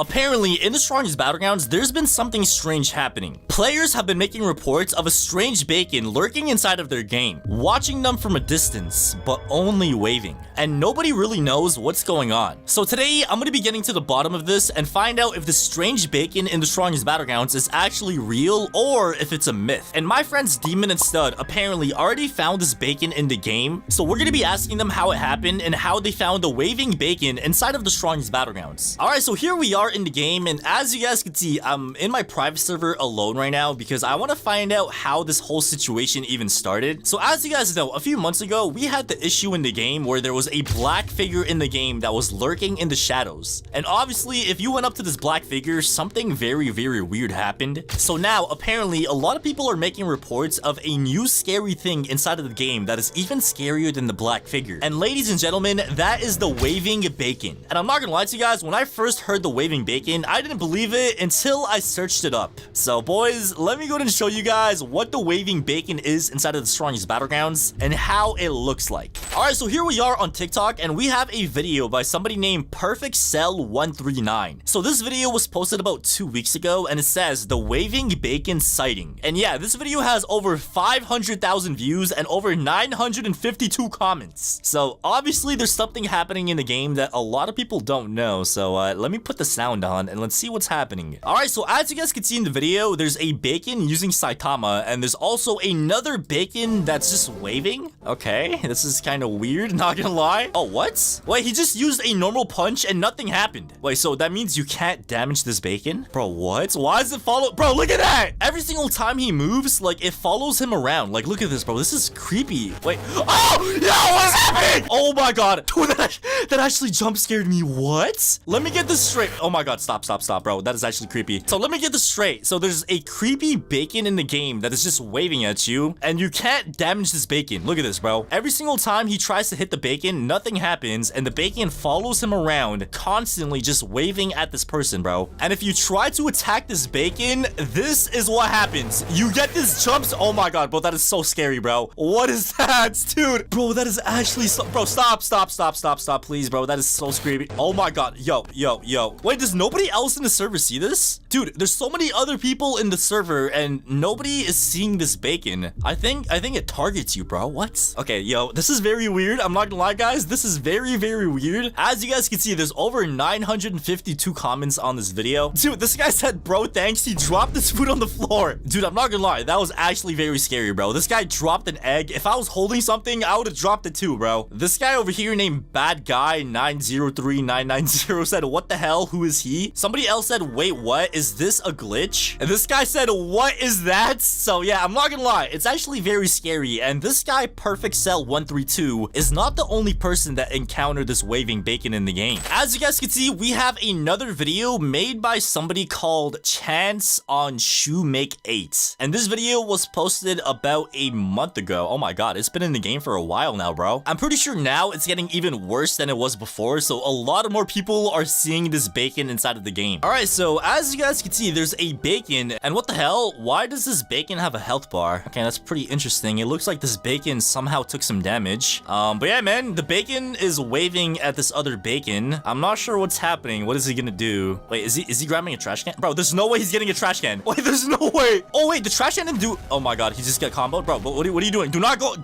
Apparently, in the strongest battlegrounds, there's been something strange happening. Players have been making reports of a strange bacon lurking inside of their game, watching them from a distance, but only waving. And nobody really knows what's going on. So today, I'm gonna be getting to the bottom of this and find out if the strange bacon in the strongest battlegrounds is actually real or if it's a myth. And my friends Demon and Stud apparently already found this bacon in the game, so we're gonna be asking them how it happened and how they found the waving bacon inside of the strongest battlegrounds. Alright, so here we are in the game, and as you guys can see, I'm in my private server alone right now because I want to find out how this whole situation even started. So as you guys know, a few months ago, we had the issue in the game where there was a black figure in the game that was lurking in the shadows. And obviously, if you went up to this black figure, something very, very weird happened. So now, apparently, a lot of people are making reports of a new scary thing inside of the game that is even scarier than the black figure. And ladies and gentlemen, that is the waving bacon. And I'm not gonna lie to you guys, when I first heard the waving bacon, I didn't believe it until I searched it up. So boys, let me go ahead and show you guys what the waving bacon is inside of the strongest battlegrounds and how it looks like. Alright, so here we are on TikTok and we have a video by somebody named PerfectCell139. So this video was posted about 2 weeks ago and it says the waving bacon sighting. And yeah, this video has over 500,000 views and over 952 comments. So obviously there's something happening in the game that a lot of people don't know. So let me put the sound on and let's see what's happening. Alright, so as you guys can see in the video, there's a bacon using saitama and there's also another bacon that's just waving. Okay, this is kind of weird, not gonna lie. Oh, what? Wait, he just used a normal punch and nothing happened. Wait, so that means you can't damage this bacon? Bro, what? Why does it follow? Bro, look at that! Every single time he moves, like, it follows him around. Like, look at this, bro. This is creepy. Wait. Oh! Yo, what's happening? Oh my god. Dude, that actually jump scared me. What? Let me get this straight. Oh my god, stop, bro. That is actually creepy. So let me get this straight. So there's a creepy bacon in the game that is just waving at you, and you can't damage this bacon. Look at this, bro. Every single time he tries to hit the bacon, nothing happens, and the bacon follows him around, constantly just waving at this person, bro. And if you try to attack this bacon, this is what happens. You get this jumps. Oh my god, bro, that is so scary, bro. What is that, dude? Bro, that is actually so... Bro, stop, please, bro. That is so scary. Oh my god. Yo. Wait, does nobody else in the server see this? Dude, there's so many other people in the server and nobody is seeing this bacon. I think it targets you, bro. What? Okay, yo, this is very weird. I'm not gonna lie, guys. This is very, very weird. As you guys can see, there's over 952 comments on this video. Dude, this guy said, bro, thanks. He dropped his food on the floor. Dude, I'm not gonna lie. That was actually very scary, bro. This guy dropped an egg. If I was holding something, I would have dropped it too, bro. This guy over here named Bad Guy 903990 said, what the hell? Who is he? Somebody else said, wait, what? Is this a glitch? And this guy said, what is that? So yeah, I'm not gonna lie. It's actually very scary. And this guy, PerfectCell132, is not the only person that encountered this waving bacon in the game. As you guys can see, we have another video made by somebody called Chance on Shoemake 8. And this video was posted about a month ago. Oh my god, it's been in the game for a while now, bro. I'm pretty sure now it's getting even worse than it was before, so a lot of more people are seeing this bacon inside of the game. Alright, so as you guys can see, there's a bacon, and what the hell? Why does this bacon have a health bar? Okay, that's pretty interesting. It looks like this bacon somehow took some damage. But yeah, man, the bacon is waving at this other bacon. I'm not sure what's happening. What is he gonna do? Wait, is he grabbing a trash can? Bro, there's no way he's getting a trash can. Wait, there's no way. Oh wait, the trash can didn't do... Oh my god, he just got comboed. Bro, what are you doing? Do not go.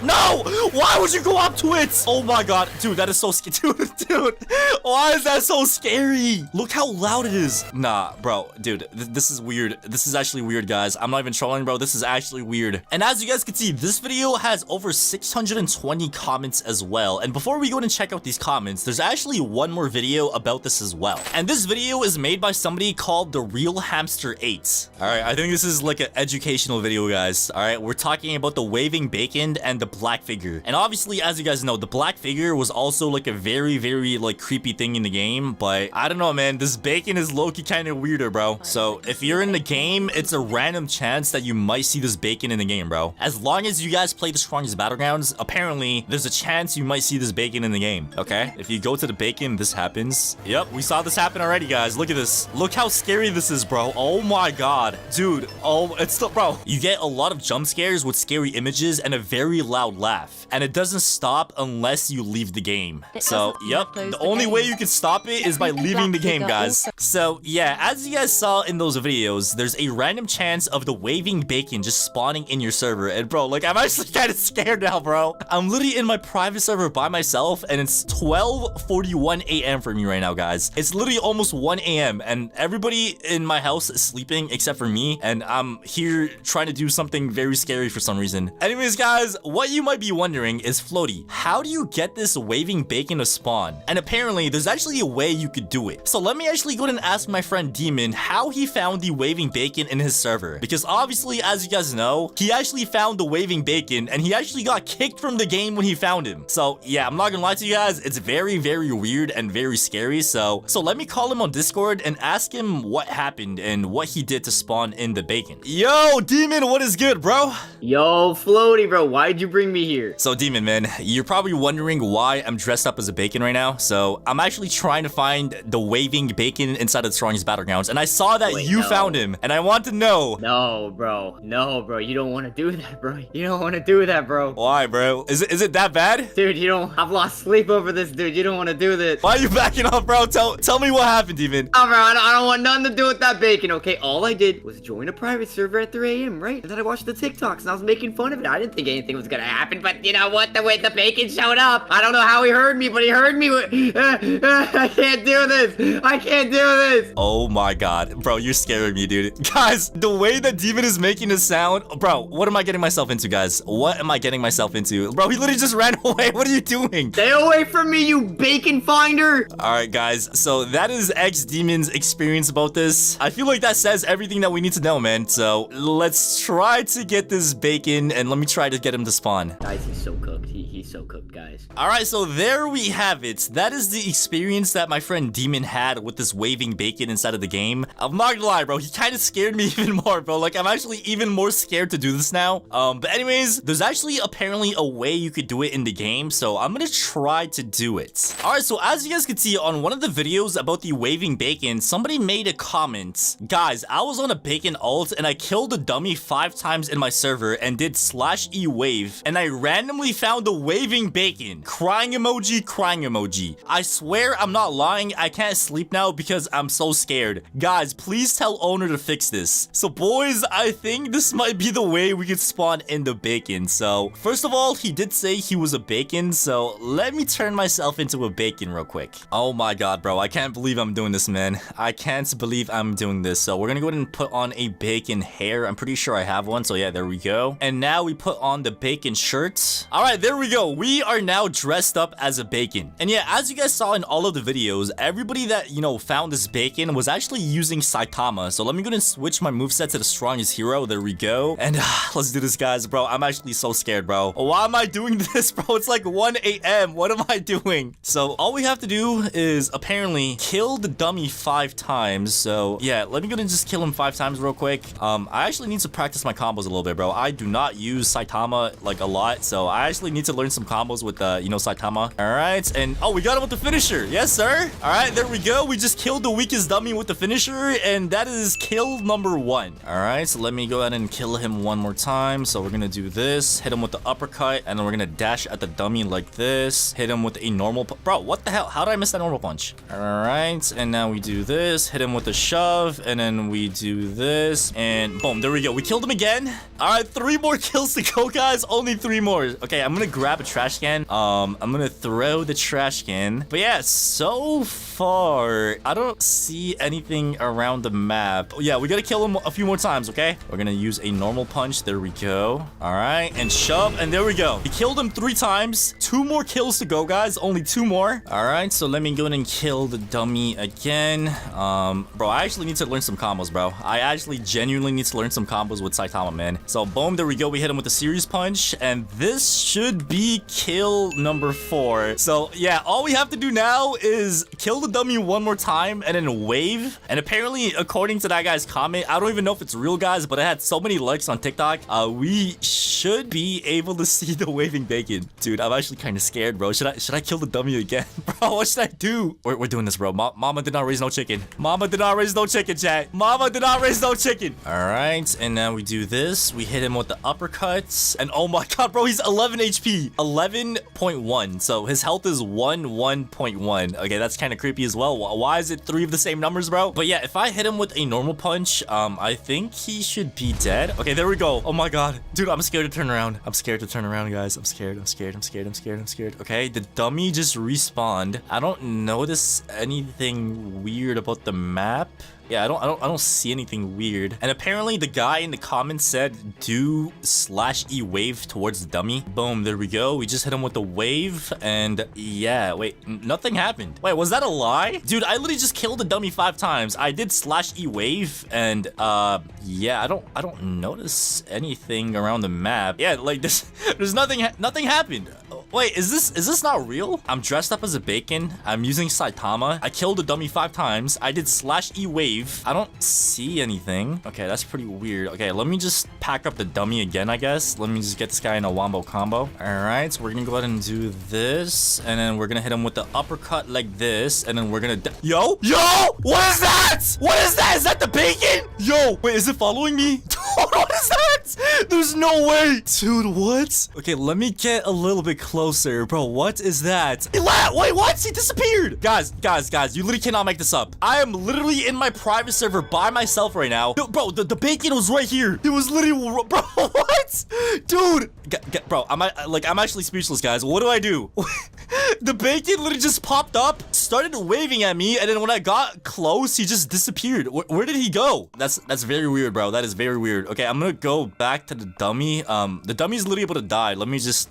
No! Why would you go up to it? Oh my god, dude, that is so scary. Dude, why is that so scary? Look how loud it is. Nah, bro, dude, this is weird. This is actually weird, guys. I'm not even trolling, bro. This is actually weird. And as you guys can see, this video has over 620 comments as well. And before we go and check out these comments, there's actually one more video about this as well. And this video is made by somebody called The Real Hamster 8. All right, I think this is like an educational video, guys. All right, we're talking about the waving bacon and the black figure. And obviously, as you guys know, the black figure was also like a very, very like creepy thing in the game. But I don't know, man. This bacon is low-key kind of weirder, bro. So if you're in the game, it's a random chance that you might see this bacon in the game, bro. As long as you guys play the strongest battlegrounds, apparently there's a chance you might see this bacon in the game. Okay, if you go to the bacon, this happens. Yep, we saw this happen already, guys. Look at this. Look how scary this is, bro. Oh my god, dude. Oh, it's still, bro. You get a lot of jump scares with scary images and a very loud laugh, and it doesn't stop unless you leave the game. So yep, the only way you can stop it is by leaving the game, guys. So yeah, as you guys saw in those videos, there's a random chance of the waving bacon just spawning in your server. And bro, like, I'm actually kind of scared now, bro. I'm literally in my private server by myself, and it's 12:41 a.m. for me right now, guys. It's literally almost 1 a.m. and everybody in my house is sleeping except for me, and I'm here trying to do something very scary for some reason. Anyways, guys, what you might be wondering is, Floaty, how do you get this waving bacon to spawn? And apparently, there's actually a way you could do it. So let me actually go ahead and ask my friend Demon how he found the waving bacon in his server. Because obviously, as you guys know, he actually found the waving bacon, and he actually got kicked from the game when he found him. So yeah, I'm not gonna lie to you guys, it's very, very weird and very scary. So let me call him on Discord and ask him what happened and what he did to spawn in the bacon. Yo, Demon, what is good, bro? Yo, Floaty, bro, why'd you bring me here? So Demon, man, you're probably wondering why I'm dressed up as a bacon right now. So I'm actually trying to find the waving bacon inside of the strongest battlegrounds, and I saw that you found him, and I want to know. No, bro, you don't want to do that, bro. You don't want to do that, bro. Why, bro? Is it that bad? Dude, I've lost sleep over this, dude. You don't want to do this. Why are you backing off, bro? Tell me what happened, Demon. Oh, bro, I don't want nothing to do with that bacon, okay? All I did was join a private server at 3 a.m., right? And then I watched the TikToks, and I was making fun of it. I didn't think anything was gonna happen, but you know what? The way the bacon showed up, I don't know how he heard me, but he heard me. I can't do this. I can't do this. Oh my god. Bro, you're scaring me, dude. Guys, the way that Demon is making a sound, bro, what am I getting myself into, guys? What am I getting myself into? Bro, he literally just ran away. What are you doing? Stay away from me, you bacon finder. All right, guys. So that is X-Demon's experience about this. I feel like that says everything that we need to know, man. So let's try to get this bacon, and let me try to get him to spawn. Guys, he's so cooked. He's so cooked, guys. All right, so there we have it. That is the experience that my friend Demon had with this waving bacon inside of the game. I'm not gonna lie, bro. He kind of scared me even more, bro. Like, I'm actually even more scared to do this now. But anyways, there's actually apparently a way you could do it in the game, so I'm gonna try to do it. All right, so as you guys can see on one of the videos about the waving bacon, somebody made a comment. Guys, I was on a bacon ult and I killed a dummy 5 times in my server and did /E wave, and I randomly found the waving bacon. Crying emoji, crying emoji. I swear I'm not lying. I can't sleep now because I'm so scared. Guys, please tell owner to fix this. So boys, I think this might be the way we could spawn in the bacon. So first of all, he did say he was a bacon, so let me turn myself into a bacon real quick. Oh my god, bro, I can't believe I'm doing this, man. I can't believe I'm doing this. So we're gonna go ahead and put on a bacon hair. I'm pretty sure I have one, so yeah, there we go. And now we put on the bacon shirt. All right, there we go. We are now dressed up as a bacon. And yeah, as you guys saw in all of the videos, everybody that, you know, found this bacon was actually using Saitama. So let me go ahead and switch my moveset to the strongest hero. There we go. And let's do this, guys. Bro, I'm actually so scared, bro. Why am I doing this, bro? It's like 1 a.m. What am I doing? So all we have to do is apparently kill the dummy 5 times. So yeah, let me go ahead and just kill him 5 times real quick. I actually need to practice my combos a little bit, bro. I do not use Saitama like a lot, so I actually need to learn some combos with you know, Saitama. All right, and oh, we got him with the finisher. Yes, sir. All right, there we go. We just killed the weakest dummy with the finisher, and that is kill number 1. All right, so let me go ahead and kill him one more time. So we're gonna do this, hit him with the uppercut, and then we're gonna dash at the dummy like this, hit him with a normal bro, what the hell? How did I miss that normal punch? All right, and now we do this, hit him with a shove, and then we do this, and boom, there we go. We killed him again. All right, 3 more kills to go, guys. Only 3 more. Okay, I'm gonna grab a trash can. I'm gonna throw the trash can. But yeah, so far, I don't see anything around the map. Oh, yeah, we gotta kill him a few more times, okay? We're gonna use a normal punch. There we go. All right, and shove, and there we go. We killed him 3 times. 2 more kills to go, guys. Only 2 more. All right, so let me go ahead and kill the dummy again. Bro, I actually need to learn some combos, bro. I actually genuinely need to learn some combos with Saitama, man. So boom, there we go. We hit him with a series punch, and this should be kill number 4. So yeah, all we have to do now is kill the dummy 1 more time and then wave. And apparently, according to that guy's comment, I don't even know if it's real, guys, but it had so many likes on TikTok. We should be able to see the waving bacon. Dude, I'm actually kind of scared, bro. Should I kill the dummy again? Bro, what should I do? We're doing this, bro. Mama did not raise no chicken. Mama did not raise no chicken, chat. Mama did not raise no chicken. All right, and now we do this. We hit him with the uppercuts. And oh my god, bro, he's 11 HP. 11.1. So his health is 1.1. Okay, that's kind of creepy as well. Why is it 3 of the same numbers, bro? But yeah, if I hit him with a normal punch, I think he should be dead. Okay, there we go. Oh my god. Dude, I'm scared to turn around. I'm scared to turn around, guys. I'm scared. Okay, the dummy just respawned. I don't notice anything weird about the map. Yeah, I don't see anything weird. And apparently the guy in the comments said do /E wave towards the dummy. Boom, there we go. We just hit him with the wave and yeah, wait, nothing happened. Wait, was that a lie? Dude, I literally just killed the dummy 5 times. I did /E wave and yeah, I don't notice anything around the map. Yeah, like there's nothing happened. Wait, is this not real? I'm dressed up as a bacon. I'm using Saitama. I killed the dummy 5 times. I did /E wave. I don't see anything. Okay, that's pretty weird. Okay, let me just pack up the dummy again, I guess. Let me just get this guy in a wombo combo. All right, so we're gonna go ahead and do this, and then we're gonna hit him with the uppercut like this, and then we're gonna yo, what is that? What is that? Is that the bacon? Yo, wait, is it following me? What is that? There's no way. Dude, what? Okay, let me get a little bit closer. Bro, what is that? Wait, what? He disappeared. Guys, you literally cannot make this up. I am literally in my private server by myself right now. Yo, bro, the bacon was right here. It was literally, bro, what? Dude, bro, I'm actually speechless, guys. What do I do? The bacon literally just popped up, started waving at me, and then when I got close, he just disappeared. Where did he go? That's very weird, bro. That is very weird. Okay, I'm gonna go back to the dummy. The dummy's literally able to die. Let me just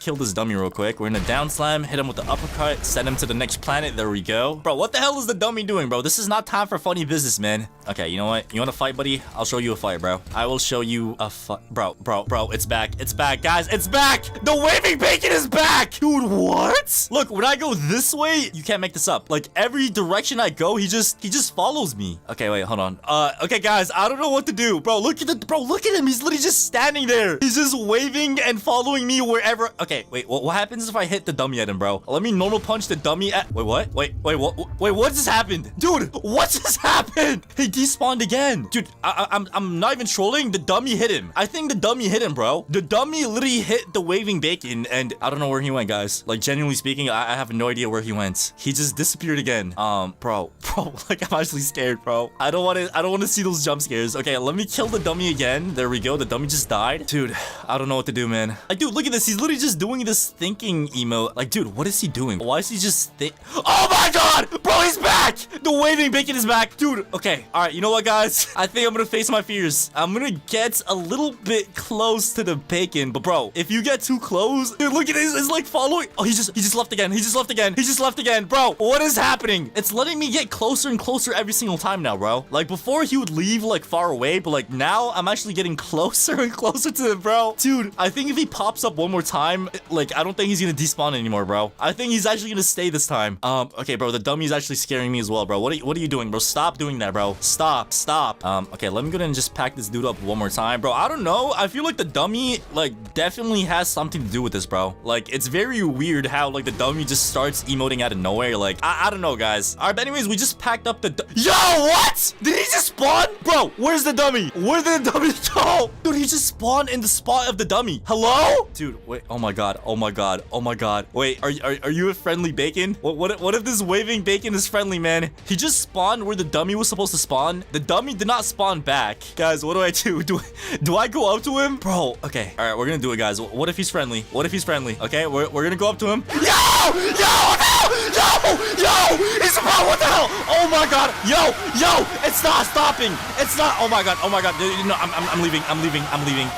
kill this dummy real quick. We're gonna down slam, hit him with the uppercut, send him to the next planet. There we go. Bro, what the hell is the dummy doing, bro? This is not time for funny business, man. Okay, you know what? You want to fight, buddy? I'll show you a fight, bro. I will show you a fight. Bro, it's back. It's back, guys. It's back. The waving bacon is back. Dude, what? Look, when I go this way, you can't make this up. Like, every direction I go, he just follows me. Okay, wait, hold on. Okay, guys, I don't know what to do. Bro, look at him. He's literally just standing there. He's just waving and following me wherever. Okay, wait, what happens if I hit the dummy at him, bro? Let me normal punch the dummy at. Wait, what? Wait, what just happened? Dude, what just happened? He despawned again. Dude, I'm not even trolling. The dummy hit him. I think the dummy hit him, bro. The dummy literally hit the waving bacon, and I don't know where he went, guys. Like, genuinely speaking, I have no idea where he went. He just disappeared again. Bro, like, I'm actually scared, bro. I don't want to see those jump scares. Okay, let me kill the dummy again. There we go. The dummy just died. Dude, I don't know what to do, man. Like, dude, look at this. He's literally just doing this thinking emote. Like, dude, what is he doing? Why is he just oh my god, bro, he's back. The waving bacon is back. Dude, okay. All right, you know what, guys? I think I'm gonna face my fears. I'm gonna get a little bit close to the bacon, but bro, if you get too close, dude, look at this. It's like following. Oh, he just left again. He just left again. Bro, what is happening? It's letting me get closer and closer every single time now, bro. Like, before he would leave like far away, but like now I'm actually getting closer and closer to him, bro. Dude, I think if he pops up one more time, like, I don't think he's gonna despawn anymore, bro. I think he's actually gonna stay this time. Okay, bro, the dummy's actually scaring me as well, bro. What are you doing, bro? Stop doing that, bro. Stop. Okay, let me go ahead and just pack this dude up one more time, bro. I don't know. I feel like the dummy, like, definitely has something to do with this, bro. Like, it's very weird how, like, the dummy just starts emoting out of nowhere. Like, I don't know, guys. All right, but anyways, we just packed up the yo, what? Did he just spawn? Bro, where's the dummy? Where did the dummy go? Dude, he just spawned in the spot of the dummy. Hello? Dude, wait. Oh my god. Wait, are you a friendly bacon? What if this waving bacon is friendly, man? He just spawned where the dummy was supposed to spawn. The dummy did not spawn back. Guys, what do I do? Do I go up to him? Bro, okay. All right, we're gonna do it, guys. What if he's friendly? Okay, we're gonna go up to him. Yo! He's about, what the hell? Oh my god. Yo, it's not stopping. It's not. Oh my god. Dude, no, I'm leaving.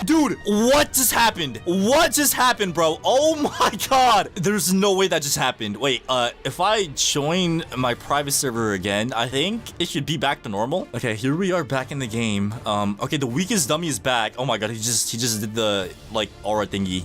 Dude, what just happened, bro? Oh my god. There's no way that just happened. Wait, if I join my private server again, I think it should be back to normal. Okay, here we are back in the game. Okay, the weakest dummy is back. Oh my god, he just did the, like, aura thingy.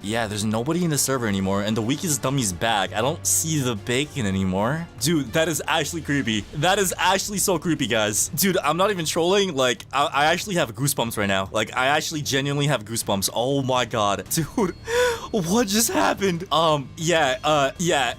Yeah, there's nobody in the server anymore, and the weakest dummy's back. I don't see the bacon anymore. Dude, that is actually creepy. That is actually so creepy, guys. Dude, I'm not even trolling. Like, I actually have goosebumps right now. Like, I actually genuinely have goosebumps. Oh my god. Dude, what just happened? Yeah,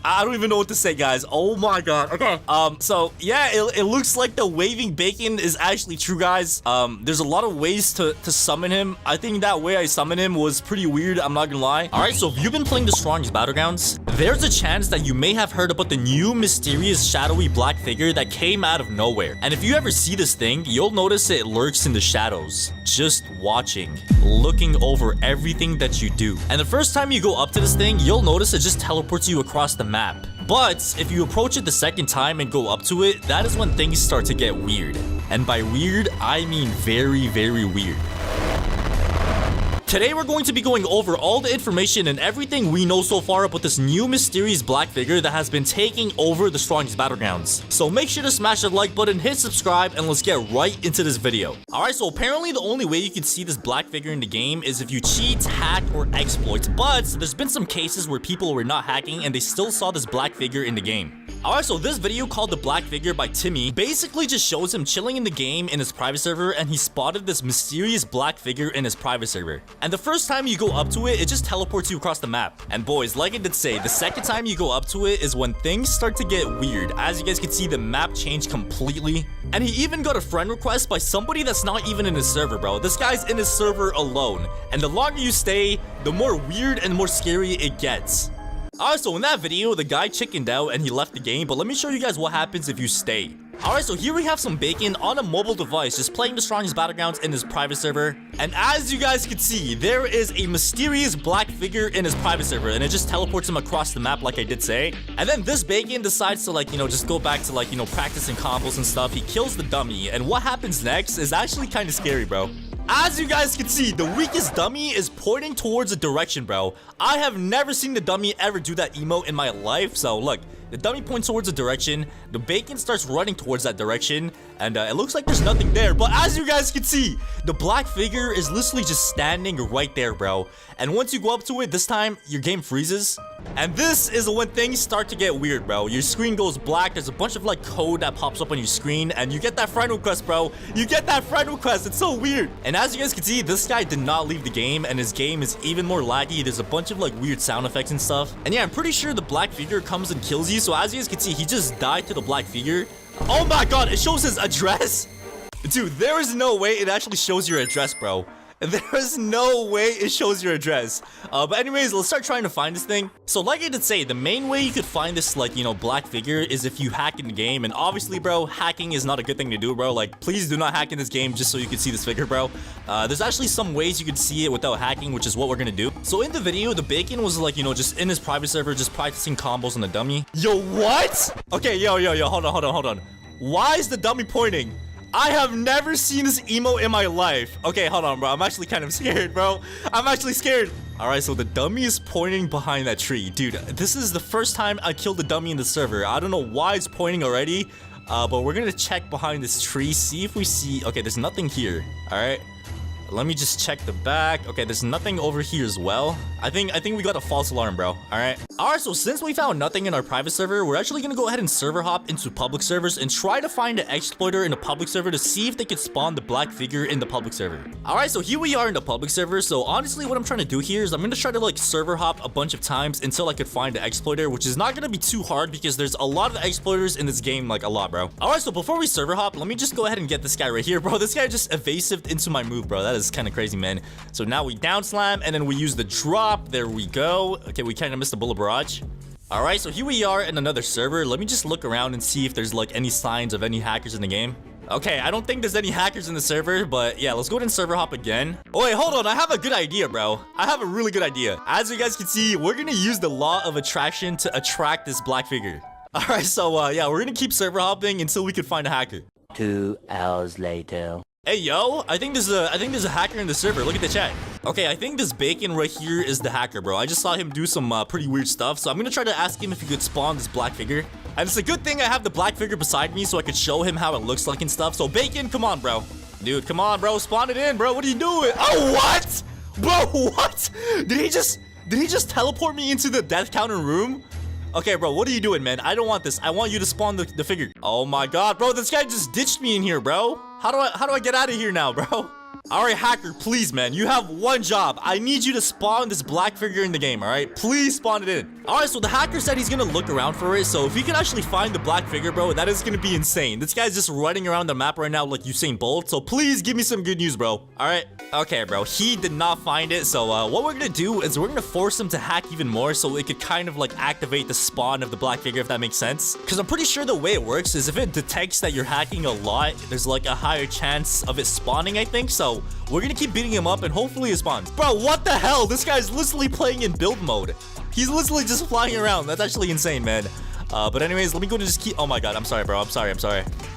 I don't even know what to say, guys. Oh my god. Okay. So, yeah, it looks like the waving bacon is actually true, guys. There's a lot of ways to summon him. I think that way I summoned him was pretty weird. I'm not gonna lie. All right, so if you've been playing the strongest Battlegrounds, there's a chance that you may have heard about the new mysterious shadowy black figure that came out of nowhere. And if you ever see this thing, you'll notice it lurks in the shadows, just watching, looking over everything that you do. And the first time you go up to this thing, you'll notice it just teleports you across the map. But if you approach it the second time and go up to it, that is when things start to get weird. And by weird, I mean very, very weird. Today we're going to be going over all the information and everything we know so far about this new mysterious black figure that has been taking over the strongest Battlegrounds. So make sure to smash that like button, hit subscribe, and let's get right into this video. Alright, so apparently the only way you can see this black figure in the game is if you cheat, hack, or exploit. But there's been some cases where people were not hacking and they still saw this black figure in the game. Alright, so this video called The Black Figure by Timmy basically just shows him chilling in the game in his private server, and he spotted this mysterious black figure in his private server. And the first time you go up to it, it just teleports you across the map. And boys, like I did say, the second time you go up to it is when things start to get weird. As you guys can see, the map changed completely. And he even got a friend request by somebody that's not even in his server, bro. This guy's in his server alone. And the longer you stay, the more weird and more scary it gets. Alright, so in that video, the guy chickened out and he left the game, but let me show you guys what happens if you stay. Alright, so here we have some bacon on a mobile device, just playing the strongest Battlegrounds in his private server. And as you guys can see, there is a mysterious black figure in his private server, and it just teleports him across the map like I did say. And then this bacon decides to, like, just go back to, like, practicing combos and stuff. He kills the dummy, and what happens next is actually kind of scary, bro. As you guys can see, the weakest dummy is pointing towards a direction, bro. I have never seen the dummy ever do that emote in my life. So look, the dummy points towards a direction, the bacon starts running towards that direction, and it looks like there's nothing there. But as you guys can see, the black figure is literally just standing right there, bro. And once you go up to it, this time, your game freezes. And this is when things start to get weird, bro. Your screen goes black, there's a bunch of, like, code that pops up on your screen, and you get that friend request, bro. You get that friend request, it's so weird. And as you guys can see, this guy did not leave the game, and his game is even more laggy. There's a bunch of, like, weird sound effects and stuff. And yeah, I'm pretty sure the black figure comes and kills you. So as you guys can see, he just died to the black figure. Oh my god, it shows his address. Dude, there is no way it actually shows your address, bro. There is no way it shows your address. But anyways, let's start trying to find this thing. So like I did say, the main way you could find this, like, black figure is if you hack in the game. And obviously, bro, hacking is not a good thing to do, bro. Like, please do not hack in this game just so you can see this figure, bro. There's actually some ways you could see it without hacking, which is what we're gonna do. So in the video, the bacon was like, just in his private server, just practicing combos on the dummy. Yo, what? Okay, yo, hold on. Why is the dummy pointing? I have never seen this emote in my life. Okay, hold on, bro. I'm actually kind of scared, bro. I'm actually scared. All right, so the dummy is pointing behind that tree. Dude, this is the first time I killed the dummy in the server. I don't know why it's pointing already, but we're gonna check behind this tree, see if we see... Okay, there's nothing here. All right. Let me just check the back. Okay, there's nothing over here as well. I think we got a false alarm, bro. Alright, so since we found nothing in our private server, we're actually gonna go ahead and server hop into public servers and try to find an exploiter in the public server to see if they could spawn the black figure in the public server. Alright, so here we are in the public server. So honestly, what I'm trying to do here is I'm gonna try to, like, server hop a bunch of times until I could find an exploiter, which is not gonna be too hard because there's a lot of exploiters in this game, like a lot, bro. Alright, so before we server hop, let me just go ahead and get this guy right here, bro. This guy just evasived into my move, bro. That is kind of crazy, man. So now we down slam and then we use the drop. There we go. Okay, we kind of missed the bullet barrage. All right, so here we are in another server. Let me just look around and see if there's, like, any signs of any hackers in the game. Okay, I don't think there's any hackers in the server, but yeah, let's go ahead and server hop again. Oh wait, hold on, I have a good idea, bro. I have a really good idea. As you guys can see, we're gonna use the law of attraction to attract this black figure. All right, so yeah, we're gonna keep server hopping until we can find a hacker. 2 hours later. Hey, yo, I think there's a hacker in the server. Look at the chat. Okay, I think this bacon right here is the hacker, bro. I just saw him do some pretty weird stuff. So I'm gonna try to ask him if he could spawn this black figure. And it's a good thing I have the black figure beside me so I could show him how it looks like and stuff. So bacon, come on, bro. Dude, come on, bro. Spawn it in, bro. What are you doing? Oh, what? Bro, what? Did he just teleport me into the death counter room? Okay, bro, what are you doing, man? I don't want this. I want you to spawn the figure. Oh my god, bro, this guy just ditched me in here, bro. How do I get out of here now, bro? All right, hacker, please, man. You have one job. I need you to spawn this black figure in the game, all right? Please spawn it in. All right, so the hacker said he's gonna look around for it. So if he can actually find the black figure, bro, that is gonna be insane. This guy's just running around the map right now like Usain Bolt. So please give me some good news, bro. All right. Okay, bro. He did not find it. So what we're gonna do is we're gonna force him to hack even more so it could kind of like activate the spawn of the black figure, if that makes sense. Because I'm pretty sure the way it works is if it detects that you're hacking a lot, there's like a higher chance of it spawning, I think. So we're gonna keep beating him up and hopefully it spawns. Bro, what the hell? This guy's literally playing in build mode. He's literally just flying around. That's actually insane, man. But anyways, let me go and just keep... Oh my god, I'm sorry, bro. I'm sorry.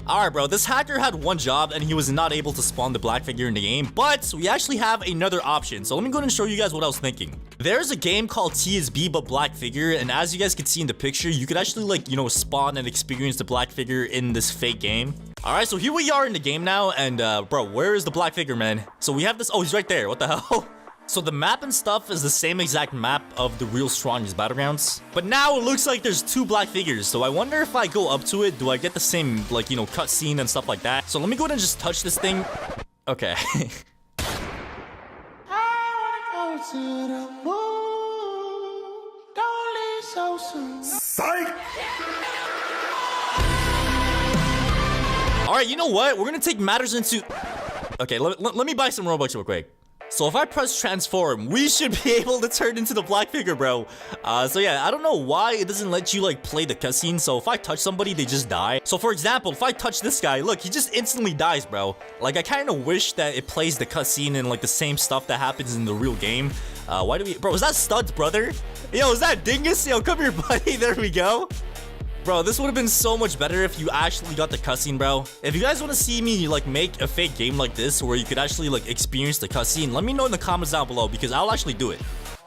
Alright, bro. This hacker had one job and he was not able to spawn the black figure in the game. But we actually have another option. So let me go and show you guys what I was thinking. There's a game called TSB but black figure. And as you guys can see in the picture, you could actually like, you know, spawn and experience the black figure in this fake game. Alright, so here we are in the game now. And bro, where is the black figure, man? So we have this... Oh, he's right there. What the hell? So the map and stuff is the same exact map of the real strongest Battlegrounds. But now it looks like there's two black figures. So I wonder if I go up to it, do I get the same, like, you know, cutscene and stuff like that? So let me go ahead and just touch this thing. Okay. Psych! Alright, you know what? We're gonna take matters into... Okay, let me buy some Robux real quick. So if I press transform, we should be able to turn into the black figure, bro. So yeah, I don't know why it doesn't let you like play the cutscene. So if I touch somebody, they just die. So for example, if I touch this guy, look, he just instantly dies, bro. Like I kind of wish that it plays the cutscene and like the same stuff that happens in the real game. Why do we... Bro, is that Studs, brother? Yo, is that Dingus? Yo, come here, buddy. There we go. Bro, this would have been so much better if you actually got the cutscene, bro. If you guys want to see me, like, make a fake game like this where you could actually, like, experience the cutscene, let me know in the comments down below because I'll actually do it.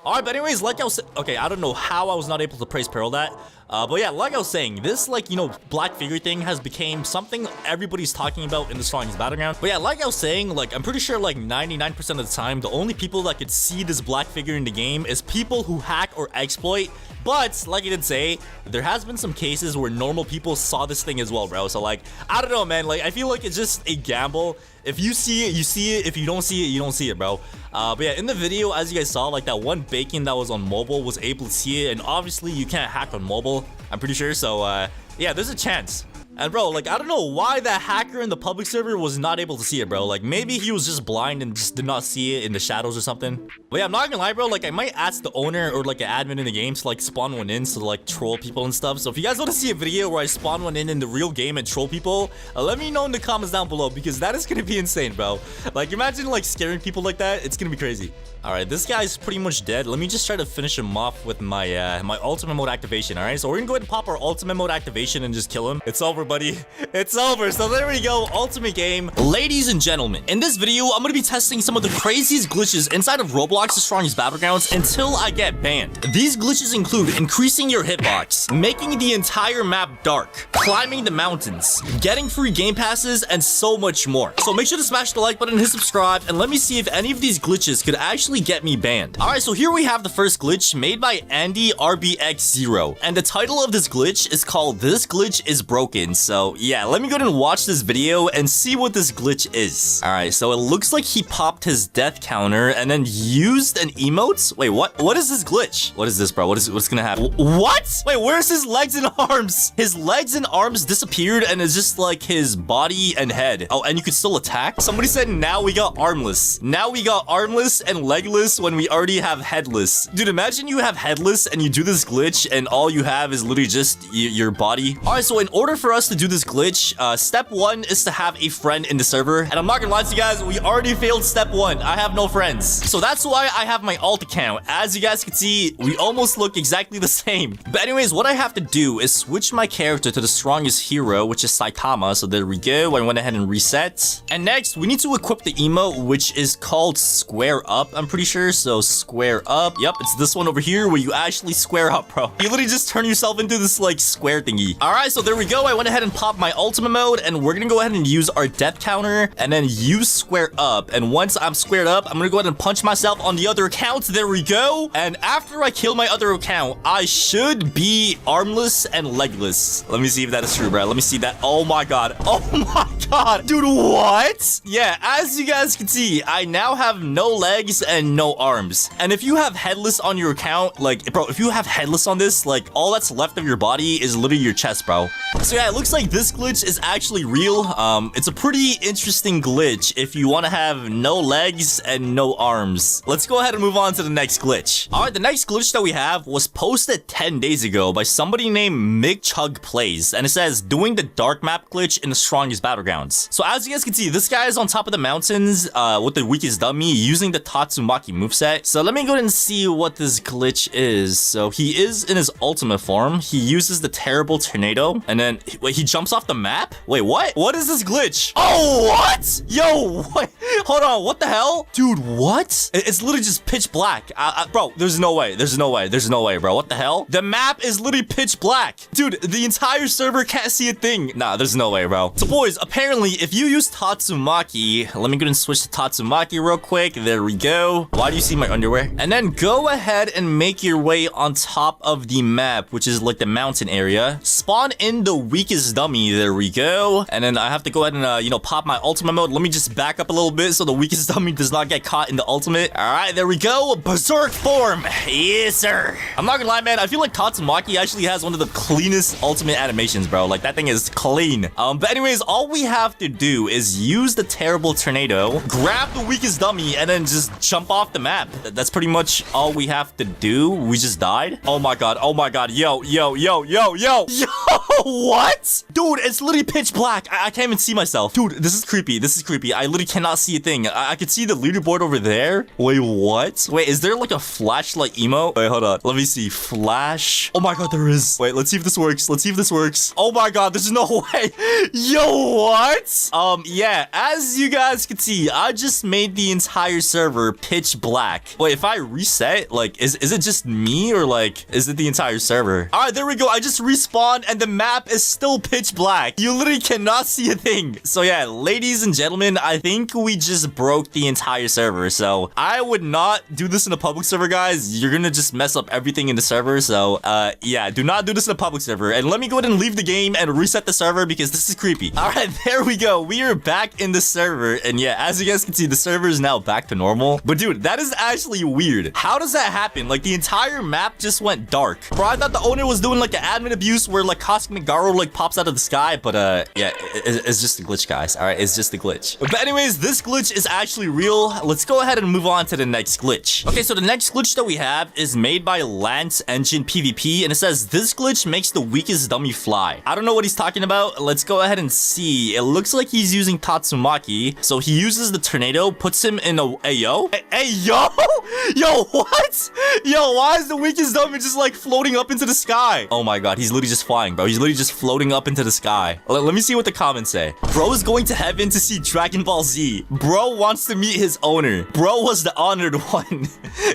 Alright, but anyways, like I was... Okay, I don't know how I was not able to praise Peril that. But yeah, like I was saying, this, like, you know, black figure thing has become something everybody's talking about in the strongest Battleground. But yeah, like I was saying, like, I'm pretty sure, like, 99% of the time, the only people that could see this black figure in the game is people who hack or exploit. But, like I did say, there has been some cases where normal people saw this thing as well, bro. So, like, I don't know, man. Like, I feel like it's just a gamble. If you see it, you see it. If you don't see it, you don't see it, bro. But yeah, in the video, as you guys saw, like, that one bacon that was on mobile was able to see it. And obviously, you can't hack on mobile, I'm pretty sure. So, yeah, there's a chance. And bro, like, I don't know why that hacker in the public server was not able to see it, bro. Like, maybe he was just blind and just did not see it in the shadows or something. But yeah, I'm not gonna lie, bro. Like, I might ask the owner or like an admin in the game to like spawn one in to like troll people and stuff. So if you guys want to see a video where I spawn one in the real game and troll people, let me know in the comments down below because that is gonna be insane, bro. Like, imagine like scaring people like that. It's gonna be crazy. All right, this guy's pretty much dead. Let me just try to finish him off with my my ultimate mode activation. All right, so we're gonna go ahead and pop our ultimate mode activation and just kill him. It's over, buddy. It's over. So there we go. Ultimate game. Ladies and gentlemen, in this video, I'm gonna be testing some of the craziest glitches inside of Roblox, the strongest Battlegrounds, until I get banned. These glitches include increasing your hitbox, making the entire map dark, climbing the mountains, getting free game passes, and so much more. So make sure to smash the like button and hit subscribe, and let me see if any of these glitches could actually get me banned. All right, so here we have the first glitch made by Andy RBX0, and the title of this glitch is called "This Glitch is Broken." So yeah, let me go ahead and watch this video and see what this glitch is. All right, so it looks like he popped his death counter and then used an emote. Wait, what is this glitch? What is this, bro? What's gonna happen? What? Wait, where's his legs and arms? His legs and arms disappeared and it's just like his body and head. Oh, and you could still attack? Somebody said now we got armless. Now we got armless and legless when we already have headless. Dude, imagine you have headless and you do this glitch and all you have is literally just your body. All right, so in order for us to do this glitch, step one is to have a friend in the server. And I'm not gonna lie to you guys, we already failed step one. I have no friends. So that's why I have my alt account. As you guys can see, we almost look exactly the same. But anyways, what I have to do is switch my character to the strongest hero, which is Saitama. So there we go. I went ahead and reset. And next, we need to equip the emote, which is called square up, I'm pretty sure. So square up. Yep, it's this one over here where you actually square up, bro. You literally just turn yourself into this like square thingy. All right, so there we go. I went ahead ahead and pop my ultimate mode, and we're gonna go ahead and use our death counter, and then use square up. And once I'm squared up, I'm gonna go ahead and punch myself on the other account. There we go. And after I kill my other account, I should be armless and legless. Let me see if that is true, bro. Let me see that. Oh my god. Oh my god. Dude, what? Yeah, as you guys can see, I now have no legs and no arms. And if you have headless on your account, like, bro, if you have headless on this, like, all that's left of your body is literally your chest, bro. So yeah, it looks like this glitch is actually real. It's a pretty interesting glitch if you want to have no legs and no arms. Let's go ahead and move on to the next glitch. All right, the next glitch that we have was posted 10 days ago by somebody named MigChug Plays, and it says doing the dark map glitch in the strongest battlegrounds. So as you guys can see, this guy is on top of the mountains with the weakest dummy using the Tatsumaki moveset. So let me go ahead and see what this glitch is. So he is in his ultimate form. He uses the terrible tornado, and then wait, he jumps off the map. Wait, what? What is this glitch? Oh, what? Yo, what? Hold on, what the hell? Dude, what? It's literally just pitch black. Bro, there's no way. There's no way. There's no way, bro. What the hell? The map is literally pitch black. Dude, the entire server can't see a thing. Nah, there's no way, bro. So boys, apparently, if you use Tatsumaki, let me go and switch to Tatsumaki real quick. There we go. Why do you see my underwear? And then go ahead and make your way on top of the map, which is like the mountain area. Spawn in the weakest dummy. There we go. And then I have to go ahead and, you know, pop my ultimate mode. Let me just back up a little bit so the weakest dummy does not get caught in the ultimate. All right, there we go. Berserk form. Yes, sir. I'm not gonna lie, man. I feel like Tatsumaki actually has one of the cleanest ultimate animations, bro. Like, that thing is clean. But anyways, all we have to do is use the terrible tornado, grab the weakest dummy, and then just jump off the map. That's pretty much all we have to do. We just died. Oh my god. Oh my god. Yo, yo, yo, yo, yo. Yo, what? Dude, it's literally pitch black. I can't even see myself. Dude, this is creepy. This is creepy. I literally cannot see a thing. I could see the leaderboard over there. Wait, what? Wait, is there like a flashlight emote? Wait, hold on. Let me see. Flash. Oh my god, there is. Wait, let's see if this works. Let's see if this works. Oh my god, there's no way. Yo, what? Yeah, as you guys can see, I just made the entire server pitch black. Wait, if I reset, like, is it just me or like, is it the entire server? All right, there we go. I just respawned and the map is still pitch black. You literally cannot see a thing. So yeah, ladies and gentlemen, I think we just broke the entire server. So I would not do this in a public server, guys. You're gonna just mess up everything in the server. So yeah, do not do this in a public server. And let me go ahead and leave the game and reset the server because this is creepy. All right, there we go. We are back in the server. And yeah, as you guys can see, the server is now back to normal. But dude, that is actually weird. How does that happen? Like, the entire map just went dark. Bro, I thought the owner was doing like an admin abuse where like cosmic garou like pops out of the sky. But yeah, it's just a glitch, guys. All right, it's just a glitch. But anyways, this glitch is actually real. Let's go ahead and move on to the next glitch. Okay, so the next glitch that we have is made by Lance Engine PvP, and it says this glitch makes the weakest dummy fly. I don't know what he's talking about. Let's go ahead and see. It looks like he's using Tatsumaki. So he uses the tornado, puts him in a yo. Hey, yo, yo, what? Yo, why is the weakest dummy just like floating up into the sky? Oh my god, he's literally just flying, bro. He's literally just floating up into the sky. Let me see what the comments say. Bro is going to heaven to see Dragon Ball Z. Bro wants to meet his owner. Bro was the honored one.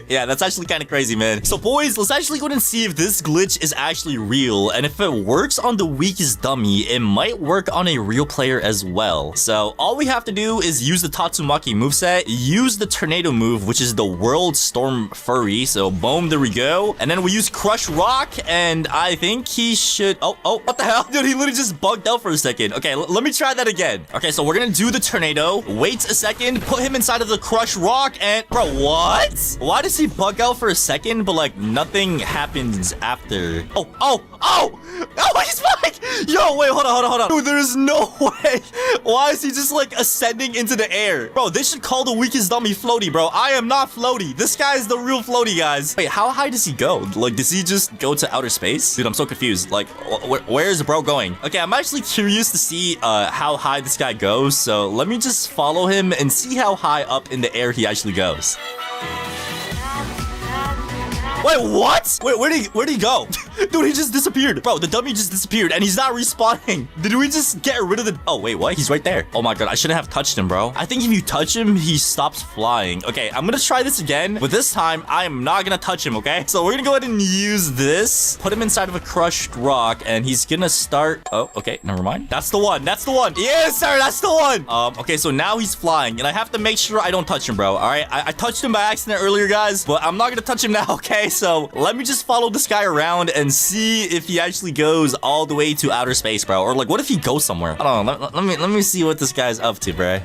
Yeah, that's actually kind of crazy, man. So boys, let's actually go ahead and see if this glitch is actually real. And if it works on the weakest dummy, it might work on a real player as well. So all we have to do is use the Tatsumaki moveset, use the tornado move, which is the World Storm Furry. So boom, there we go. And then we use Crush Rock, and I think he should... Oh, what the hell? Dude, he literally just bugged out for a second. Okay, let me try that again. Okay, so we're gonna do the tornado. Wait a second, put him inside of the Crush Rock, and... Bro, what? Why does he bug out for a second, but like nothing happens after? Oh, he's back! Yo, wait, hold on. Dude, there is no way. Why is he just like ascending into the air? Bro, they should call the weakest dummy Floaty, bro. I am not Floaty. This guy is the real Floaty, guys. Wait, how high does he go? Like, does he just go to outer space? Dude, I'm so confused. Like, where is bro going? Okay, I'm actually curious to see how high this guy goes. So let me just follow him and see how high up in the air he actually goes. Wait, what? Wait, where'd he go? Dude, he just disappeared. Bro, the dummy just disappeared and he's not respawning. Did we just get rid of the... Oh, wait, what? He's right there. Oh my god, I shouldn't have touched him, bro. I think if you touch him, he stops flying. Okay, I'm gonna try this again, but this time I am not gonna touch him, okay? So we're gonna go ahead and use this. Put him inside of a crushed rock and he's gonna start... Oh, okay, never mind. That's the one. That's the one. Yes, sir, that's the one. Okay, so now he's flying and I have to make sure I don't touch him, bro. All right, I touched him by accident earlier, guys, but I'm not gonna touch him now, okay? So let me just follow this guy around and see if he actually goes all the way to outer space, bro. Or like, what if he goes somewhere? Hold on, let me see what this guy's up to, bro.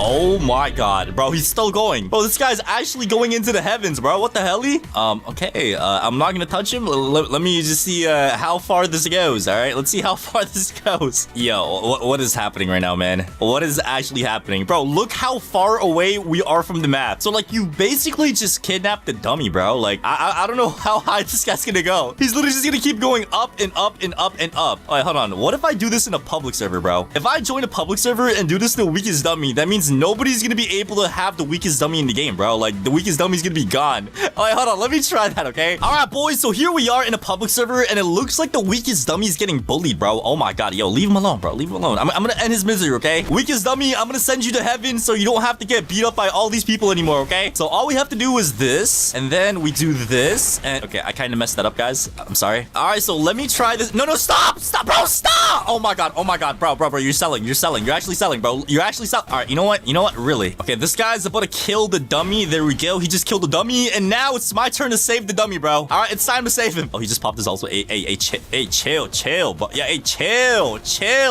Oh my god, bro, he's still going. Bro, this guy's actually going into the heavens, bro. What the helly? Okay, I'm not gonna touch him. Let me just see how far this goes. All right, let's see how far this goes. Yo, what is happening right now, man? What is actually happening? Bro, look how far away we are from the map. So like, you basically just kidnapped the dummy, bro. Like, I don't know how high this guy's gonna go. He's literally just gonna keep going up and up and up and up. All right, hold on. What if I do this in a public server, bro? If I join a public server and do this to the weakest dummy, that means nobody's gonna be able to have the weakest dummy in the game, bro. Like, the weakest dummy's gonna be gone. All right, hold on, let me try that, okay? All right, boys, so here we are in a public server and it looks like the weakest dummy's getting bullied, bro. Oh my god, yo, leave him alone, bro. Leave him alone. I'm gonna end his misery, okay? Weakest dummy, I'm gonna send you to heaven so you don't have to get beat up by all these people anymore, okay? So all we have to do is this, and then we do this, and okay, I kind of messed that up, guys. I'm sorry. All right, so let me try this. No, stop, bro, stop. Oh my god, bro, you're selling, you're actually selling, bro. You're actually selling. All right, you know what, really? Okay, this guy's about to kill the dummy. There we go. He just killed the dummy, and now it's my turn to save the dummy, bro. All right, it's time to save him. Oh, he just popped his also. Hey, chill, but yeah, hey, chill,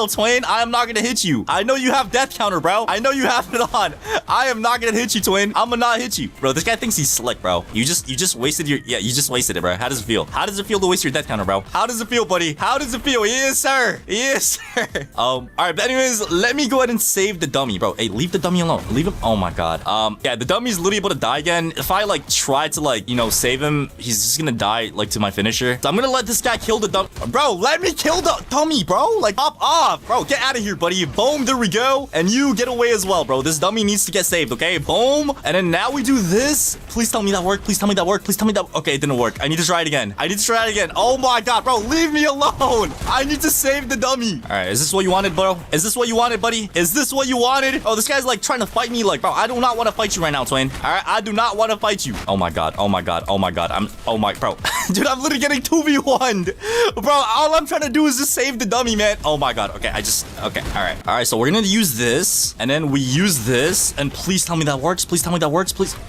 twin. I am not gonna hit you. I know you have death counter, bro. I know you have it on. I am not gonna hit you, twin. I'm gonna not hit you, bro. This guy thinks he's slick, bro. You just wasted your, you just wasted it, bro. How does it feel? How does it feel to waste your death counter, bro? How does it feel, buddy? How does it feel? Yes, sir. Yes, sir. All right, but anyways, let me go ahead and save the dummy, bro. Hey, leave the dummy alone. Leave him. Oh my god. Yeah, the dummy's literally about to die again. If I like try to like, you know, save him, he's just gonna die like to my finisher. So I'm gonna let this guy kill the dummy. Bro, let me kill the dummy, bro. Like, hop off, bro. Get out of here, buddy. Boom, there we go. And you get away as well, bro. This dummy needs to get saved, okay? Boom. And then now we do this. Please tell me that worked. Please tell me that worked. Please tell me that. Okay, it didn't work. I need to try it again. Oh my god, bro. Leave me alone. I need to save the dummy. All right, is this what you wanted, bro? Is this what you wanted, buddy? Is this what you wanted? Oh, this guy's like trying to fight me. Like, bro, I do not want to fight you right now, twin. All right, I do not want to fight you. Oh my god. Bro. Dude, I'm literally getting 2v1'd. Bro, all I'm trying to do is just save the dummy, man. Oh my god. Okay, okay, all right, so we're gonna use this, and then we use this, and please tell me that works. Please.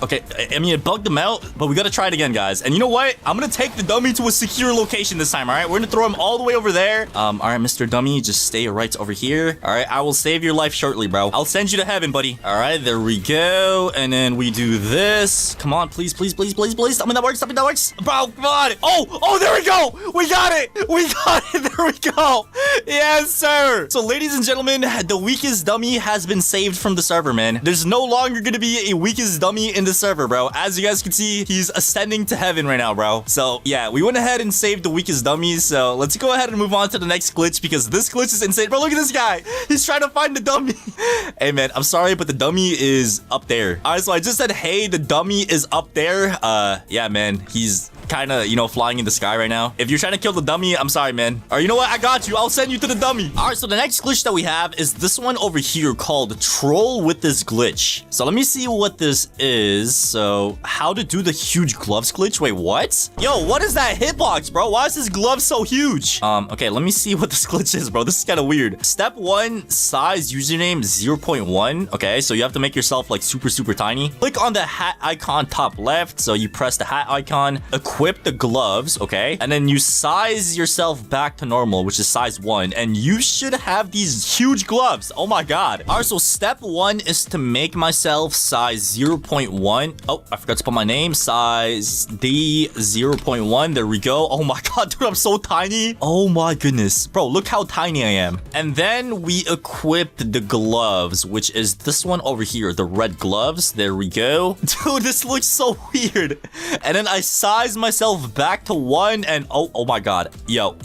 Okay, I mean, it bugged them out, but we gotta try it again, guys. And you know what? I'm gonna take the dummy to a secure location this time, all right? We're gonna throw him all the way over there. All right, Mr. Dummy, just stay right over here. All right, I will save your life shortly, bro. I'll send you to heaven, buddy. All right, there we go. And then we do this. Come on, please. Tell me that works. Bro, come on. Oh, there we go. We got it. There we go. Yes, sir. So, ladies and gentlemen, the weakest dummy has been saved from the server, man. There's no longer gonna be a weakest dummy in the server, bro. As you guys can see, he's ascending to heaven right now, bro. So, yeah, we went ahead and saved the weakest dummy. So, let's go ahead and move on to the next glitch because this glitch is insane. Bro, look at this guy. He's trying to find the dummy. Hey, man, I'm sorry, but the dummy is up there. All right, so I just said, hey, the dummy is up there. Yeah, man, he's kind of, you know, flying in the sky right now. If you're trying to kill the dummy, I'm sorry, man. Or you know what? I got you. I'll send you to the dummy. All right, so the next glitch that we have is this one over here called Troll with this glitch. So let me see what this is. So how to do the huge gloves glitch. Wait, what? Yo, what is that hitbox, bro? Why is this glove so huge? Okay, let me see what this glitch is, bro. This is kind of weird. Step 1, size username 0.1. Okay, so you have to make yourself like super tiny. Click on the hat icon top left. So you press the hat icon, equip the gloves, okay? And then you size yourself back to normal, which is size 1, and you should have these huge gloves. Oh my god. All right, so step 1 is to make myself size 0.1. Oh, I forgot to put my name. Size D 0.1. There we go. Oh my god, dude, I'm so tiny. Oh my goodness. Bro, look how tiny I am. And then we equipped the gloves, which is this one over here, the red gloves. There we go. Dude, this looks so weird. And then I size myself back to 1 and oh my god. Yo.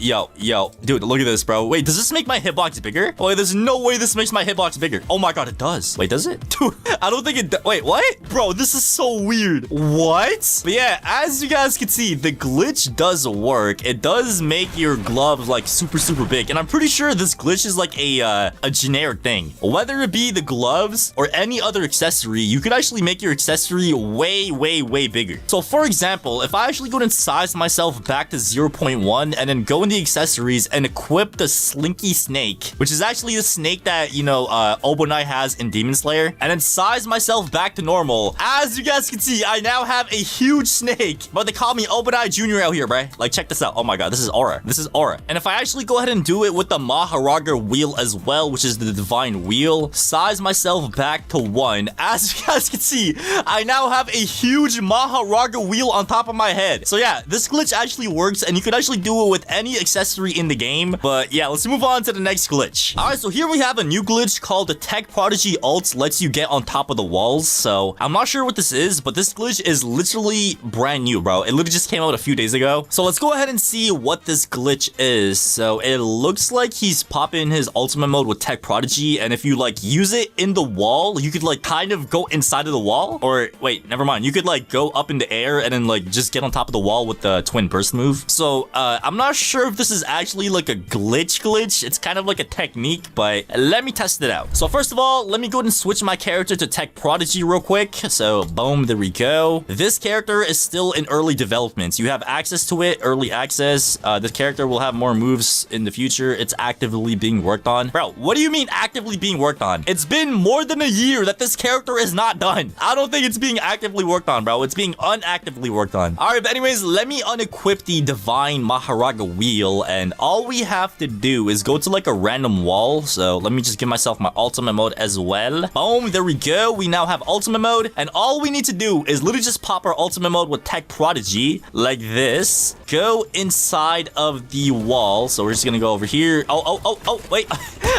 Dude, look at this, bro. Wait, does this make my hitbox bigger? Wait, there's no way this makes my hitbox bigger. Oh my god, it does. Wait, does it? Dude, I don't think it does. Wait, what? Bro, this is so weird. What? But yeah, as you guys can see, the glitch does work. It does make your gloves like super big. And I'm pretty sure this glitch is like a generic thing. Whether it be the gloves or any other accessory, you could actually make your accessory way bigger. So for example, if I actually go and size myself back to 0.1 and then go in the accessories and equip the slinky snake, which is actually the snake that, you know, Obonai has in Demon Slayer, and then size myself back to normal, as you guys can see, I now have a huge snake. But they call me Obonai Jr. out here, bruh. Like, check this out. Oh my god, this is aura. This is aura. And if I actually go ahead and do it with the Maharaga wheel as well, which is the divine wheel, size myself back to 1, as you guys can see, I now have a huge Maharaga wheel on top of my head. So yeah, this glitch actually works, and you could actually do it with any accessory in the game. But yeah, let's move on to the next glitch. All right, so here we have a new glitch called the Tech Prodigy Ult lets you get on top of the walls. So I'm not sure what this is, but this glitch is literally brand new, bro. It literally just came out a few days ago. So let's go ahead and see what this glitch is. So it looks like he's popping his ultimate mode with Tech Prodigy, and if you like use it in the wall, you could like kind of go inside of the wall, or wait, never mind, you could like go up in the air and then like just get on top of the wall with the twin burst move. So I'm not sure if this is actually like a glitch. It's kind of like a technique, but let me test it out. So first of all, let me go ahead and switch my character to Tech Prodigy real quick. So boom, there we go. This character is still in early development. You have access to it, early access. This character will have more moves in the future. It's actively being worked on. Bro, what do you mean actively being worked on? It's been more than a year that this character is not done. I don't think it's being actively worked on, bro. It's being unactively worked on. All right, but anyways, let me unequip the divine Maharaga wheel, and all we have to do is go to like a random wall. So let me just give myself my ultimate mode as well. Boom, there we go. We now have ultimate mode, and all we need to do is literally just pop our ultimate mode with Tech Prodigy like this. Go inside of the wall. So we're just gonna go over here. Oh, wait.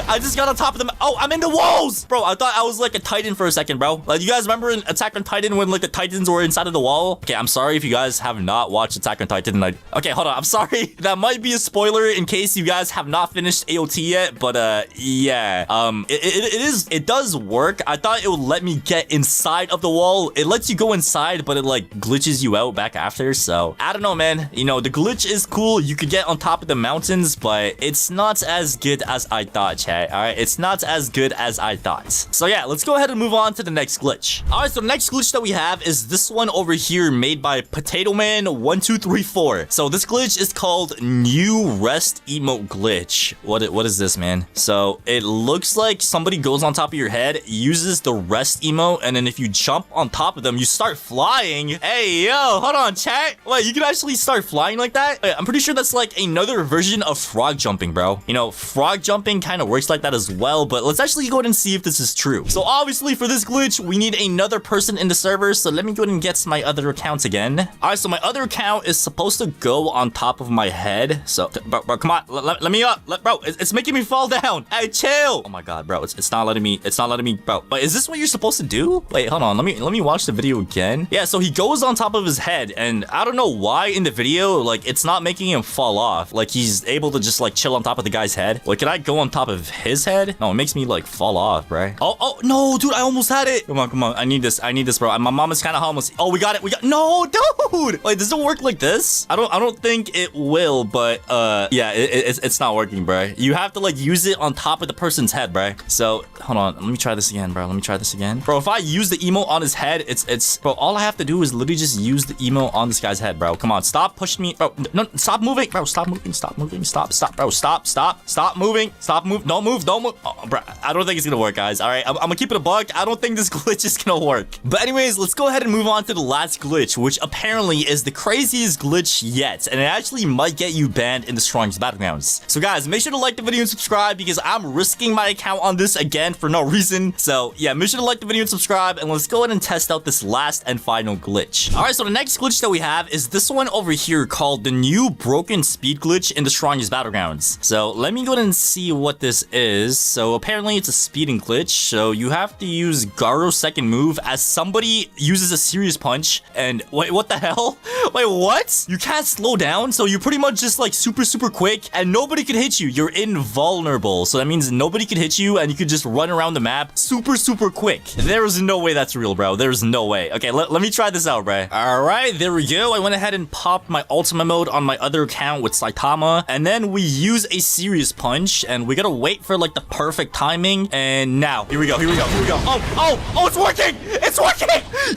I just got on top of them. Oh, I'm in the walls. Bro, I thought I was like a Titan for a second, bro. Like, you guys remember in Attack on Titan when like the Titans were inside of the wall? Okay, I'm sorry if you guys have not watched Attack on Titan. Like, okay, hold on. I'm sorry. That might be a spoiler in case you guys have not finished AOT yet, but yeah. It does work. I thought it would let me get inside of the wall. It lets you go inside, but it like glitches you out back after. So I don't know, man. You know, the glitch is cool. You could get on top of the mountains, but it's not as good as I thought, chat. All right, it's not as good as I thought. So yeah, let's go ahead and move on to the next glitch. All right, so the next glitch that we have is this one over here, made by Potato Man 1234. So this glitch is called New Rest Emote Glitch. What is this, man? So it looks like somebody goes on top of your head, uses the rest emote, and then if you jump on top of them, you start flying. Hey, yo, hold on, chat. Wait, you can actually start flying like that? Wait, I'm pretty sure that's like another version of frog jumping, bro. You know, frog jumping kind of works like that as well, but let's actually go ahead and see if this is true. So obviously for this glitch, we need another person in the server. So let me go ahead and get my other account again. All right, so my other account is supposed to go on top of my head. So, bro, come on, let me up. Bro, it's making me fall down. Hey, chill. Oh my god, bro, it's not letting me, bro. But is this what you're supposed to do? Wait, hold on, let me watch the video again. Yeah, so he goes on top of his head, and I don't know why in the video, like, it's not making him fall off. Like, he's able to just like chill on top of the guy's head. Wait, can I go on top of his head? No, it makes me like fall off, right? Oh no, dude, I almost had it. Come on, I need this, bro. My mom is kind of homeless. Oh, we got it. No, dude. Wait, does it work like this? I don't think it will, but yeah, it's not working, bro. You have to like use it on top of the person's head, bro. So hold on, let me try this again, bro. Bro, if I use the emote on his head, it's bro, all I have to do is literally just use the emote on this guy's head, bro. Come on, stop pushing me, bro. No, stop moving, bro. Stop moving, stop, bro. Stop moving, don't move. Oh, bro, I don't think it's gonna work, guys. All right, I'm gonna keep it a buck. I don't think this glitch is gonna work. But anyways, let's go ahead and move on to the last glitch, which apparently is the craziest glitch yet, and it actually might get you banned in the strongest battlegrounds. So guys, make sure to like the video and subscribe, because I'm risking my account on this again for no reason. So yeah, make sure to like the video and subscribe, and let's go ahead and test out this last and final glitch. All right, so the next glitch that we have is this one over here called the new broken speed glitch in the strongest battlegrounds. So let me go ahead and see what this is. So apparently it's a speeding glitch. So you have to use Garou's second move as somebody uses a serious punch, and wait, what the hell? Wait, what? You can't slow down, so you're pretty much just like super quick, and nobody can hit you. You're invulnerable, so that means nobody can hit you, and you can just run around the map super quick. There is no way that's real, bro. There's no way. Okay, let me try this out, bro. All right, there we go. I went ahead and popped my ultimate mode on my other account with Saitama, and then we use a serious punch, and we gotta wait for like the perfect timing. And now, here we go. Oh, it's working! It's working!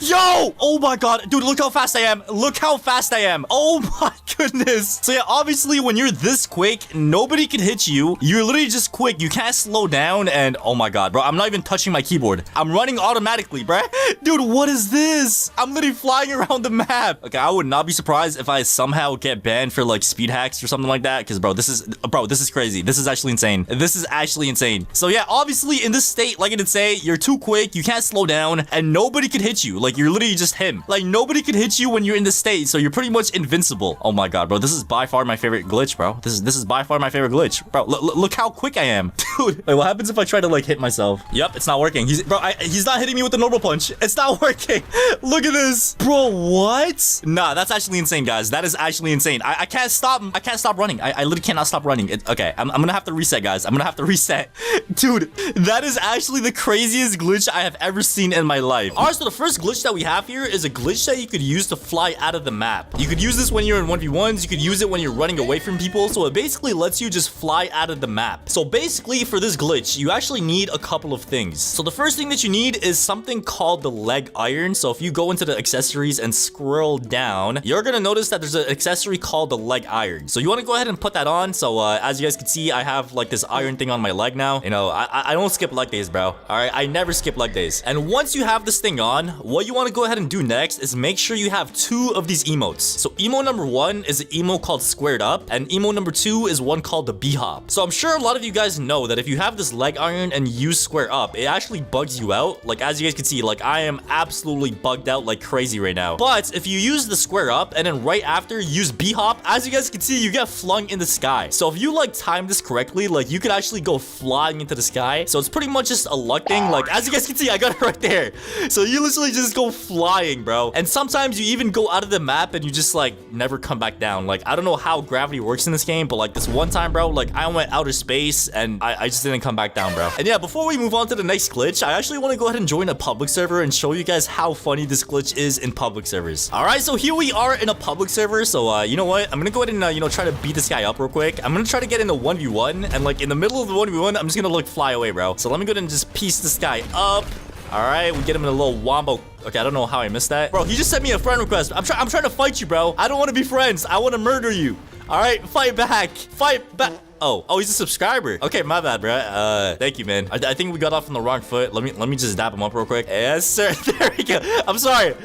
Yo! Oh my god, dude, look how fast I am. Look how fast I am. Oh my goodness. So yeah, obviously when you're this quick, nobody can hit you. You're literally just quick. You can't slow down, and oh my god, bro, I'm not even touching my keyboard. I'm running automatically, bruh. Dude, what is this? I'm literally flying around the map. Okay, I would not be surprised if I somehow get banned for like speed hacks or something like that, because bro, this is crazy. This is actually insane. This is actually insane. So yeah, obviously in this state, like I did say, you're too quick, you can't slow down, and nobody can hit you. Like, you're literally just him. Like, nobody can hit you when you're in this state, so you're pretty much invincible. Oh my god, bro, this is by far my favorite glitch, bro. This is by far my favorite glitch. Bro, look how quick I am. Dude, like, what happens if I try to like hit myself? Yep, it's not working. He's not hitting me with the normal punch. It's not working. Look at this. Bro, what? Nah, that's actually insane, guys. That is actually insane. I can't stop. I can't stop running. I literally cannot stop running. Okay, I'm gonna have to reset, guys. I'm gonna have to reset. Dude, that is actually the craziest glitch I have ever seen in my life. All right, so the first glitch that we have here is a glitch that you could use to fly out of the map. You could use this when you're in 1v1s. You could use it when you're running away from people. So it basically lets you just fly out of the map. So basically for this glitch, you actually need a couple of things. So the first thing that you need is something called the leg iron. So if you go into the accessories and scroll down, you're gonna notice that there's an accessory called the leg iron. So you want to go ahead and put that on. So as you guys can see, I have like this iron thing on my leg now. You know, I don't skip leg days, bro. All right, I never skip leg days. And once you have this thing on, what you want to go ahead and do next is make sure you have 2 of these emotes. So emo number 1 is an emo called squared up, and emo number 2 is one called the b-hop. So I'm sure a lot of you guys know that if you have this leg iron and use square up, it actually bugs you out. Like, as you guys can see, like, I am absolutely bugged out like crazy right now. But if you use the square up and then right after use b-hop, as you guys can see, you get flung in the sky. So if you like time this correctly, like, you could actually go flying into the sky. So it's pretty much just a luck thing. Like, as you guys can see, I got it right there. So you literally just go flying, bro. And sometimes you even go out of the map and you just like never come back down. Like, I don't know how gravity works in this game, but like this one time, bro, like I went outer space and I just didn't come back down, bro. And yeah, before we move on to the next glitch, I actually want to go ahead and join a public server and show you guys how funny this glitch is in public servers. All right, so here we are in a public server. So you know what, I'm gonna go ahead and you know, try to beat this guy up real quick. I'm gonna try to get into 1v1, and like in the middle of the 1v1, I'm just gonna like fly away, bro. So let me go ahead and just piece this guy up. All right, we get him in a little wombo. Okay, I don't know how I missed that. Bro, he just sent me a friend request. I'm trying to fight you, bro. I don't want to be friends. I want to murder you. All right, fight back. Fight back. Oh, he's a subscriber. Okay, my bad, bro. Thank you, man. I think we got off on the wrong foot. Let me just dap him up real quick. Yes, sir. There we go. I'm sorry,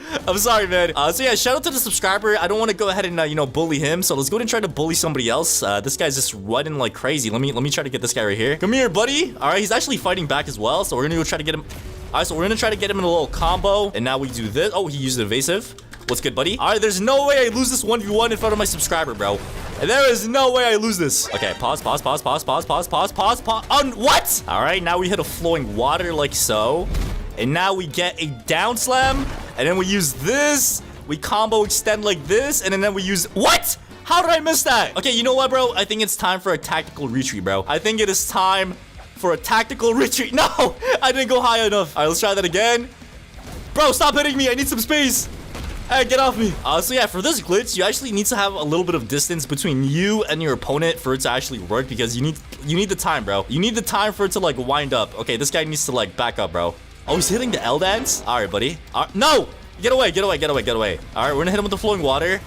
man. So yeah, shout out to the subscriber. I don't want to go ahead and you know, bully him. So let's go ahead and try to bully somebody else. This guy's just running like crazy. Let me try to get this guy right here. Come here, buddy. All right, he's actually fighting back as well. So we're gonna go try to get him. All right, so we're gonna try to get him in a little combo. And now we do this. Oh, he used evasive. What's good, buddy? All right, there's no way I lose this 1v1 in front of my subscriber, bro. And there is no way I lose this. Okay, pause. On what? All right, now we hit a flowing water like so. And now we get a down slam. And then we use this. We combo extend like this. And then we use... What? How did I miss that? Okay, you know what, bro? I think it's time for a tactical retreat, bro. I think it is time for a tactical retreat. No, I didn't go high enough. All right, let's try that again. Bro, stop hitting me. I need some space. Hey, get off me. So yeah, for this glitch, you actually need to have a little bit of distance between you and your opponent for it to actually work, because you need the time, bro. You need the time for it to like wind up. Okay, this guy needs to like back up, bro. Oh, he's hitting the L dance. All right, buddy. No, get away. All right, we're gonna hit him with the flowing water.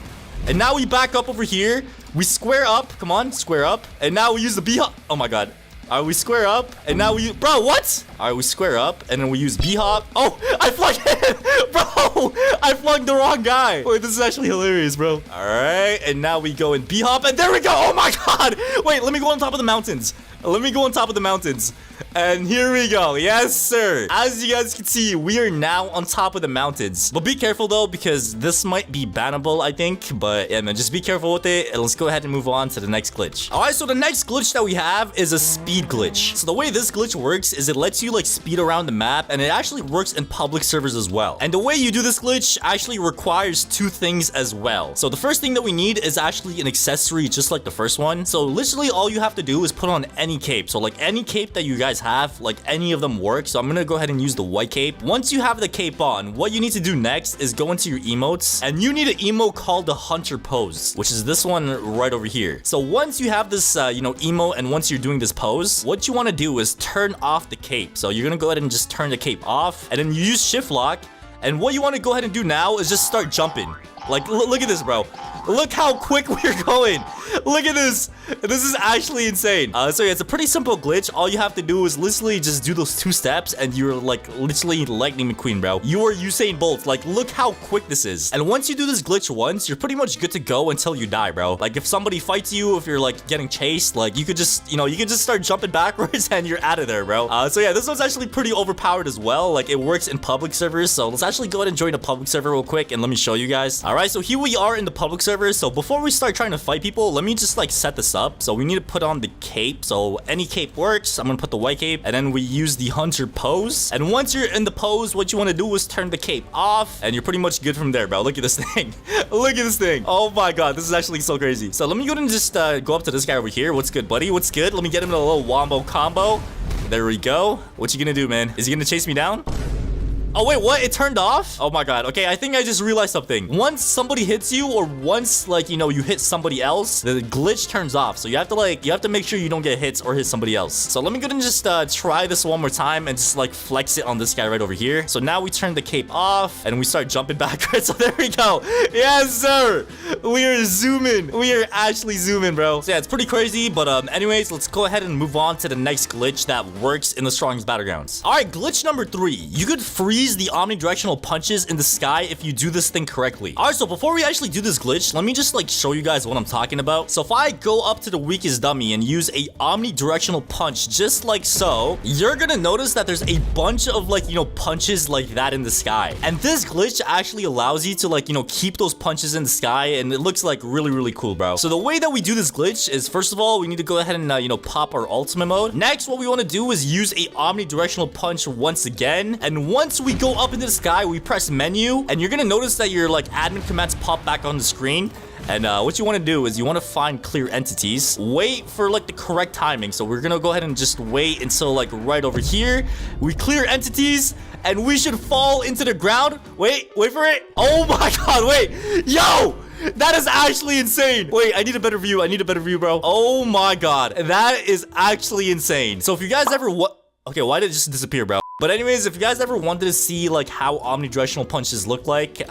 And now we back up over here. We square up. Come on, square up. And now we use the B-hop. Oh my God. All right, we square up, and now we... Bro, what? All right, we square up, and then we use B-hop. Oh, I flung him! Bro, I flung the wrong guy. Wait, this is actually hilarious, bro. All right, and now we go in B-hop, and there we go. Oh, my God. Wait, let me go on top of the mountains. Let me go on top of the mountains. And here we go. Yes, sir. As you guys can see, we are now on top of the mountains. But be careful, though, because this might be bannable, I think. But, yeah, man, just be careful with it. And let's go ahead and move on to the next glitch. All right, so the next glitch that we have is a speed glitch. So the way this glitch works is it lets you, like, speed around the map. And it actually works in public servers as well. And the way you do this glitch actually requires two things as well. So the first thing that we need is actually an accessory, just like the first one. So literally all you have to do is put on any cape. So, like, any cape that you guys have, like, any of them work. So I'm gonna go ahead and use the white cape. Once you have the cape on, what you need to do next is go into your emotes, and you need an emote called the hunter pose, which is this one right over here. So once you have this emote, and once you're doing this pose, what you want to do is turn off the cape. So you're gonna go ahead and just turn the cape off, and then you use shift lock. And what you want to go ahead and do now is just start jumping. Like, look at this, bro. Look how quick we're going. Look at this. This is actually insane. So yeah, it's a pretty simple glitch. All you have to do is literally just do those 2 steps, and you're like literally Lightning McQueen, bro. You are Usain Bolt. Like, look how quick this is. And once you do this glitch once, you're pretty much good to go until you die, bro. Like, if somebody fights you, if you're like getting chased, like, you could just, you can just start jumping backwards and you're out of there, bro. So yeah, this one's actually pretty overpowered as well. Like, it works in public servers. So let's actually go ahead and join a public server real quick, and let me show you guys. All right, so here we are in the public server. So before we start trying to fight people, let me just like set this up. So we need to put on the cape. So any cape works. I'm gonna put the white cape, and then we use the hunter pose. And once you're in the pose, what you want to do is turn the cape off, and you're pretty much good from there, bro. Look at this thing. Look at this thing. Oh my god, this is actually so crazy. So let me go ahead and just go up to this guy over here. What's good, buddy? What's good? Let me get him in a little wombo combo. There we go. What you gonna do, man? Is he gonna chase me down? Oh, wait, what? It turned off? Oh my god. Okay, I think I just realized something. Once somebody hits you, or once, like, you hit somebody else, the glitch turns off. So you have to make sure you don't get hits or hit somebody else. So let me go ahead and just try this one more time and just like flex it on this guy right over here. So now we turn the cape off and we start jumping backwards. So there we go. Yes, sir. We are zooming. We are actually zooming, bro. So yeah, it's pretty crazy. But anyways, let's go ahead and move on to the next glitch that works in the strongest battlegrounds. All right, glitch number 3. You could freeze the omnidirectional punches in the sky if you do this thing correctly. All right, so before we actually do this glitch, let me just like show you guys what I'm talking about. So if I go up to the weakest dummy and use a omnidirectional punch just like so, you're gonna notice that there's a bunch of like, punches like that in the sky. And this glitch actually allows you to like, keep those punches in the sky, and it looks like really, really cool, bro. So the way that we do this glitch is, first of all, we need to go ahead and, pop our ultimate mode. Next, what we want to do is use a omnidirectional punch once again. And once we go up into the sky, we press menu, and you're gonna notice that your like admin commands pop back on the screen. And what you want to do is you want to find clear entities. Wait for like the correct timing. So we're gonna go ahead and just wait until like right over here. We clear entities, and we should fall into the ground. Wait for it. Oh my god, wait. Yo! That is actually insane. Wait, I need a better view. I need a better view, bro. Oh my god. That is actually insane. So if you guys ever okay, why did it just disappear, bro? But anyways, if you guys ever wanted to see like how omnidirectional punches look like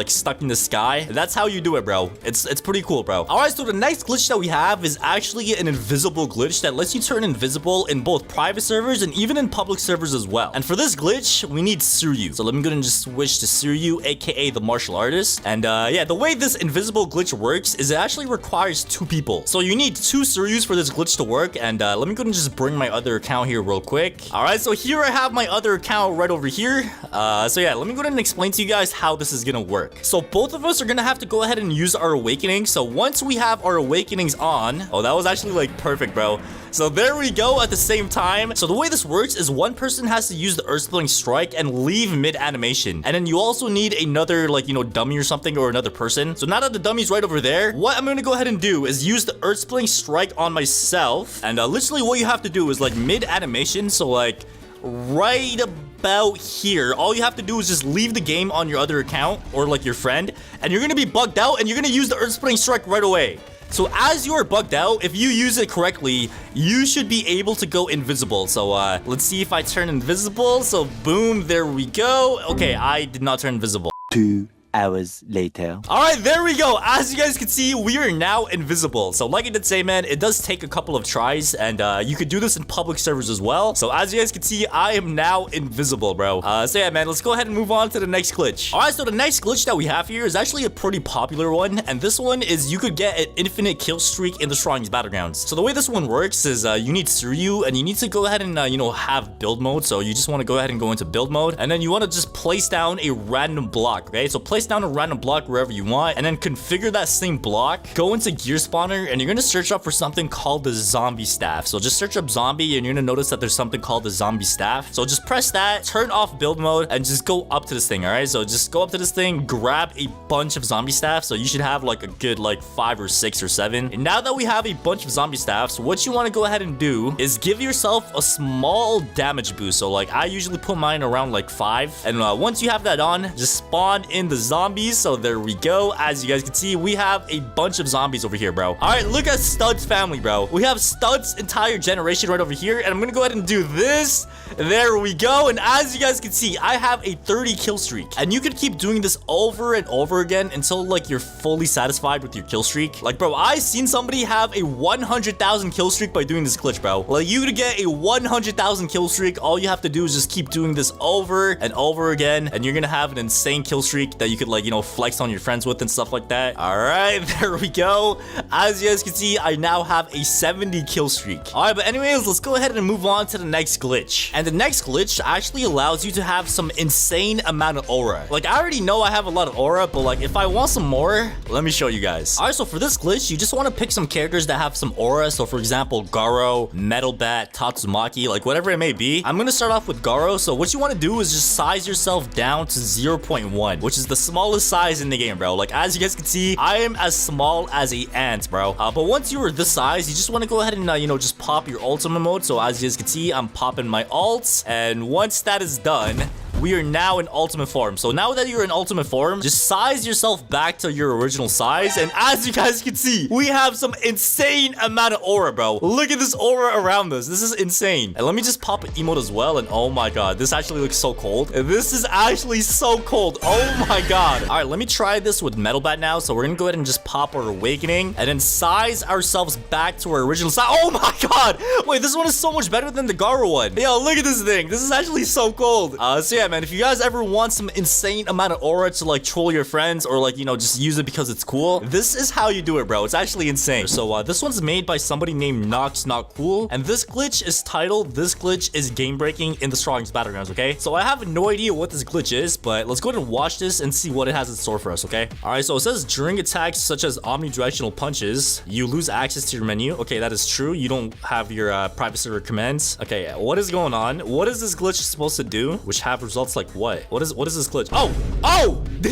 stuck in the sky, that's how you do it, bro. It's pretty cool, bro. All right, so the next glitch that we have is actually an invisible glitch that lets you turn invisible in both private servers and even in public servers as well. And for this glitch, we need Suryu. So let me go and just switch to Suryu, aka the martial artist. And yeah, the way this invisible glitch works is it actually requires 2 people. So you need 2 Suryus for this glitch to work. And let me go and just bring my other account here real quick. All right, so here I have my other account right over here. So yeah, let me go ahead and explain to you guys how this is gonna work. So both of us are gonna have to go ahead and use our awakening. So once we have our awakenings on, oh, that was actually like perfect, bro. So there we go at the same time. So the way this works is one person has to use the earth-splitting strike and leave mid-animation. And then you also need another like, dummy or something, or another person. So now that the dummy's right over there, what I'm gonna go ahead and do is use the earth-splitting strike on myself. And literally what you have to do is like mid-animation. So like right about here, all you have to do is just leave the game on your other account or like your friend, and you're gonna be bugged out, and you're gonna use the earth-splitting strike right away. So as you are bugged out, if you use it correctly, you should be able to go invisible. So let's see if I turn invisible. So boom, there we go. Okay, I did not turn invisible. 2 hours later. All right, there we go. As you guys can see, we are now invisible. So like I did say, man, it does take a couple of tries, and you could do this in public servers as well. So as you guys can see, I am now invisible, bro. So yeah, man, let's go ahead and move on to the next glitch. All right, so the next glitch that we have here is actually a pretty popular one, and this one is you could get an infinite kill streak in the strongest battlegrounds. So the way this one works is you need Suryu, and you need to go ahead and you know, have build mode. So you just want to go ahead and go into build mode, and then you want to just place down a random block. Okay, so place down a random block wherever you want, and then configure that same block. Go into gear spawner, and you're gonna search up for something called the zombie staff. So just search up zombie, and you're gonna notice that there's something called the zombie staff. So just press that, turn off build mode, and just go up to this thing. All right, so just go up to this thing, grab a bunch of zombie staff. So you should have like a good like 5 or 6 or 7. And now that we have a bunch of zombie staffs, what you want to go ahead and do is give yourself a small damage boost. So like I usually put mine around like 5, and once you have that on, just spawn in the zombies. So there we go. As you guys can see, we have a bunch of zombies over here, bro. All right, look at Stud's family, bro. We have Stud's entire generation right over here, and I'm gonna go ahead and do this. There we go. And as you guys can see, I have a 30 kill streak, and you can keep doing this over and over again until like you're fully satisfied with your kill streak. Like, bro, I seen somebody have a 100,000 kill streak by doing this glitch, bro. Like, you could get a 100,000 kill streak. All you have to do is just keep doing this over and over again, and you're gonna have an insane kill streak that you could, like, you know, flex on your friends with and stuff like that. All right, there we go. As you guys can see, I now have a 70 kill streak. All right, but anyways, let's go ahead and move on to the next glitch. And the next glitch actually allows you to have some insane amount of aura. Like, I already know I have a lot of aura, but like, if I want some more, let me show you guys. All right, so for this glitch, you just want to pick some characters that have some aura. So for example, Garou, Metal Bat, Tatsumaki, like whatever it may be. I'm gonna start off with Garou. So what you want to do is just size yourself down to 0.1, which is the smallest size in the game, bro. Like, as you guys can see, I am as small as a ant, bro. But once you are this size, you just want to go ahead and you know, just pop your ultimate mode. So as you guys can see, I'm popping my ults, and once that is done, we are now in ultimate form. So now that you're in ultimate form, just size yourself back to your original size. And as you guys can see, we have some insane amount of aura, bro. Look at this aura around us. This is insane. And let me just pop an emote as well. And oh my god, this actually looks so cold. This is actually so cold. Oh my god. All right, let me try this with Metal Bat now. So we're gonna go ahead and just pop our awakening and then size ourselves back to our original size. Oh my god. Wait, this one is so much better than the Garou one. Yo, look at this thing. This is actually so cold. So yeah, man, if you guys ever want some insane amount of aura to like troll your friends, or like, you know, just use it because it's cool, this is how you do it, bro. It's actually insane. So this one's made by somebody named Nox Not Cool, and this glitch is titled "This glitch is game breaking in the strongest battlegrounds." Okay, so I have no idea what this glitch is, but let's go ahead and watch this and see what it has in store for us. Okay, all right, so it says during attacks such as omnidirectional punches, you lose access to your menu. Okay, that is true. You don't have your private server commands. Okay, what is going on? What is this glitch supposed to do, which have results like what? What is this glitch? Oh, did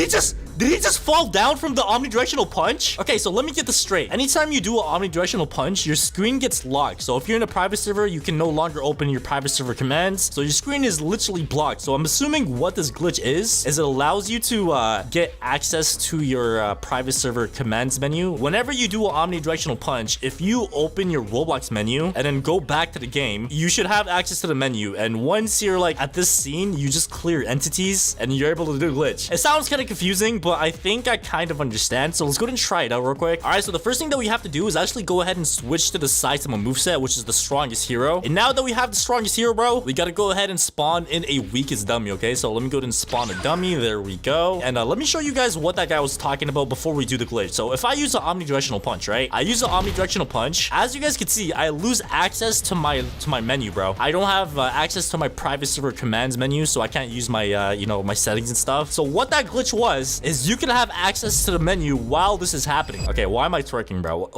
he just fall down from the omnidirectional punch? Okay, so let me get this straight. Anytime you do an omnidirectional punch, your screen gets locked. So if you're in a private server, you can no longer open your private server commands. So your screen is literally blocked. So I'm assuming what this glitch is it allows you to get access to your private server commands menu. Whenever you do an omnidirectional punch, if you open your Roblox menu and then go back to the game, you should have access to the menu. And once you're like at this scene, you just clear entities and you're able to do glitch. It sounds kind of confusing, but I think I kind of understand. So let's go ahead and try it out real quick. All right, so the first thing that we have to do is actually go ahead and switch to the Saitama moveset, which is the strongest hero. And now that we have the strongest hero, bro, we got to go ahead and spawn in a weakest dummy. Okay, so let me go ahead and spawn a dummy. There we go. And let me show you guys what that guy was talking about before we do the glitch. So if I use an omnidirectional punch, right? I use an omnidirectional punch. As you guys can see, I lose access to my menu, bro. I don't have access to my private server commands menu, so I can't use my you know, my settings and stuff. So what that glitch was is you can have access to the menu while this is happening. Okay, why am I twerking, bro?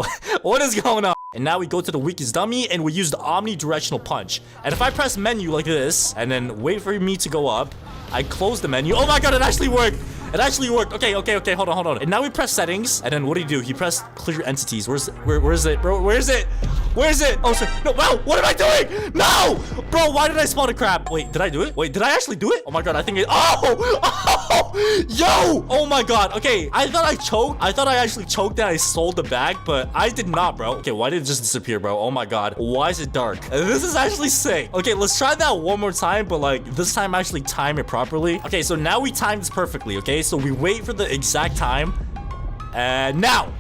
What is going on? And now we go to the weakest dummy and we use the omnidirectional punch. And if I press menu like this and then wait for me to go up, I close the menu. Oh my god, it actually worked. It actually worked. Okay, hold on. And now we press settings, and then what do? He pressed clear entities. Where is it, bro? Where is it? Oh, sorry. No, wow, what am I doing? No! Bro, why did I spawn a crab? Wait, did I do it? Wait, did I actually do it? Oh my god, I think it. Oh! Yo! Oh my god. Okay, I thought I choked. I thought I actually choked and I sold the bag, but I did not, bro. Okay, why did it just disappear, bro? Oh my god. Why is it dark? This is actually sick. Okay, let's try that one more time, but like this time actually time it properly. Okay, so now we timed this perfectly, okay? So we wait for the exact time. And now.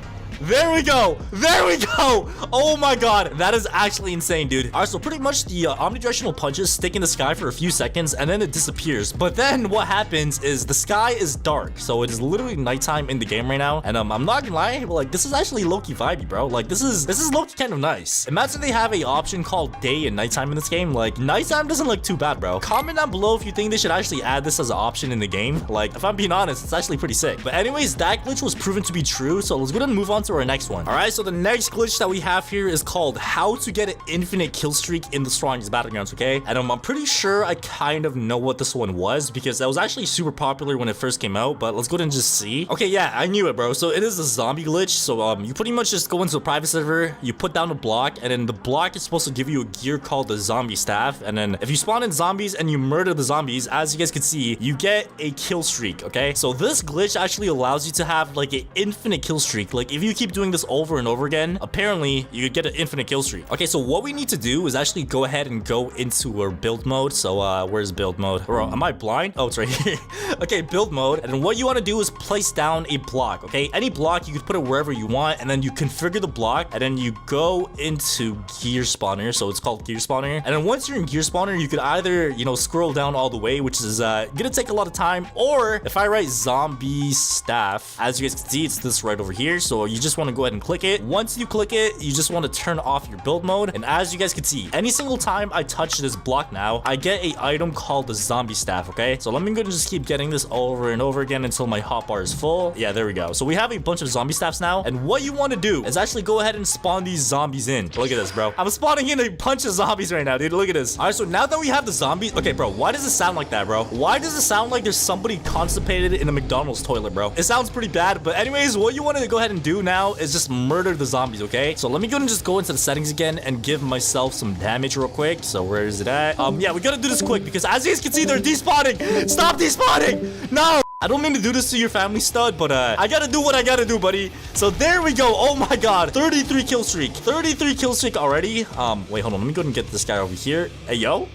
There we go. There we go. Oh my god. That is actually insane, dude. All right, so pretty much the omnidirectional punches stick in the sky for a few seconds and then it disappears. But then what happens is the sky is dark. So it is literally nighttime in the game right now. And I'm not gonna lie, but like this is actually low-key vibey, bro. Like this is low-key kind of nice. Imagine they have a option called day and nighttime in this game. Like nighttime doesn't look too bad, bro. Comment down below if you think they should actually add this as an option in the game. Like if I'm being honest, it's actually pretty sick. But anyways, that glitch was proven to be true. So let's go ahead and move on to our next one. All right, so the next glitch that we have here is called how to get an infinite kill streak in the strongest battlegrounds, okay? And I'm pretty sure I kind of know what this one was because that was actually super popular when it first came out, but let's go ahead and just see. Okay, yeah, I knew it, bro. So it is a zombie glitch. So you pretty much just go into a private server, you put down a block, and then the block is supposed to give you a gear called the zombie staff. And then if you spawn in zombies and you murder the zombies, as you guys can see, you get a kill streak, okay? So this glitch actually allows you to have like an infinite kill streak. Like if you keep doing this over and over again, apparently you could get an infinite kill streak. Okay, so what we need to do is actually go ahead and go into our build mode. So where's build mode? Bro, am I blind? Oh, it's right here. Okay, build mode. And then what you want to do is place down a block, okay? Any block, you can put it wherever you want, and then you configure the block, and then you go into gear spawner. So it's called gear spawner. And then once you're in gear spawner, you could either, you know, scroll down all the way, which is gonna take a lot of time, or if I write zombie staff, as you guys can see, it's this right over here. So you just want to go ahead and click it. Once you click it, you just want to turn off your build mode. And as you guys can see, any single time I touch this block now, I get a item called the zombie staff, okay? So let me go and just keep getting this over and over again until my hotbar is full. Yeah, there we go. So we have a bunch of zombie staffs now. And what you want to do is actually go ahead and spawn these zombies in. Look at this, bro. I'm spawning in a bunch of zombies right now, dude. Look at this. All right, so now that we have the zombies, okay, bro, why does it sound like that, bro? Why does it sound like there's somebody constipated in a McDonald's toilet, bro? It sounds pretty bad, but anyways, what you want to go ahead and do now is just murder the zombies, okay? So let me go and just go into the settings again and give myself some damage real quick. So where is it at? Yeah, we gotta do this quick because as you guys can see, they're despawning. Stop despawning. No. I don't mean to do this to your family, stud, but I gotta do what I gotta do, buddy. So there we go. Oh my god, 33 kill streak. 33 kill streak already. Wait, hold on. Let me go and get this guy over here. Hey, yo.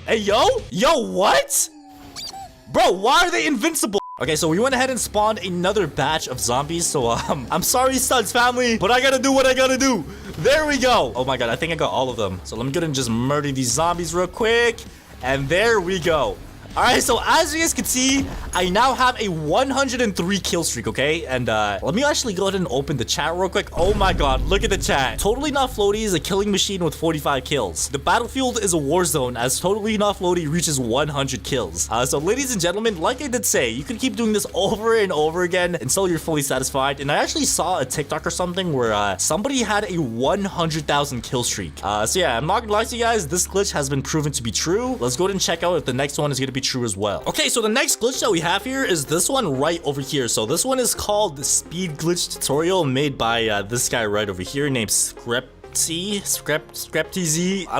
Hey, yo. Yo, what? Bro, why are they invincible? Okay, so we went ahead and spawned another batch of zombies. So I'm sorry, studs family, but I gotta do what I gotta do. There we go. Oh my god, I think I got all of them. So let me go and just murder these zombies real quick. And there we go. All right, so as you guys can see, I now have a 103 kill streak, okay? And let me actually go ahead and open the chat real quick. Oh my god, look at the chat. Totally Not Floaty is a killing machine with 45 kills. The battlefield is a war zone as Totally Not Floaty reaches 100 kills. So ladies and gentlemen, like I did say, you can keep doing this over and over again until you're fully satisfied. And I actually saw a TikTok or something where somebody had a 100,000 kill streak. So yeah, I'm not gonna lie to you guys, this glitch has been proven to be true. Let's go ahead and check out if the next one is gonna be true as well. Okay, so the next glitch that we have here is this one right over here. So this one is called the speed glitch tutorial made by this guy right over here named Screptz. I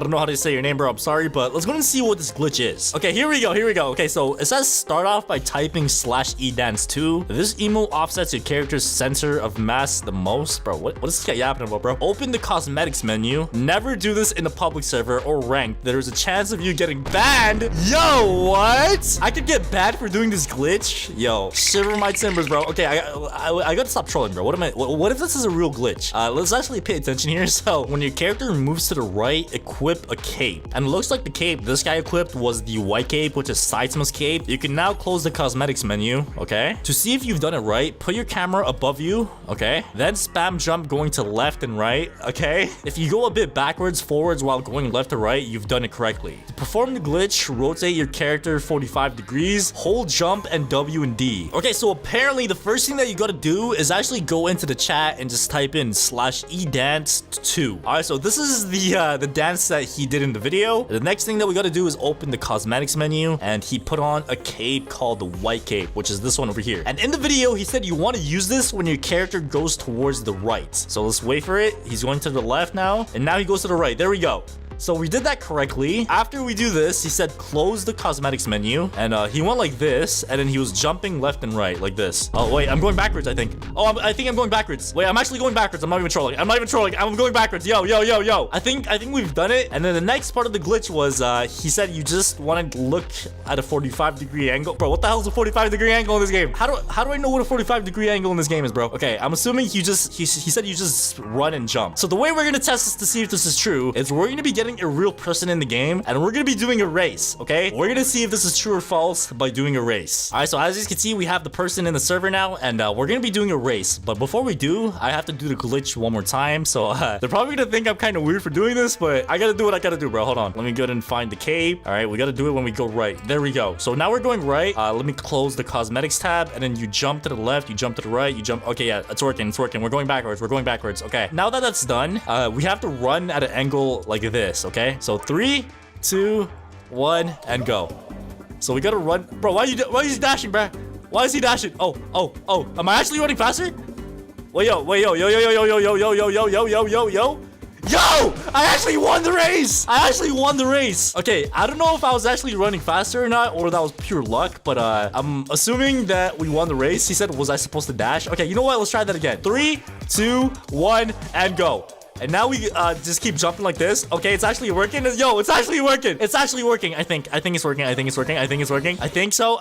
don't know how to say your name, bro. I'm sorry, but let's go and see what this glitch is. Okay, here we go. Okay, so it says start off by typing /edance2. This emote offsets your character's center of mass the most. Bro, what is this guy yapping about, bro? Open the cosmetics menu. Never do this in a public server or ranked. There's a chance of you getting banned. Yo, what? I could get banned for doing this glitch? Yo, shiver my timbers, bro. Okay, I gotta stop trolling, bro. What if this is a real glitch? Let's actually pay attention here. So when your character moves to the right, equip a cape. And it looks like the cape this guy equipped was the white cape, which is Saitama's cape. You can now close the cosmetics menu, okay? To see if you've done it right, put your camera above you, okay? Then spam jump going to left and right, okay? If you go a bit backwards, forwards while going left to right, you've done it correctly. To perform the glitch, rotate your character 45 degrees, hold jump and W and D. Okay, so apparently the first thing that you gotta do is actually go into the chat and just type in /edance2. All right, so this is the dance that he did in the video. The next thing that we got to do is open the cosmetics menu, and he put on a cape called the white cape, which is this one over here. And in the video, he said you want to use this when your character goes towards the right. So let's wait for it. He's going to the left now, and now he goes to the right. There we go. So we did that correctly. After we do this, he said close the cosmetics menu, and he went like this, and then he was jumping left and right like this. Oh wait, I'm going backwards, I think. Oh, I think I'm going backwards. Wait, I'm actually going backwards. I'm not even trolling. I'm not even trolling. I'm going backwards. Yo. I think we've done it. And then the next part of the glitch was he said you just want to look at a 45-degree angle. Bro, what the hell is a 45-degree angle in this game? How do I know what a 45-degree angle in this game is, bro? Okay, I'm assuming he said you just run and jump. So the way we're gonna test this to see if this is true is we're gonna be getting a real person in the game, and we're gonna be doing a race. Okay, we're gonna see if this is true or false by doing a race. All right, so as you can see, we have the person in the server now, and we're gonna be doing a race. But before we do, I have to do the glitch one more time. So they're probably gonna think I'm kind of weird for doing this, but I gotta do what I gotta do, bro. Hold on, let me go ahead and find the cave. All right, we gotta do it when we go right. There we go. So now we're going right. Let me close the cosmetics tab, and then you jump to the left, you jump to the right, you jump. Okay, yeah, it's working. We're going backwards. Okay, now that that's done, we have to run at an angle like this. Okay, so 3, 2, 1, and go. So we gotta run, bro. Why is he dashing, bro? Why is he dashing? Oh. Am I actually running faster? Wait, yo. Yo! I actually won the race! Okay, I don't know if I was actually running faster or not, or that was pure luck, but I'm assuming that we won the race. He said, was I supposed to dash? Okay, you know what? Let's try that again. 3, 2, 1, and go. And now we just keep jumping like this. Okay, it's actually working. Yo, it's actually working. I think it's working. I think so.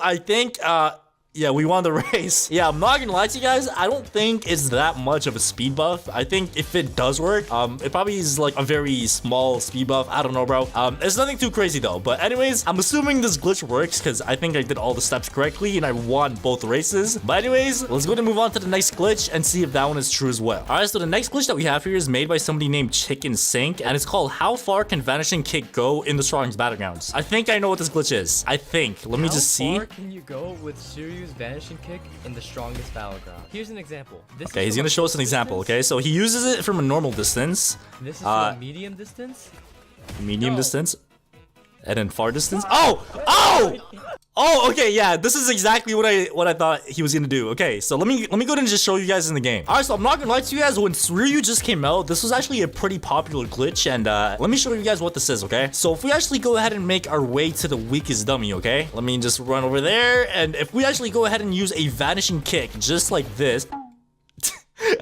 Yeah, we won the race. Yeah, I'm not gonna lie to you guys. I don't think it's that much of a speed buff. I think if it does work, it probably is like a very small speed buff. I don't know, bro. It's nothing too crazy though. But anyways, I'm assuming this glitch works because I think I did all the steps correctly and I won both races. But anyways, let's go ahead and move on to the next glitch and see if that one is true as well. All right, so the next glitch that we have here is made by somebody named Chicken Sink, and it's called How Far Can Vanishing Kick Go in the Strongest Battlegrounds? I think I know what this glitch is. Let me just see. How far can you go with serious vanishing kick in the strongest battleground? Here's an example. Okay, he's gonna show us an example. Okay, so he uses it from a normal distance. This is from a medium distance. Distance, and then far distance. Oh, okay, yeah, this is exactly what I thought he was gonna do. Okay, so let me go ahead and just show you guys in the game. All right, so I'm not gonna lie to you guys. When Ryu just came out, this was actually a pretty popular glitch, and let me show you guys what this is. Okay, so if we actually go ahead and make our way to the weakest dummy, okay, let me just run over there, and if we actually go ahead and use a vanishing kick just like this.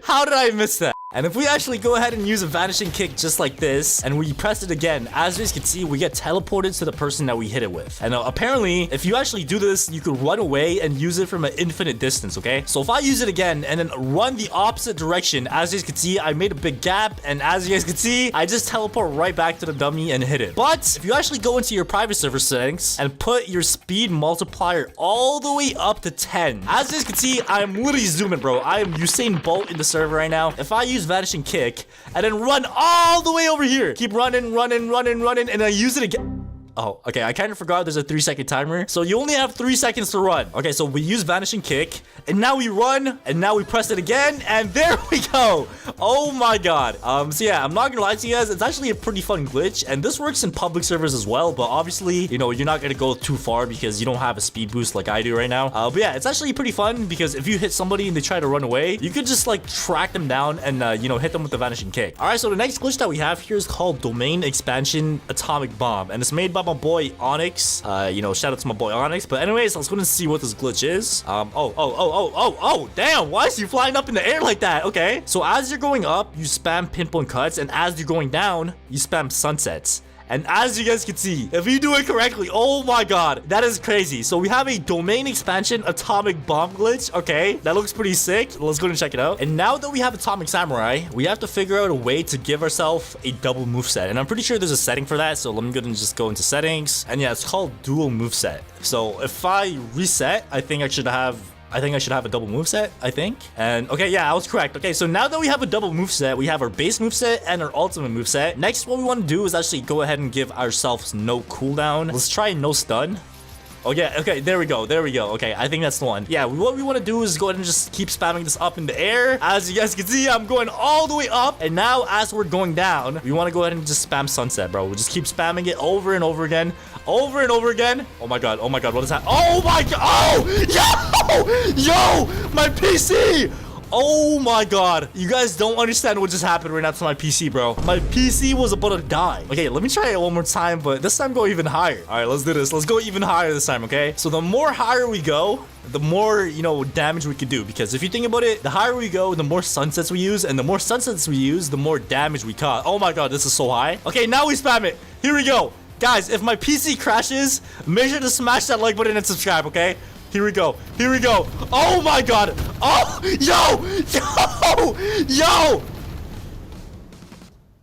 How did I miss that? And if we actually go ahead and use a vanishing kick just like this, and we press it again, as you can see, we get teleported to the person that we hit it with. And apparently, if you actually do this, you could run away and use it from an infinite distance, okay? So if I use it again and then run the opposite direction, as you can see, I made a big gap, and as you guys can see, I just teleport right back to the dummy and hit it. But if you actually go into your private server settings and put your speed multiplier all the way up to 10, as you guys can see, I'm literally zooming, bro. I am Usain Bolt in the server right now. If I use vanishing kick and then run all the way over here, keep running, and I use it again. Oh, okay, I kind of forgot there's a 3-second timer. So you only have 3 seconds to run. Okay, so we use vanishing kick, and now we run, and now we press it again, and there we go. Oh my god. So yeah, I'm not gonna lie to you guys, it's actually a pretty fun glitch, and this works in public servers as well, but obviously, you know, you're not gonna go too far because you don't have a speed boost like I do right now. But yeah, it's actually pretty fun because if you hit somebody and they try to run away, you could just like track them down and you know, hit them with the vanishing kick. All right, so the next glitch that we have here is called Domain Expansion Atomic Bomb, and it's made by my boy Onyx. You know, shout out to my boy Onyx. But anyways, let's go and see what this glitch is. Oh, damn, why is he flying up in the air like that? Okay, so as you're going up, you spam pinpoint cuts, and as you're going down, you spam sunsets. And as you guys can see, if you do it correctly, oh my god, that is crazy. So we have a domain expansion atomic bomb glitch. Okay, that looks pretty sick. Let's go and check it out. And now that we have atomic samurai, we have to figure out a way to give ourselves a double moveset. And I'm pretty sure there's a setting for that. So let me go and just go into settings. And yeah, it's called dual moveset. So if I reset, I think I should have a double moveset, I think. And okay, yeah, I was correct. Okay, so now that we have a double moveset, we have our base moveset and our ultimate moveset. Next, what we want to do is actually go ahead and give ourselves no cooldown. Let's try no stun. Oh yeah, okay, there we go. Okay, I think that's the one. Yeah, what we want to do is go ahead and just keep spamming this up in the air. As you guys can see, I'm going all the way up. And now as we're going down, we want to go ahead and just spam sunset, bro. We'll just keep spamming it over and over again. Over and over again. Oh my god, what is that? Oh my god, oh, yo, my PC. Oh my god. You guys don't understand what just happened right now to my PC, bro. My PC was about to die. Okay, let me try it one more time, but this time go even higher. All right, let's do this. Let's go even higher this time, okay? So the more higher we go, the more, you know, damage we can do. Because if you think about it, the higher we go, the more sunsets we use. And the more sunsets we use, the more damage we cause. Oh my god, this is so high. Okay, now we spam it. Here we go. Guys, if my PC crashes, make sure to smash that like button and subscribe, okay? Here we go. Here we go. Oh my god. Oh, yo.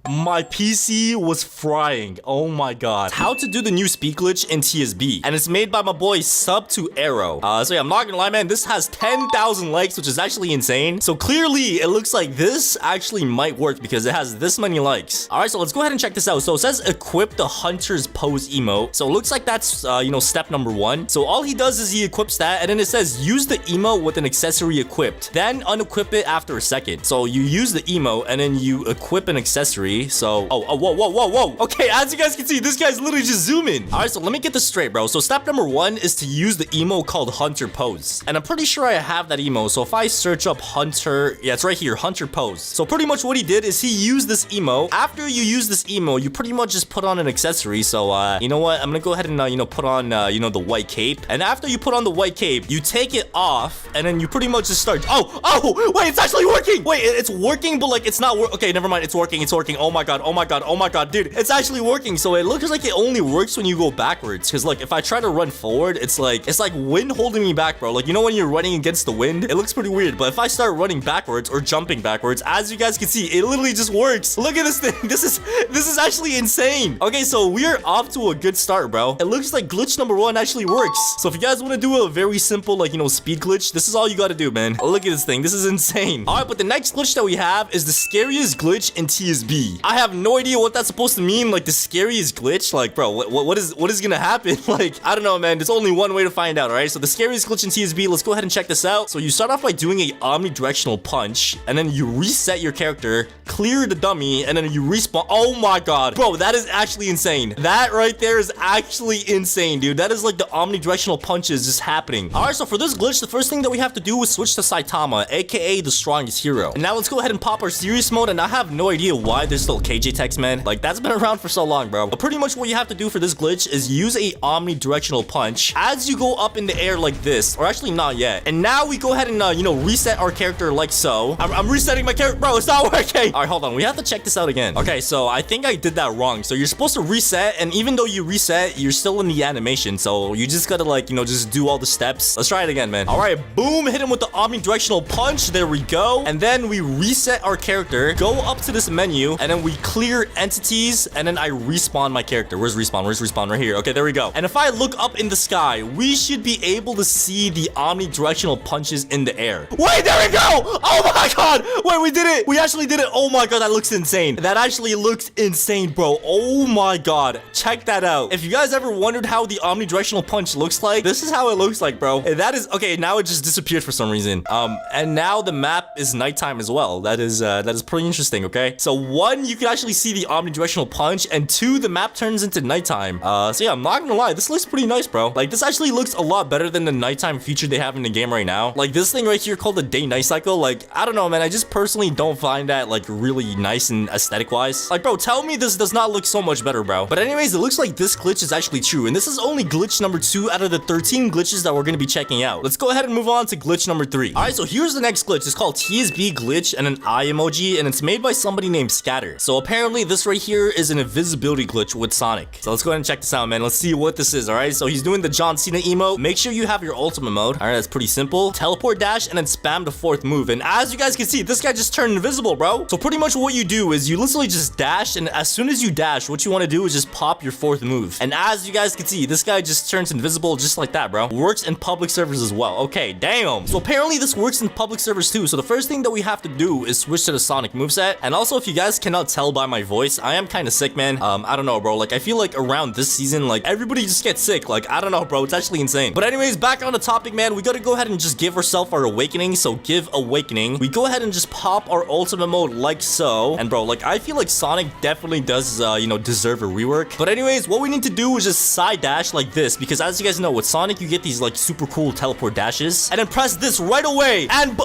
My PC was frying. Oh my god. How to do the new speed glitch in TSB. And it's made by my boy Sub to Arrow. So yeah, I'm not gonna lie, man. This has 10,000 likes, which is actually insane. So clearly, it looks like this actually might work because it has this many likes. All right, so let's go ahead and check this out. So it says equip the hunter's pose emote. So it looks like that's, you know, step number 1. So all he does is he equips that. And then it says use the emote with an accessory equipped. Then unequip it after a second. So you use the emote and then you equip an accessory. So, whoa. Okay, as you guys can see, this guy's literally just zooming. All right, so let me get this straight, bro. So step number 1 is to use the emo called Hunter Pose. And I'm pretty sure I have that emo. So if I search up Hunter, yeah, it's right here, Hunter Pose. So pretty much what he did is he used this emo. After you use this emo, you pretty much just put on an accessory. So, you know what? I'm gonna go ahead and, you know, put on, you know, the white cape. And after you put on the white cape, you take it off and then you pretty much just start. Oh, wait, it's actually working. Wait, it's working, but like, it's not working. Okay, never mind. It's working. Oh my god, dude, it's actually working. So it looks like it only works when you go backwards. Cause like if I try to run forward, it's like wind holding me back, bro. Like, you know when you're running against the wind, it looks pretty weird. But if I start running backwards or jumping backwards, as you guys can see, it literally just works. Look at this thing. This is actually insane. Okay, so we are off to a good start, bro. It looks like glitch number 1 actually works. So if you guys want to do a very simple, like, you know, speed glitch, this is all you got to do, man. Look at this thing. This is insane. All right, but the next glitch that we have is the scariest glitch in TSB. I have no idea what that's supposed to mean. Like, the scariest glitch, like, bro, what is gonna happen? Like, I don't know, man. There's only one way to find out. All right, so the scariest glitch in TSB, let's go ahead and check this out. So you start off by doing a omnidirectional punch, and then you reset your character, clear the dummy, and then you respawn. Oh my god, bro, that is actually insane. That right there is actually insane, dude. That is like the omnidirectional punches just happening. All right, so for this glitch, the first thing that we have to do is switch to Saitama, aka the strongest hero. And now let's go ahead and pop our serious mode. And I have no idea why there's still KJ text, man. Like, that's been around for so long, bro. But pretty much what you have to do for this glitch is use a omnidirectional punch as you go up in the air like this, or actually not yet. And now we go ahead and you know, reset our character like so. I'm resetting my character, bro. It's not working. All right, hold on. We have to check this out again. Okay, so I think I did that wrong. So you're supposed to reset, and even though you reset, you're still in the animation. So you just gotta, like, you know, just do all the steps. Let's try it again, man. All right, boom, hit him with the omnidirectional punch. There we go. And then we reset our character, go up to this menu, and then we clear entities, and then I respawn my character. Where's respawn? Right here. Okay, there we go. And if I look up in the sky, we should be able to see the omnidirectional punches in the air. Wait, there we go. Oh my god. Wait, we did it. We actually did it. Oh my god, that looks insane. That actually looks insane, bro. Oh my god. Check that out. If you guys ever wondered how the omnidirectional punch looks like, this is how it looks like, bro. And that is okay. Now it just disappeared for some reason. And now the map is nighttime as well. That is pretty interesting. Okay, so 1, you can actually see the omnidirectional punch, and 2, the map turns into nighttime. So yeah, I'm not gonna lie, this looks pretty nice, bro. Like, this actually looks a lot better than the nighttime feature they have in the game right now. Like, this thing right here called the day-night cycle, like, I don't know, man. I just personally don't find that, like, really nice and aesthetic-wise. Like, bro, tell me this does not look so much better, bro. But anyways, it looks like this glitch is actually true, and this is only glitch number 2 out of the 13 glitches that we're gonna be checking out. Let's go ahead and move on to glitch number 3. All right, so here's the next glitch. It's called TSB glitch and an eye emoji, and it's made by somebody named Scatter. So apparently this right here is an invisibility glitch with Sonic. So let's go ahead and check this out, man. Let's see what this is. All right, so he's doing the John Cena emote. Make sure you have your ultimate mode. All right, that's pretty simple. Teleport dash and then spam the 4th move. And as you guys can see, this guy just turned invisible, bro. So pretty much what you do is you literally just dash, and as soon as you dash, what you want to do is just pop your 4th move. And as you guys can see, this guy just turns invisible just like that, bro. Works in public servers as well. Okay, damn. So apparently this works in public servers too. So the first thing that we have to do is switch to the Sonic moveset. And also, if you guys cannot tell by my voice, I am kind of sick, man. I don't know, bro. Like, I feel like around this season, like, everybody just gets sick. Like, I don't know, bro. It's actually insane. But anyways, back on the topic, man, we gotta go ahead and just give ourselves our awakening. So give awakening. We go ahead and just pop our ultimate mode like so. And bro, like, I feel like Sonic definitely does, you know, deserve a rework. But anyways, what we need to do is just side dash like this, because as you guys know, with Sonic, you get these, like, super cool teleport dashes. And then press this right away. And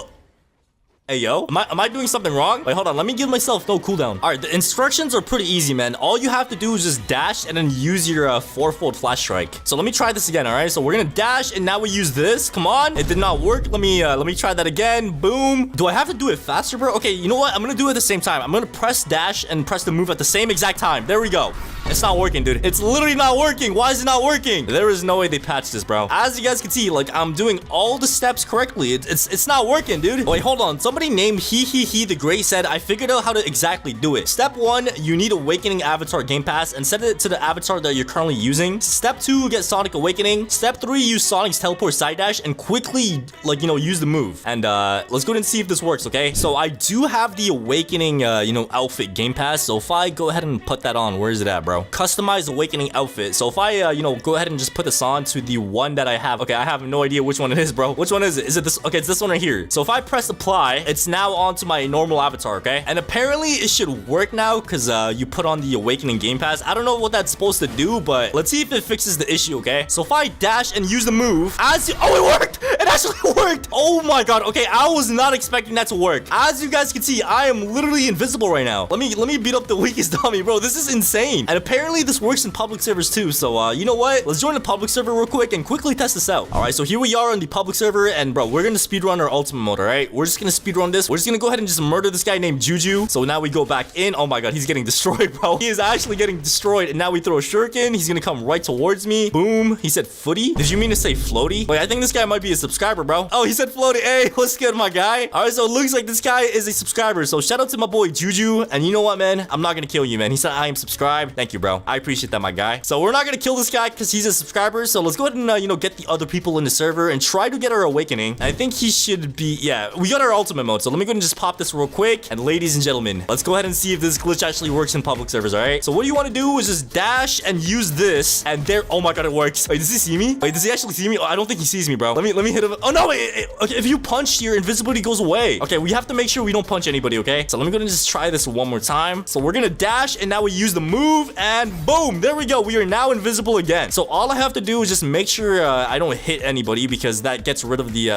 Hey, yo, am I doing something wrong? Wait, hold on. Let me give myself no cooldown. All right, the instructions are pretty easy, man. All you have to do is just dash and then use your fourfold flash strike. So let me try this again, all right? So we're gonna dash and now we use this. Come on. It did not work. Let me try that again. Boom. Do I have to do it faster, bro? Okay, you know what? I'm gonna do it at the same time. I'm gonna press dash and press the move at the same exact time. There we go. It's not working, dude. It's literally not working. Why is it not working? There is no way they patched this, bro. As you guys can see, like, I'm doing all the steps correctly. It's not working, dude. Wait, hold on. Somebody named He the Great said, I figured out how to exactly do it. Step 1, you need Awakening Avatar Game Pass and set it to the avatar that you're currently using. Step 2, get Sonic Awakening. Step 3, use Sonic's Teleport Side Dash and quickly, like, you know, use the move. And let's go ahead and see if this works, okay? So I do have the Awakening, you know, outfit Game Pass. So if I go ahead and put that on, where is it at, bro? Customize Awakening outfit. So if I, you know, go ahead and just put this on to the one that I have. Okay, I have no idea which one it is, bro. Which one is it? Is it this? Okay, it's this one right here. So if I press apply, it's now onto my normal avatar, okay? And apparently it should work now because you put on the Awakening Game Pass. I don't know what that's supposed to do, but let's see if it fixes the issue, okay? So if I dash and use the move, oh, it worked! It actually worked! Oh my god, okay, I was not expecting that to work. As you guys can see, I am literally invisible right now. Let me beat up the weakest dummy, bro. This is insane. And apparently this works in public servers too, so you know what? Let's join the public server real quick and quickly test this out. All right, so here we are on the public server, and bro, we're gonna speedrun our ultimate mode, all right? We're just gonna speedrun this. We're just gonna go ahead and just murder this guy named Juju. So now we go back in. Oh my god, he's getting destroyed, bro. He is actually getting destroyed, and now we throw a shuriken. He's gonna come right towards me. Boom. He said footy. Did you mean to say floaty? Wait, I think this guy might be a subscriber, bro. Oh, he said floaty. Hey, what's good, my guy? All right, so it looks like this guy is a subscriber. So shout out to my boy Juju. And you know what, man? I'm not gonna kill you, man. He said I am subscribed. Thank you, bro. I appreciate that, my guy. So we're not gonna kill this guy because he's a subscriber. So let's go ahead and you know, get the other people in the server and try to get our awakening. I think he should be, yeah, we got our ultimate mode. So let me go ahead and just pop this real quick. And ladies and gentlemen, let's go ahead and see if this glitch actually works in public servers, all right? So what you want to do is just dash and use this, and there, oh my god, it works. Wait, does he see me? Wait, does he actually see me? Oh, I don't think he sees me, bro. Let me hit him. Oh no, wait, okay, if you punch, your invisibility goes away. Okay, we have to make sure we don't punch anybody, okay? So let me go ahead and just try this one more time. So we're gonna dash, and now we use the move, and boom, there we go. We are now invisible again. So all I have to do is just make sure I don't hit anybody, because that gets rid of the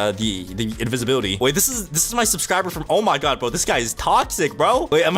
invisibility. Wait, this is my subscriber from, oh my god, bro, this guy is toxic, bro. Wait, I'm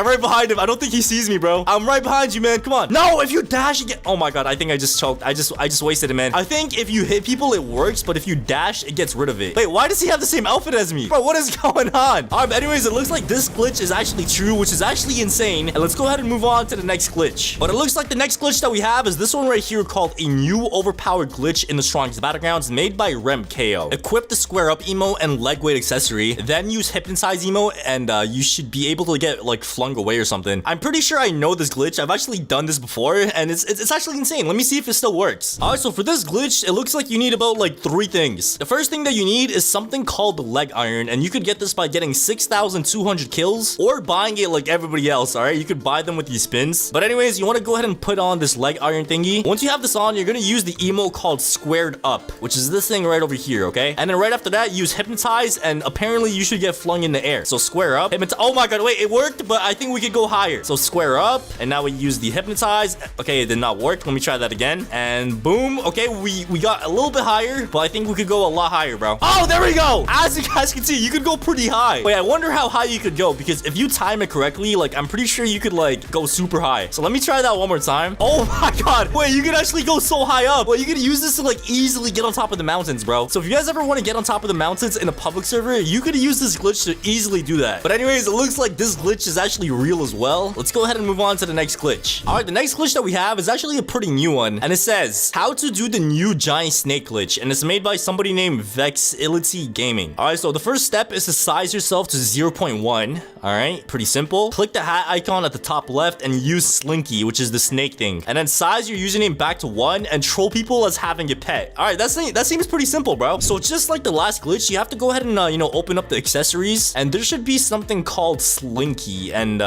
right behind him. I don't think he sees me, bro. I'm right behind you, man. Come on. No, if you dash again. Oh my god, I think I just choked. I just wasted it, man. I think if you hit people, it works, but if you dash, it gets rid of it. Wait, why does he have the same outfit as me? Bro, what is going on? All right, but anyways, it looks like this glitch is actually true, which is actually insane. And let's go ahead and move on to the next glitch. But it looks like the next glitch that we have is this one right here, called a new overpowered glitch in the strongest battlegrounds, made by RemKO. Equip the square up emote and leg weight accessory, then use hypnotize emote, and you should be able to get like flung away or something. I'm pretty sure I know this glitch. I've actually done this before, and it's actually insane. Let me see if it still works. All right, so for this glitch, it looks like you need about like 3 things. The first thing that you need is something called the leg iron, and you could get this by getting 6,200 kills or buying it like everybody else. All right, you could buy them with these spins. But anyways, you want to go ahead and put on this leg iron thingy. Once you have this on, you're gonna use the emote called squared up, which is this thing right over here, okay? And then right after that, use hypnotize, and apparently you should get flung in the air. So square up, oh my god, wait, it worked, but I think we could go higher. So square up, and now we use the hypnotize. Okay, it did not work. Let me try that again. And boom. Okay, we got a little bit higher, but I think we could go a lot higher, bro. Oh, there we go. As you guys can see, you could go pretty high. Wait, I wonder how high you could go, because if you time it correctly, like, I'm pretty sure you could like go super high. So let me try that one more time. Oh my god, wait, you could actually go so high up. Well, you could use this to like easily get on top of the mountains, bro. So if you guys ever want to get on top of the mountains in a public server, you could use this glitch to easily do that. But anyways, it looks like this glitch is actually real as well. Let's go ahead and move on to the next glitch. All right, the next glitch that we have is actually a pretty new one, and it says how to do the new giant snake glitch, and it's made by somebody named Invisibility Gaming. All right, so the first step is to size yourself to 0.1. All right, pretty simple. Click the hat icon at the top left and use Slinky, which is the snake thing, and then size your username back to 1 and troll people as having a pet. All right, that seems pretty simple, bro. So just like the last glitch, you have to go ahead and you know, open up the accessories, and there should be something called Slinky, and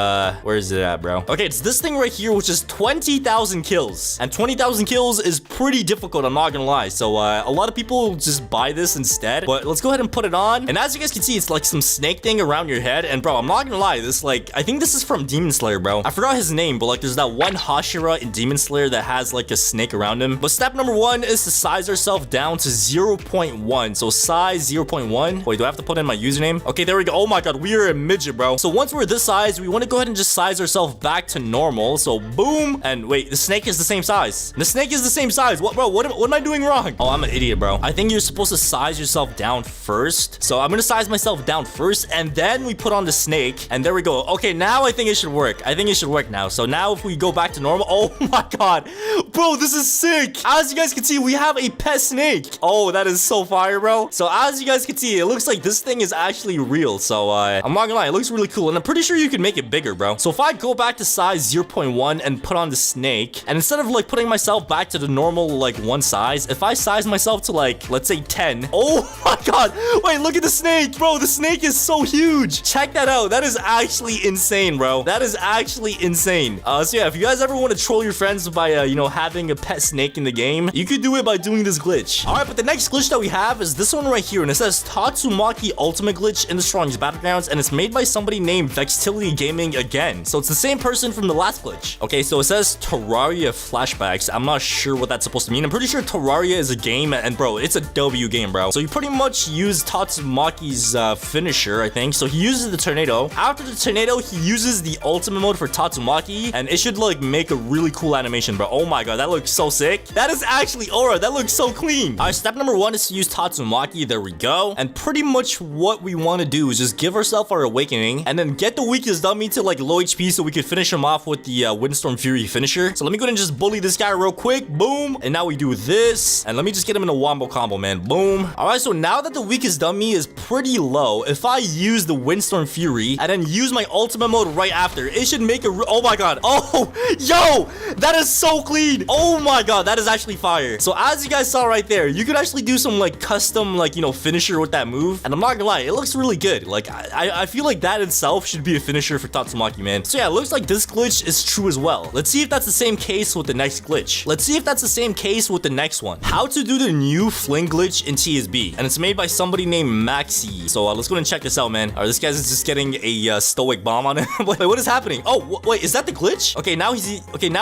where is it at, bro? Okay, it's this thing right here, which is 20,000 kills, and 20,000 kills is pretty difficult, I'm not gonna lie. So a lot of people just buy this instead, but let's go ahead and put it on. And as you guys can see, it's like some snake thing around your head, and bro, I'm not gonna lie, this, like, I think this is from Demon Slayer, bro. I forgot his name, but like there's that one Hashira in Demon Slayer that has like a snake around him. But step number 1 is to size ourselves down to 0.1. So size 0.1. Wait, do I have to put in my username? Okay, there we go. Oh my god, we are a midget, bro. So once we're this size, we want to go ahead and just size ourselves back to normal. So boom. And wait, the snake is the same size. The snake is the same size. What, bro? What am I doing wrong? Oh, I'm an idiot, bro. I think you're supposed to size yourself down first. So I'm gonna size myself down first, and then we put on the snake. And there we go. Okay, now I think it should work. I think it should work now. So now if we go back to normal, oh my god, bro, this is sick. As you guys can see, we have a pet snake. Oh, that is so fire, bro. So as you guys can see, it looks like this thing is actually real. So I'm not gonna lie, it looks really cool, and I'm pretty sure you can make it bigger, bro. So if I go back to size 0.1 and put on the snake, and instead of like putting myself back to the normal like one size, if I size myself to like, let's say 10, oh my god, wait, look at the snake, bro. The snake is so huge. Check that out. That is actually insane, bro. That is actually insane. So yeah, if you guys ever want to troll your friends by you know, having a pet snake in the game, you could do it by doing this glitch. All right, but the next glitch that we have is this one right here, and it says Tatsumaki Ultimate Glitch in the strongest battlegrounds, and it's made by somebody named Vextility Gaming again. So it's the same person from the last glitch. Okay, so it says Terraria flashbacks. I'm not sure what that's supposed to mean. I'm pretty sure Terraria is a game, and bro, it's a W game, bro. So you pretty much use Tatsumaki's finisher, I think. So he uses the tornado. After the tornado, he uses the ultimate mode for Tatsumaki, and it should like make a really cool animation, bro. Oh my god, that looks so sick. That is actually aura. That looks so clean. All right, step number 1 is to use Tatsumaki. There we go. And pretty much what we want to do is just give ourselves our awakening, and then get the weakest dummy to like low HP so we could finish him off with the Windstorm Fury finisher. So let me go ahead and just bully this guy real quick. Boom. And now we do this, and let me just get him in a wombo combo, man. Boom. All right, so now that the weakest dummy is pretty low, if I use the Windstorm Fury and then use my ultimate mode right after, it should make a oh my god. Oh, yo, that is so clean. Oh my god, that is actually fire. So as you guys saw right there, you could actually do some like custom like, you know, finisher with that move, and I'm not gonna lie, it looks really good. Like I feel like that itself should be a finisher for Tatsumaki, man. So yeah, it looks like this glitch is true as well. Let's see if that's the same case with the next glitch. Let's see if that's the same case with the next one. How to do the new fling glitch in TSB, and it's made by somebody named Maxi. So let's go and check this out, man. All right, this guy's just getting a stoic bomb on him. Wait, what is happening? Oh, wait, is that the glitch? Okay, now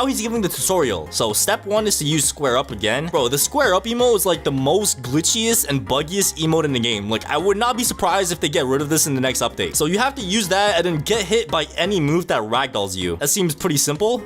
he's giving the tutorial. So step 1 is to use square up again. Bro, the square up emote is like the most glitchiest and buggiest emote in the game. Like, I would not be surprised if they get rid of this in the next update. So you have to use that and then get hit by any move that ragdolls you. That seems pretty simple.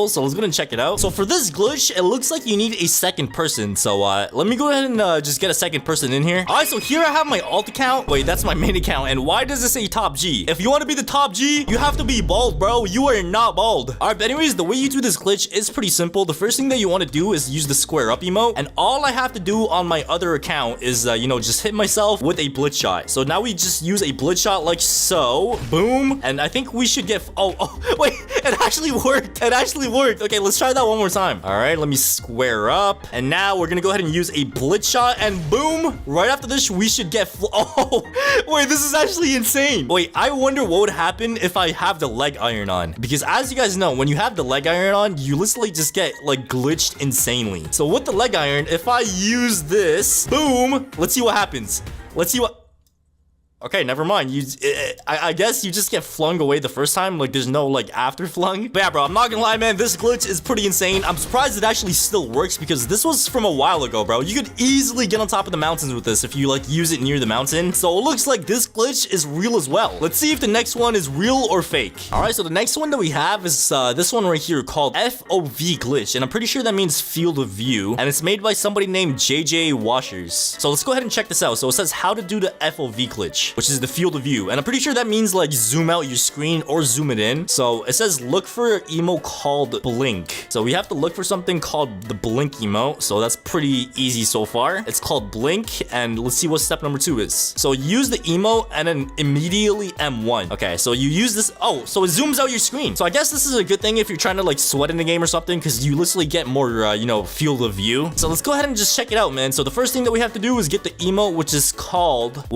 So let's go and check it out. So for this glitch, it looks like you need a second person. So let me go ahead and just get a second person in here. All right, so here I have my alt account. Wait, that's my main account. And why does it say top G? If you want to be the top G, you have to be bald, bro. You are not bald. All right, but anyways, the way you do this glitch is pretty simple. The first thing that you want to do is use the square up emote, and all I have to do on my other account is you know, just hit myself with a blitz shot. So now we just use a blitz shot like so. Boom. And I think we should get oh wait, it actually worked. It actually worked. Okay, let's try that one more time. All right, let me square up, and now we're gonna go ahead and use a blitz shot, and boom, right after this we should get oh wait, this is actually insane. Wait, I wonder what would happen if I have the leg iron on, because as you guys know, when you have the leg iron on, you literally just get like glitched insanely. So with the leg iron, if I use this, boom, let's see what happens. Let's see what Okay, never mind. I guess you just get flung away the first time. Like, there's no, like, after flung. But yeah, bro, I'm not gonna lie, man. This glitch is pretty insane. I'm surprised it actually still works because this was from a while ago, bro. You could easily get on top of the mountains with this if you, like, use it near the mountain. So it looks like this glitch is real as well. Let's see if the next one is real or fake. All right, so the next one that we have is this one right here called FOV glitch. And I'm pretty sure that means field of view. And it's made by somebody named JJ Washers. So let's go ahead and check this out. So it says how to do the FOV glitch, which is the field of view, and I'm pretty sure that means like zoom out your screen or zoom it in. So it says look for an emote called blink. So we have to look for something called the blink emote. So that's pretty easy so far. It's called blink, and let's see what step number 2 is. So use the emote and then immediately M1. Okay, so you use this. Oh, so it zooms out your screen. So I guess this is a good thing if you're trying to like sweat in the game or something, because you literally get more you know, field of view. So let's go ahead and just check it out, man. So the first thing that we have to do is get the emote, which is called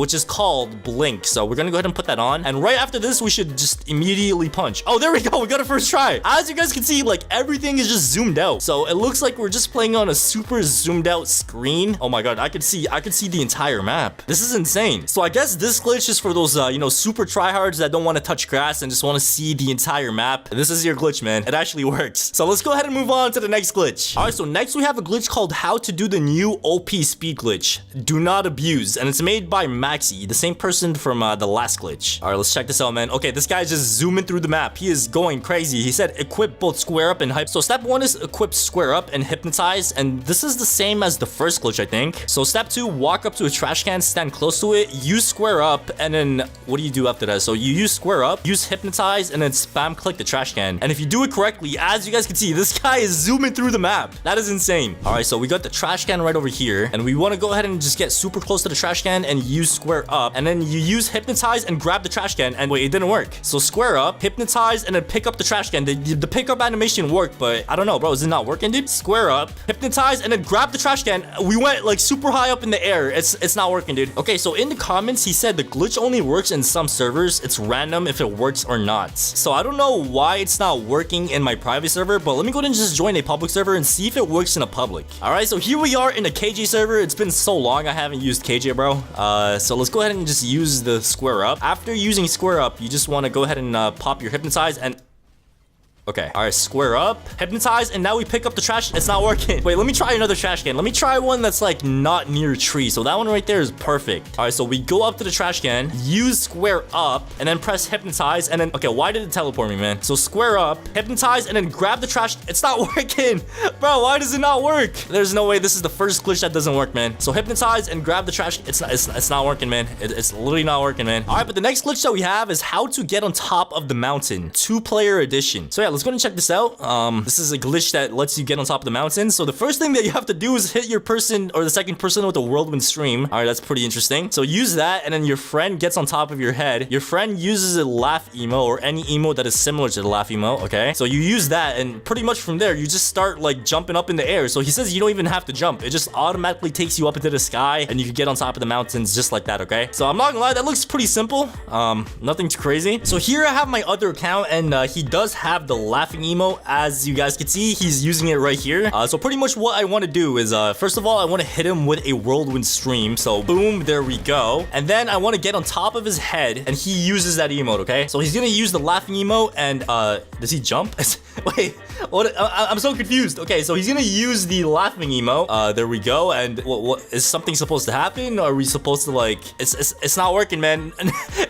blink. So we're gonna go ahead and put that on. And right after this, we should just immediately punch. Oh, there we go. We got our first try. As you guys can see, like everything is just zoomed out. So it looks like we're just playing on a super zoomed out screen. Oh my god, I could see the entire map. This is insane. So I guess this glitch is for those you know, super tryhards that don't want to touch grass and just want to see the entire map. This is your glitch, man. It actually works. So let's go ahead and move on to the next glitch. All right, so next we have a glitch called how to do the new OP speed glitch. Do not abuse, and it's made by Maxi, the same person from the last glitch. All right, let's check this out, man. Okay, this guy's just zooming through the map. He is going crazy. He said equip both square up and hype. So step 1 is equip square up and hypnotize, and this is the same as the first glitch, I think. So step 2, walk up to a trash can, stand close to it, use square up, and then what do you do after that? So you use square up, use hypnotize, and then spam click the trash can. And if you do it correctly, as you guys can see, this guy is zooming through the map. That is insane. All right, so we got the trash can right over here, and we want to go ahead and just get super close to the trash can and use square up, and then you use hypnotize and grab the trash can. And wait, it didn't work. So square up, hypnotize, and then pick up the trash can. The pickup animation worked, but I don't know, bro. Is it not working, dude? Square up, hypnotize, and then grab the trash can. We went like super high up in the air. It's not working, dude. Okay, so in the comments, he said the glitch only works in some servers. It's random if it works or not. So I don't know why it's not working in my private server, but let me go ahead and just join a public server and see if it works in a public. All right, so here we are in a KJ server. It's been so long I haven't used KJ, bro. So let's go ahead and just use the square up. After using square up, you just want to go ahead and pop your hypnotize and okay, all right, square up, hypnotize, and now we pick up the trash. It's not working. Wait, let me try another trash can. Let me try one that's like not near a tree. So that one right there is perfect. All right, so we go up to the trash can, use square up, and then press hypnotize, and then, okay, why did it teleport me, man? So square up, hypnotize, and then grab the trash. It's not working. Bro, why does it not work? There's no way this is the first glitch that doesn't work, man. So hypnotize and grab the trash. It's not working, man. It's literally not working, man. All right, but the next glitch that we have is how to get on top of the mountain, 2-player edition. So yeah, let's go and check this out. This is a glitch that lets you get on top of the mountain. So the first thing that you have to do is hit your person or the second person with a whirlwind stream. All right, that's pretty interesting. So use that, and then your friend gets on top of your head. Your friend uses a laugh emo or any emo that is similar to the laugh emo. Okay, so you use that, and pretty much from there you just start like jumping up in the air. So he says you don't even have to jump. It just automatically takes you up into the sky, and you can get on top of the mountains just like that. Okay, so I'm not gonna lie, that looks pretty simple. Nothing too crazy. So here I have my other account, and he does have the laughing emo. As you guys can see, he's using it right here. So pretty much what I want to do is first of all, I want to hit him with a whirlwind stream. So boom, there we go. And then I want to get on top of his head, and he uses that emote. Okay, so he's gonna use the laughing emote, and does he jump? Wait, what? I'm so confused. Okay, so he's gonna use the laughing emote. There we go. And what is something supposed to happen? Are we supposed to like? It's not working, man.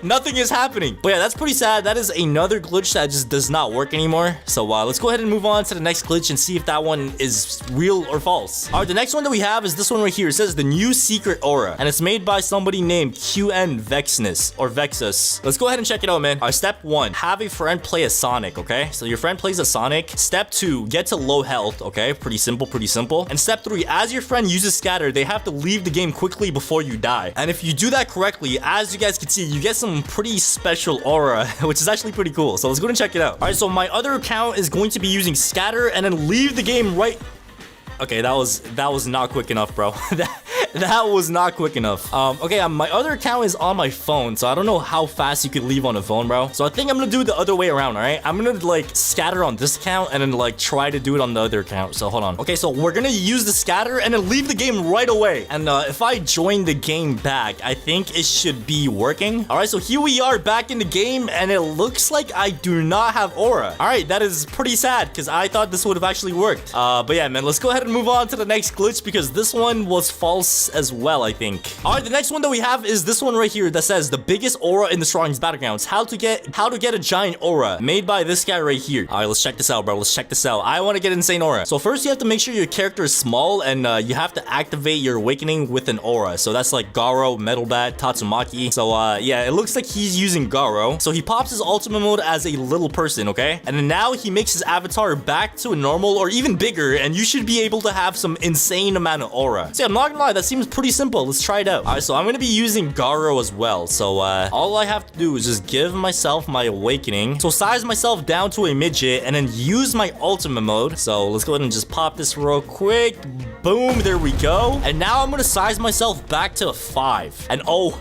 Nothing is happening. But yeah, that's pretty sad. That is another glitch that just does not work anymore. So let's go ahead and move on to the next glitch and see if that one is real or false. All right, the next one that we have is this one right here. It says the new secret aura, and it's made by somebody named QN Vexness or Vexus. Let's go ahead and check it out, man. All right, step 1, have a friend play a Sonic. Okay, so your friend plays a Sonic. Step 2, get to low health. Okay, pretty simple, pretty simple. And step 3, as your friend uses scatter, they have to leave the game quickly before you die. And if you do that correctly, as you guys can see, you get some pretty special aura, which is actually pretty cool. So let's go and check it out. All right, so my other account is going to be using scatter and then leave the game right. Okay, that was not quick enough, bro. That was not quick enough. Okay, my other account is on my phone, so I don't know how fast you could leave on a phone, bro. So I think I'm gonna do it the other way around, all right? I'm gonna like scatter on this account and then like try to do it on the other account. So hold on. Okay, so we're gonna use the scatter and then leave the game right away. And if I join the game back, I think it should be working. All right, so here we are back in the game, and it looks like I do not have aura. All right, that is pretty sad because I thought this would have actually worked. But yeah, man, let's go ahead and move on to the next glitch because this one was false as well, I think. All right, the next one that we have is this one right here that says the biggest aura in the strongest battlegrounds. How to get a giant aura, made by this guy right here. All right, let's check this out, bro. Let's check this out. I want to get insane aura. So first you have to make sure your character is small, and you have to activate your awakening with an aura. So that's like Garou, Metal Bat, Tatsumaki. So yeah, it looks like he's using Garou. So he pops his ultimate mode as a little person, okay? And then now he makes his avatar back to a normal or even bigger, and you should be able to have some insane amount of aura. See, I'm not gonna lie, that seems seems pretty simple. Let's try it out. All right, so I'm gonna be using garou as well. So all I have to do is just give myself my awakening. So size myself down to a midget and then use my ultimate mode. So let's go ahead and just pop this real quick. Boom, there we go. And now I'm gonna size myself back to 5. And oh,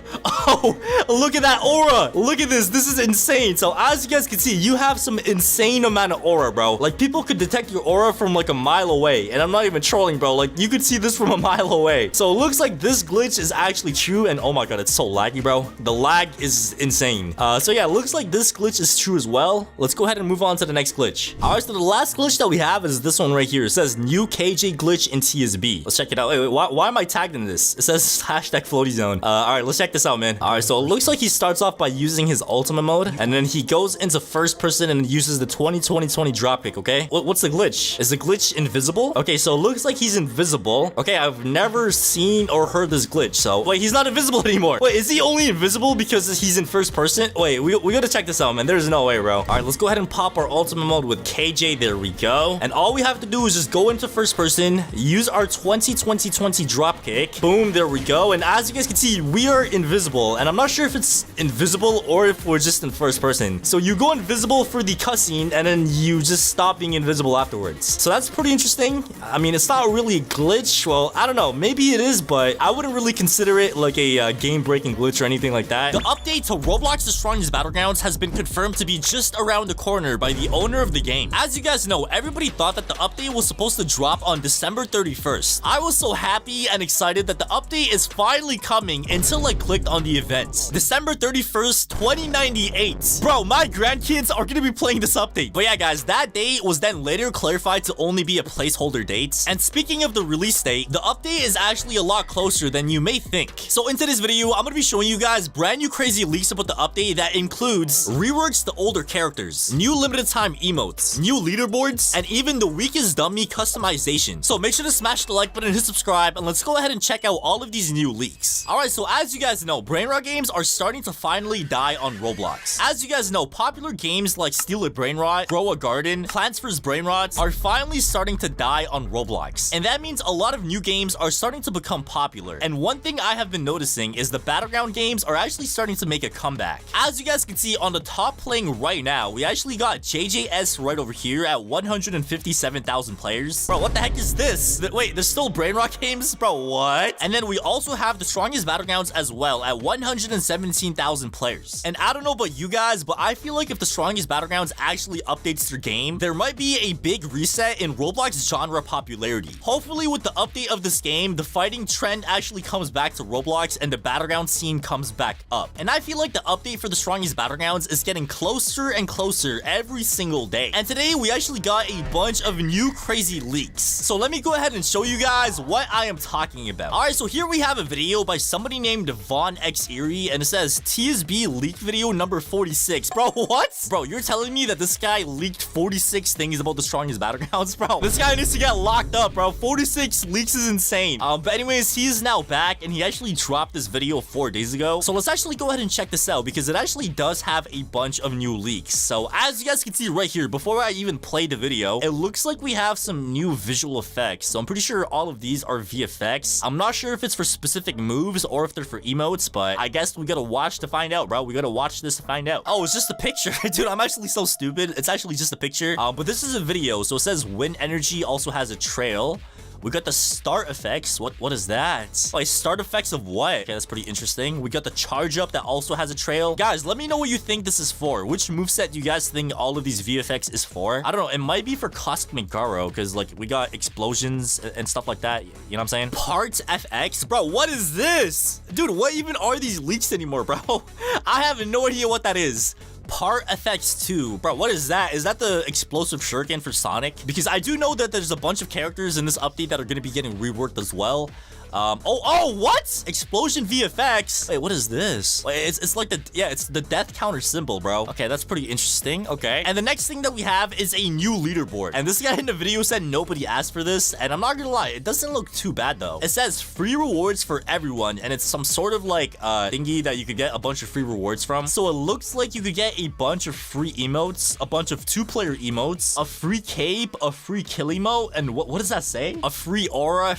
look at that aura. Look at this. This is insane. So as you guys can see, you have some insane amount of aura, bro. Like, people could detect your aura from like a mile away. And I'm not even trolling, bro. Like, you could see this from a mile away. So it looks like this glitch is actually true. And oh my god, it's so laggy, bro. The lag is insane. So yeah, it looks like this glitch is true as well. Let's go ahead and move on to the next glitch. All right, so the last glitch that we have is this one right here. It says new KJ glitch in TSB. Let's check it out. Wait, why am I tagged in this? It says hashtag floatyzone. All right, let's check this out, man. All right, so it looks like he starts off by using his ultimate mode, and then he goes into first person and uses the 20-20-20 dropkick, okay? What's the glitch? Is the glitch invisible? Okay, so it looks like he's invisible. Okay, I've never seen or heard this glitch. So wait, he's not invisible anymore. Wait, is he only invisible because he's in first person? Wait, we gotta check this out, man. There's no way, bro. All right, let's go ahead and pop our ultimate mode with KJ. There we go. And all we have to do is just go into first person, use our 20-20-20 dropkick. Boom, there we go. And as you guys can see, we are invisible. And I'm not sure if it's invisible or if we're just in first person. So you go invisible for the cutscene and then you just stop being invisible afterwards. So that's pretty interesting. I mean, it's not really a glitch. Well, I don't know. Maybe it is, but I wouldn't really consider it like a game-breaking glitch or anything like that. The update to Roblox Destroying Battlegrounds has been confirmed to be just around the corner by the owner of the game. As you guys know, everybody thought that the update was supposed to drop on December 31st. I was so happy and excited that the update is finally coming until I clicked on the event. December 31st, 2098. Bro, my grandkids are gonna be playing this update. But yeah, guys, that date was then later clarified to only be a placeholder date. And speaking of the release date, the update is actually a lot closer than you may think. So into this video, I'm gonna be showing you guys brand new crazy leaks about the update that includes reworks the older characters, new limited time emotes, new leaderboards, and even the weakest dummy customization. So make sure to smash the like button, hit subscribe, and let's go ahead and check out all of these new leaks. Alright, so as you guys know, brain rot games are starting to finally die on Roblox. As you guys know, popular games like Steal a Brain Rot, Grow a Garden, Plants vs Brain Rot are finally starting to die on Roblox. And that means a lot of new games are starting to become popular. And one thing I have been noticing is the Battleground games are actually starting to make a comeback. As you guys can see on the top playing right now, we actually got JJS right over here at 157,000 players. Bro, what the heck is this? Wait, there's still brain rot games? Bro, what? And then we also have the strongest Battlegrounds as well at 117,000 players. And I don't know about you guys, but I feel like if the strongest Battlegrounds actually updates their game, there might be a big reset in Roblox genre popularity. Hopefully with the update of this game, the fighting trend actually comes back to Roblox and the Battleground scene comes back up. And I feel like the update for the strongest Battlegrounds is getting closer and closer every single day. And today we actually got a bunch of new crazy leaks. So let me go ahead and show you guys what I am talking about. Alright, so here we have a video by somebody named Von X Erie, and it says TSB leak video number 46. Bro, what? Bro, you're telling me that this guy leaked 46 things about the strongest Battlegrounds, bro? This guy needs to get locked up, bro. 46 leaks is insane. But anyways, he is now back, and he actually dropped this video 4 days ago. So let's actually go ahead and check this out, because it actually does have a bunch of new leaks. So as you guys can see right here, before I even play the video, it looks like we have some new visual effects. So I'm pretty sure all of these are VFX. I'm not sure if it's for specific moves or if they're for emotes, but I guess we gotta watch to find out, bro. We gotta watch this to find out. Oh, it's just a picture. Dude, I'm actually so stupid. It's actually just a picture. But this is a video. So it says wind energy also has a trail. We got the start effects. What is that? Like, start effects of what? Okay, that's pretty interesting. We got the charge up that also has a trail. Guys, let me know what you think this is for. Which moveset do you guys think all of these VFX is for? I don't know. It might be for Cosmic Garou, because like we got explosions and stuff like that. You know what I'm saying? Parts FX? Bro, what is this? Dude, what even are these leaks anymore, bro? I have no idea what that is. Part effects 2. Bro, what is that? Is that the explosive shuriken for Sonic? Because I do know that there's a bunch of characters in this update that are going to be getting reworked as well. What? Explosion VFX? Wait, what is this? Wait, it's like it's the death counter symbol, bro. Okay, that's pretty interesting. Okay. And the next thing that we have is a new leaderboard. And this guy in the video said nobody asked for this. And I'm not gonna lie, it doesn't look too bad though. It says free rewards for everyone. And it's some sort of like thingy that you could get a bunch of free rewards from. So it looks like you could get get a bunch of free emotes, a bunch of 2-player emotes, a free cape, a free kill emote, and what does that say? A free aura,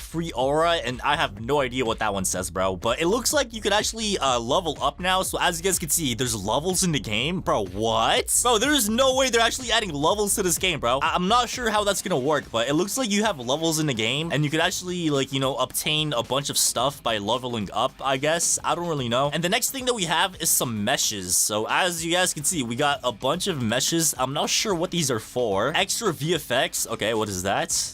and I have no idea what that one says, bro. But it looks like you could actually level up now. So as you guys can see, there's levels in the game. Bro, what? Bro, there's no way they're actually adding levels to this game, bro. I'm not sure how that's gonna work, but it looks like you have levels in the game, and you could actually, like, you know, obtain a bunch of stuff by leveling up, I guess. I don't really know. And the next thing that we have is some meshes. So as you guys can see, we got a bunch of meshes. I'm not sure what these are for. Extra VFX. Okay, what is that?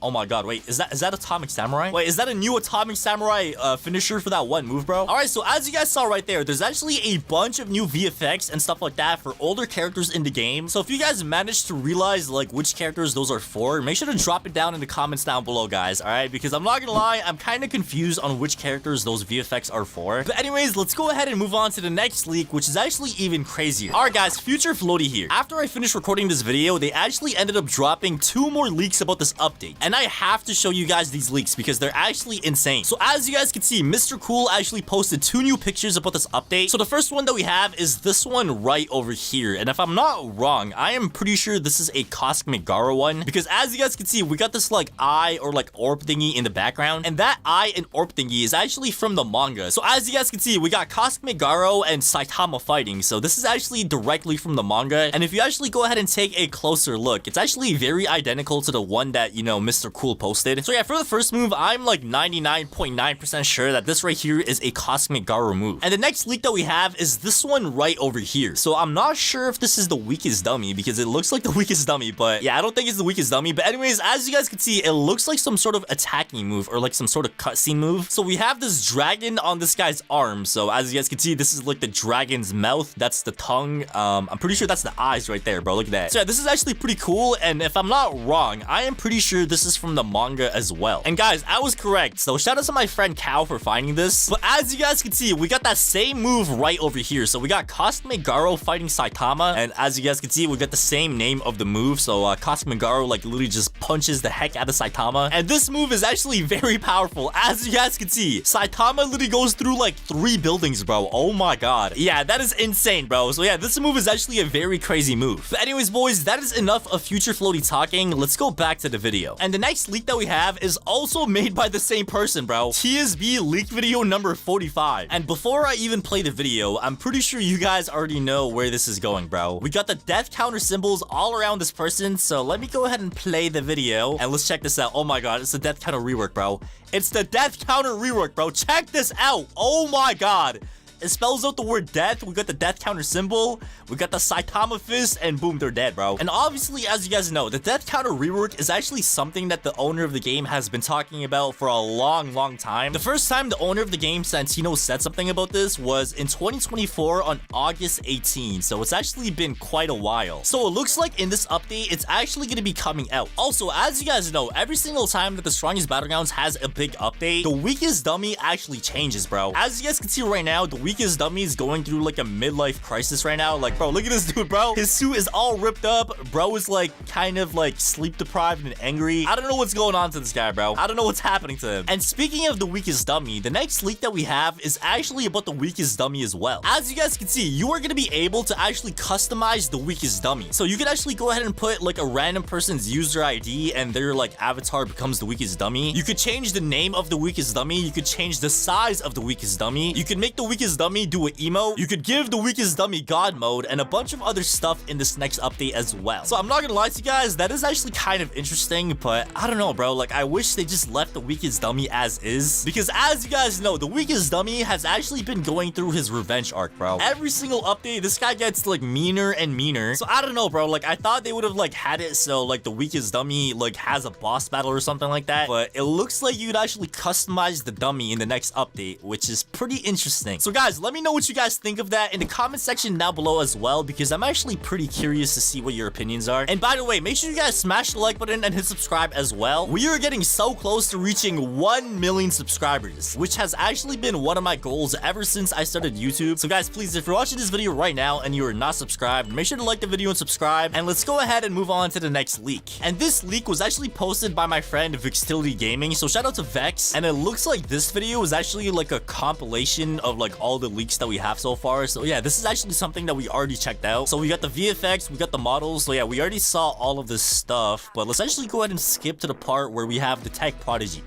Oh my god, wait, is that Atomic Samurai? Wait, is that a new Atomic Samurai finisher for that one move, bro? Alright, so as you guys saw right there, there's actually a bunch of new VFX and stuff like that for older characters in the game. So if you guys managed to realize, like, which characters those are for, make sure to drop it down in the comments down below, guys, alright? Because I'm not gonna lie, I'm kind of confused on which characters those VFX are for. But anyways, let's go ahead and move on to the next leak, which is actually even crazier. Alright, guys, future Floaty here. After I finished recording this video, they actually ended up dropping 2 more leaks about this update. And I have to show you guys these leaks because they're actually insane. So as you guys can see, Mr. Cool actually posted 2 new pictures about this update. So the first one that we have is this one right over here. And if I'm not wrong, I am pretty sure this is a cosmic garou one, because as you guys can see, we got this like eye or like orb thingy in the background, and that eye and orb thingy is actually from the manga. So as you guys can see, we got cosmic garou and Saitama fighting. So this is actually directly from the manga, and if you actually go ahead and take a closer look, it's actually very identical to the one that, you know, Mr. Cool posted. So yeah, for the first move, I'm like 99.9% sure that this right here is a cosmic garou move. And the next leak that we have is this one right over here. So I'm not sure if this is the weakest dummy because it looks like the weakest dummy, but yeah, I don't think it's the weakest dummy. But anyways, as you guys can see, it looks like some sort of attacking move or like some sort of cutscene move. So we have this dragon on this guy's arm. So as you guys can see, this is like the dragon's mouth. That's the tongue. I'm pretty sure that's the eyes right there, bro. Look at that. So yeah, this is actually pretty cool. And if I'm not wrong, I am pretty sure this is from the manga as well. And guys, I was correct. So shout out to my friend Cow for finding this. But as you guys can see, we got that same move right over here. So we got Cosmic Garou fighting Saitama. And as you guys can see, we got the same name of the move. So Cosmic Garou like literally just punches the heck out of Saitama. And this move is actually very powerful. As you guys can see, Saitama literally goes through like 3 buildings, bro. Oh my god. Yeah, that is insane, bro. So yeah, this move is actually a very crazy move. But anyways, boys, that is enough of future Floaty talking. Let's go back to the video. And the next leak that we have is also made by the same person, bro. TSB leak video number 45. And before I even play the video, I'm pretty sure you guys already know where this is going, bro. We got the death counter symbols all around this person, so let me go ahead and play the video and let's check this out. Oh my god, it's the death counter rework, bro. It's the death counter rework, bro. Check this out. Oh my god. It spells out the word death. We got the death counter symbol. We got the Saitama fist, and boom, they're dead, bro. And obviously, as you guys know, the death counter rework is actually something that the owner of the game has been talking about for a long time. The first time the owner of the game, Santino, said something about this was in 2024 on August 18. So it's actually been quite a while. So it looks like in this update, it's actually going to be coming out. Also, as you guys know, every single time that the strongest Battlegrounds has a big update, the weakest dummy actually changes, bro. As you guys can see right now, the weakest dummy is going through like a midlife crisis right now. Like, bro, look at this dude, bro. His suit is all ripped up. Bro is like kind of like sleep deprived and angry. I don't know what's going on to this guy, bro. I don't know what's happening to him. And speaking of the weakest dummy, the next leak that we have is actually about the weakest dummy as well. As you guys can see, you are going to be able to actually customize the weakest dummy. So you can actually go ahead and put like a random person's user ID and their like avatar becomes the weakest dummy. You could change the name of the weakest dummy. You could change the size of the weakest dummy. You could make the weakest dummy do an emote. You could give the weakest dummy god mode and a bunch of other stuff in this next update as well. So I'm not gonna lie to you guys, that is actually kind of interesting, but I don't know, bro. Like, I wish they just left the weakest dummy as is, because as you guys know, the weakest dummy has actually been going through his revenge arc, bro. Every single update, this guy gets like meaner and meaner. So I don't know, bro. Like, I thought they would have like had it so like the weakest dummy like has a boss battle or something like that, but it looks like you could actually customize the dummy in the next update, which is pretty interesting. So guys, let me know what you guys think of that in the comment section down below as well, because I'm actually pretty curious to see what your opinions are. And by the way, make sure you guys smash the like button and hit subscribe as well. We are getting so close to reaching 1 million subscribers, which has actually been one of my goals ever since I started YouTube. So guys, please, if you're watching this video right now and you are not subscribed, make sure to like the video and subscribe, and let's go ahead and move on to the next leak. And this leak was actually posted by my friend Invisibility Gaming, so shout out to Vex. And it looks like this video is actually like a compilation of like all the leaks that we have so far. So yeah, this is actually something that we already checked out. So we got the VFX, we got the models. So yeah, we already saw all of this stuff, but let's actually go ahead and skip to the part where we have the tech prodigy.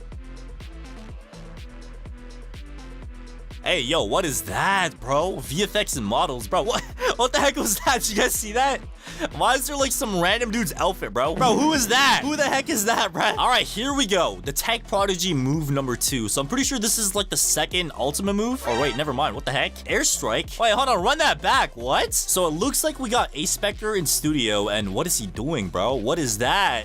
Hey, yo, what is that, bro? VFX and models, bro. What the heck was that? Did you guys see that? Why is there like some random dude's outfit, bro? Bro, who is that? Who the heck is that, bro? All right, here we go. The Tech Prodigy move number 2. So I'm pretty sure this is like the second ultimate move. Oh, wait, never mind. What the heck? Airstrike? Wait, hold on. Run that back. What? So it looks like we got A Spectre in studio. And what is he doing, bro? What is that?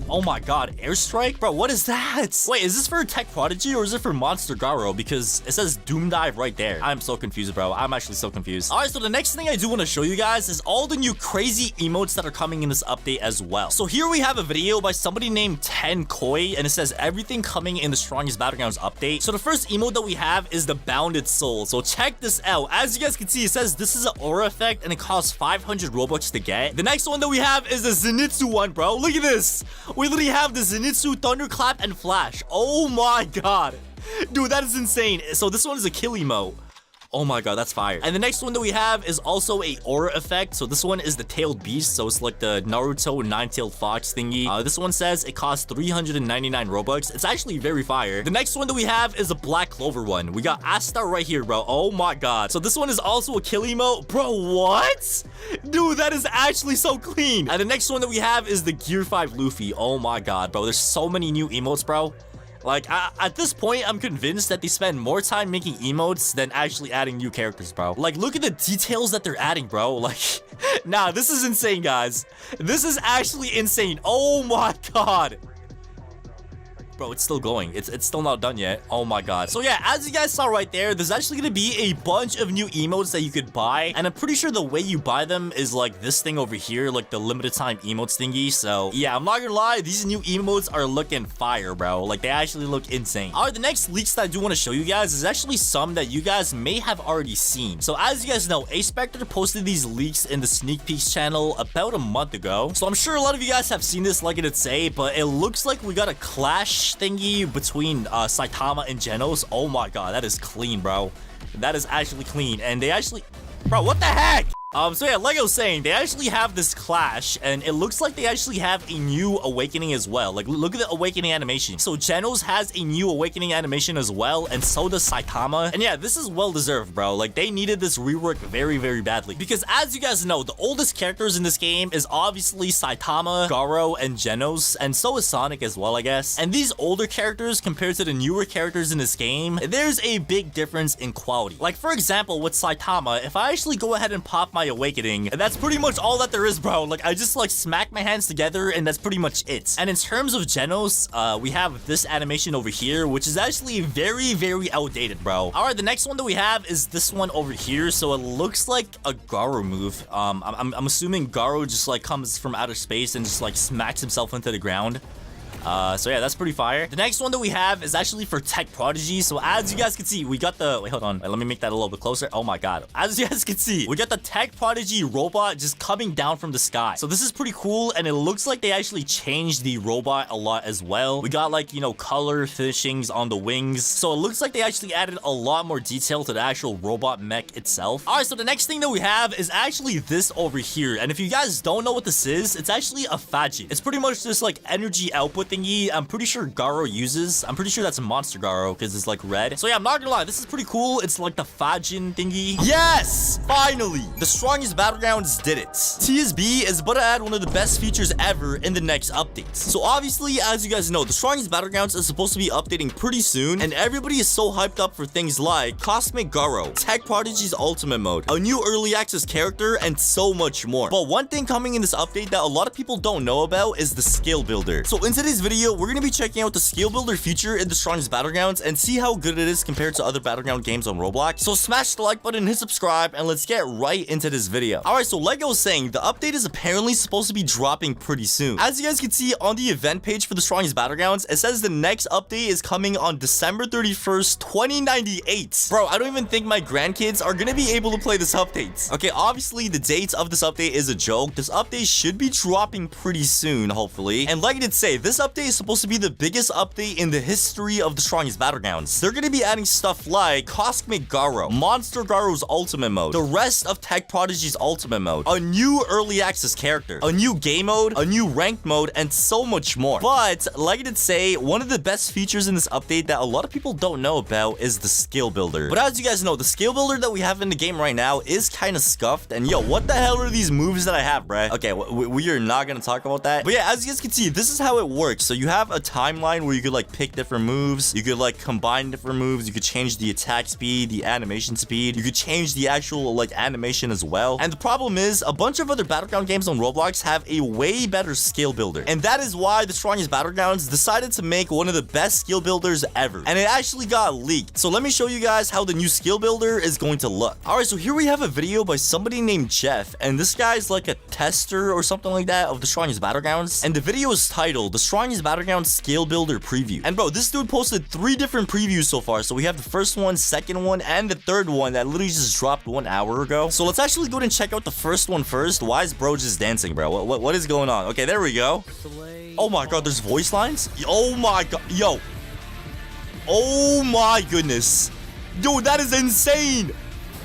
Oh my god, airstrike? Bro, what is that? Wait, is this for Tech Prodigy or is it for Monster Garou? Because it says Doom Dive right there. I'm so confused, bro. I'm actually so confused. Alright, so the next thing I do want to show you guys is all the new crazy emotes that are coming in this update as well. So here we have a video by somebody named 10 Koi, and it says everything coming in the Strongest Battlegrounds update. So the first emote that we have is the Bounded Soul. So check this out. As you guys can see, it says this is an aura effect and it costs 500 Robux to get. The next one that we have is the Zenitsu one, bro. Look at this. We literally have the Zenitsu, Thunderclap, and Flash. Oh my god. Dude, that is insane. So this one is a kill emote. Oh my god, that's fire. And the next one that we have is also a aura effect. So this one is the tailed beast. So it's like the Naruto nine-tailed fox thingy. This one says it costs 399 Robux. It's actually very fire. The next one that we have is a Black Clover one. We got Asta right here, bro. Oh my god. So this one is also a kill emote. Bro, what? Dude, that is actually so clean. And the next one that we have is the Gear 5 Luffy. Oh my god, bro. There's so many new emotes, bro. Like, at this point, I'm convinced that they spend more time making emotes than actually adding new characters, bro. Like, look at the details that they're adding, bro. Like, nah, this is insane, guys. This is actually insane. Oh my god. Bro, it's still going. It's still not done yet. Oh my god. So yeah, as you guys saw right there, there's actually gonna be a bunch of new emotes that you could buy, and I'm pretty sure the way you buy them is like this thing over here, like the limited time emotes thingy. So yeah, I'm not gonna lie, these new emotes are looking fire, bro. Like, they actually look insane. All right, the next leaks that I do want to show you guys is actually some that you guys may have already seen. So as you guys know, A Spectre posted these leaks in the sneak peeks channel about a month ago. So I'm sure a lot of you guys have seen this, like it would say, but it looks like we got a clash thingy between Saitama and Genos. Oh my god, that is clean, bro. That is actually clean. And they actually... Bro, what the heck? So yeah, like I was saying, they actually have this clash, and it looks like they actually have a new awakening as well. Like, look at the awakening animation. So Genos has a new awakening animation as well, and so does Saitama. And yeah, this is well deserved, bro. Like, they needed this rework very, very badly. Because as you guys know, the oldest characters in this game is obviously Saitama, Garou, and Genos, and so is Sonic as well, I guess. And these older characters compared to the newer characters in this game, there's a big difference in quality. Like, for example, with Saitama, if I actually go ahead and pop my awakening, and that's pretty much all that there is, bro. Like, I just like smack my hands together and that's pretty much it. And in terms of Genos, we have this animation over here, which is actually very, very outdated, bro. All right, the next one that we have is this one over here. So it looks like a Garou move. I'm assuming Garou just like comes from outer space and just like smacks himself into the ground. So yeah, that's pretty fire. The next one that we have is actually for Tech Prodigy. So as you guys can see, we got the... Wait, hold on. Let me make that a little bit closer. Oh my god. As you guys can see, we got the Tech Prodigy robot just coming down from the sky. So this is pretty cool, and it looks like they actually changed the robot a lot as well. We got like, you know, color finishings on the wings. So it looks like they actually added a lot more detail to the actual robot mech itself. All right, so the next thing that we have is actually this over here. And if you guys don't know what this is, it's actually a Fadget. It's pretty much just like energy output thingy. I'm pretty sure Garou uses. I'm pretty sure that's a Monster Garou because it's like red. So yeah, I'm not gonna lie, this is pretty cool. It's like the Fajin thingy. Yes! Finally! The Strongest Battlegrounds did it. TSB is about to add one of the best features ever in the next updates. So obviously, as you guys know, the Strongest Battlegrounds is supposed to be updating pretty soon, and everybody is so hyped up for things like Cosmic Garou, Tech Prodigy's Ultimate Mode, a new early access character, and so much more. But one thing coming in this update that a lot of people don't know about is the skill builder. So in today's video, we're gonna be checking out the skill builder feature in the Strongest Battlegrounds and see how good it is compared to other Battleground games on Roblox. So smash the like button, hit subscribe, and let's get right into this video. Alright, so like I was saying, the update is apparently supposed to be dropping pretty soon. As you guys can see on the event page for the Strongest Battlegrounds, it says the next update is coming on December 31st, 2098. Bro, I don't even think my grandkids are gonna be able to play this update. Okay, obviously the date of this update is a joke. This update should be dropping pretty soon, hopefully. And like I did say, this update is supposed to be the biggest update in the history of the strongest battlegrounds. They're going to be adding stuff like Cosmic Garou, Monster Garou's ultimate mode, the rest of Tech Prodigy's ultimate mode, a new early access character, a new game mode, a new ranked mode, and so much more. But like I did say, one of the best features in this update that a lot of people don't know about is the skill builder. But as you guys know, the skill builder that we have in the game right now is kind of scuffed. And yo, what the hell are these moves that I have, bruh? Okay, we are not gonna talk about that. But yeah, as you guys can see, this is how it works. So you have a timeline where you could like pick different moves, you could like combine different moves, you could change the attack speed, the animation speed, you could change the actual like animation as well. And the problem is a bunch of other battleground games on Roblox have a way better skill builder, and that is why the strongest battlegrounds decided to make one of the best skill builders ever, and it actually got leaked. So let me show you guys how the new skill builder is going to look. All right, so here we have a video by somebody named Jeff, and this guy's like a tester or something like that of the strongest battlegrounds, and the video is titled the strongest battlegrounds skill builder preview. And bro, this dude posted 3 different previews so far. So we have the first one, second one, and the third one that literally just dropped 1 hour ago. So let's actually go and check out the first one first. Why is bro just dancing, bro? What is going on? Okay, there we go. Oh my god, there's voice lines. Oh my god, yo. Oh my goodness, dude, that is insane.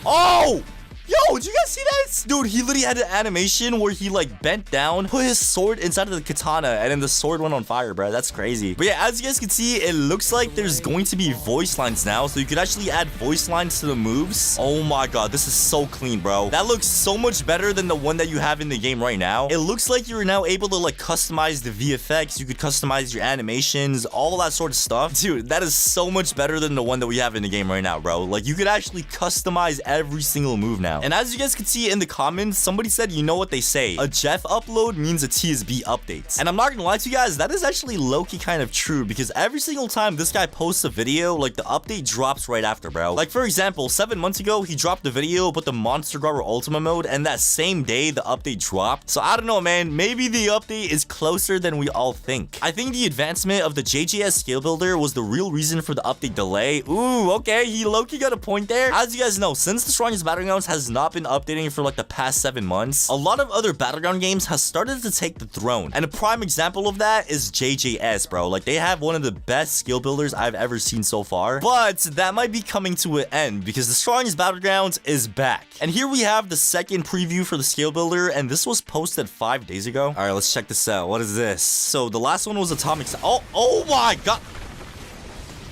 Oh, yo, did you guys see that? Dude, he literally had an animation where he like bent down, put his sword inside of the katana, and then the sword went on fire, bro. That's crazy. But yeah, as you guys can see, it looks like there's going to be voice lines now, so you could actually add voice lines to the moves. Oh my god, this is so clean, bro. That looks so much better than the one that you have in the game right now. It looks like you're now able to like customize the VFX. You could customize your animations, all that sort of stuff. Dude, that is so much better than the one that we have in the game right now, bro. Like, you could actually customize every single move now. And as you guys can see in the comments, somebody said, you know what they say, a Jeff upload means a TSB update. And I'm not gonna lie to you guys, that is actually low-key kind of true, because every single time this guy posts a video, like, the update drops right after, bro. Like, for example, 7 months ago, he dropped the video about the Monster Garou Ultimate mode, and that same day, the update dropped. So I don't know, man, maybe the update is closer than we all think. I think the advancement of the JJS skill builder was the real reason for the update delay. Ooh, okay, he low-key got a point there. As you guys know, since the strongest battlegrounds has not been updating for like the past 7 months, a lot of other battleground games has started to take the throne, and a prime example of that is JJS, bro. Like, they have one of the best skill builders I've ever seen so far, but that might be coming to an end because the strongest battlegrounds is back. And here we have the second preview for the skill builder, and this was posted 5 days ago. All right, let's check this out. What is this? So the last one was atomic. Oh my god,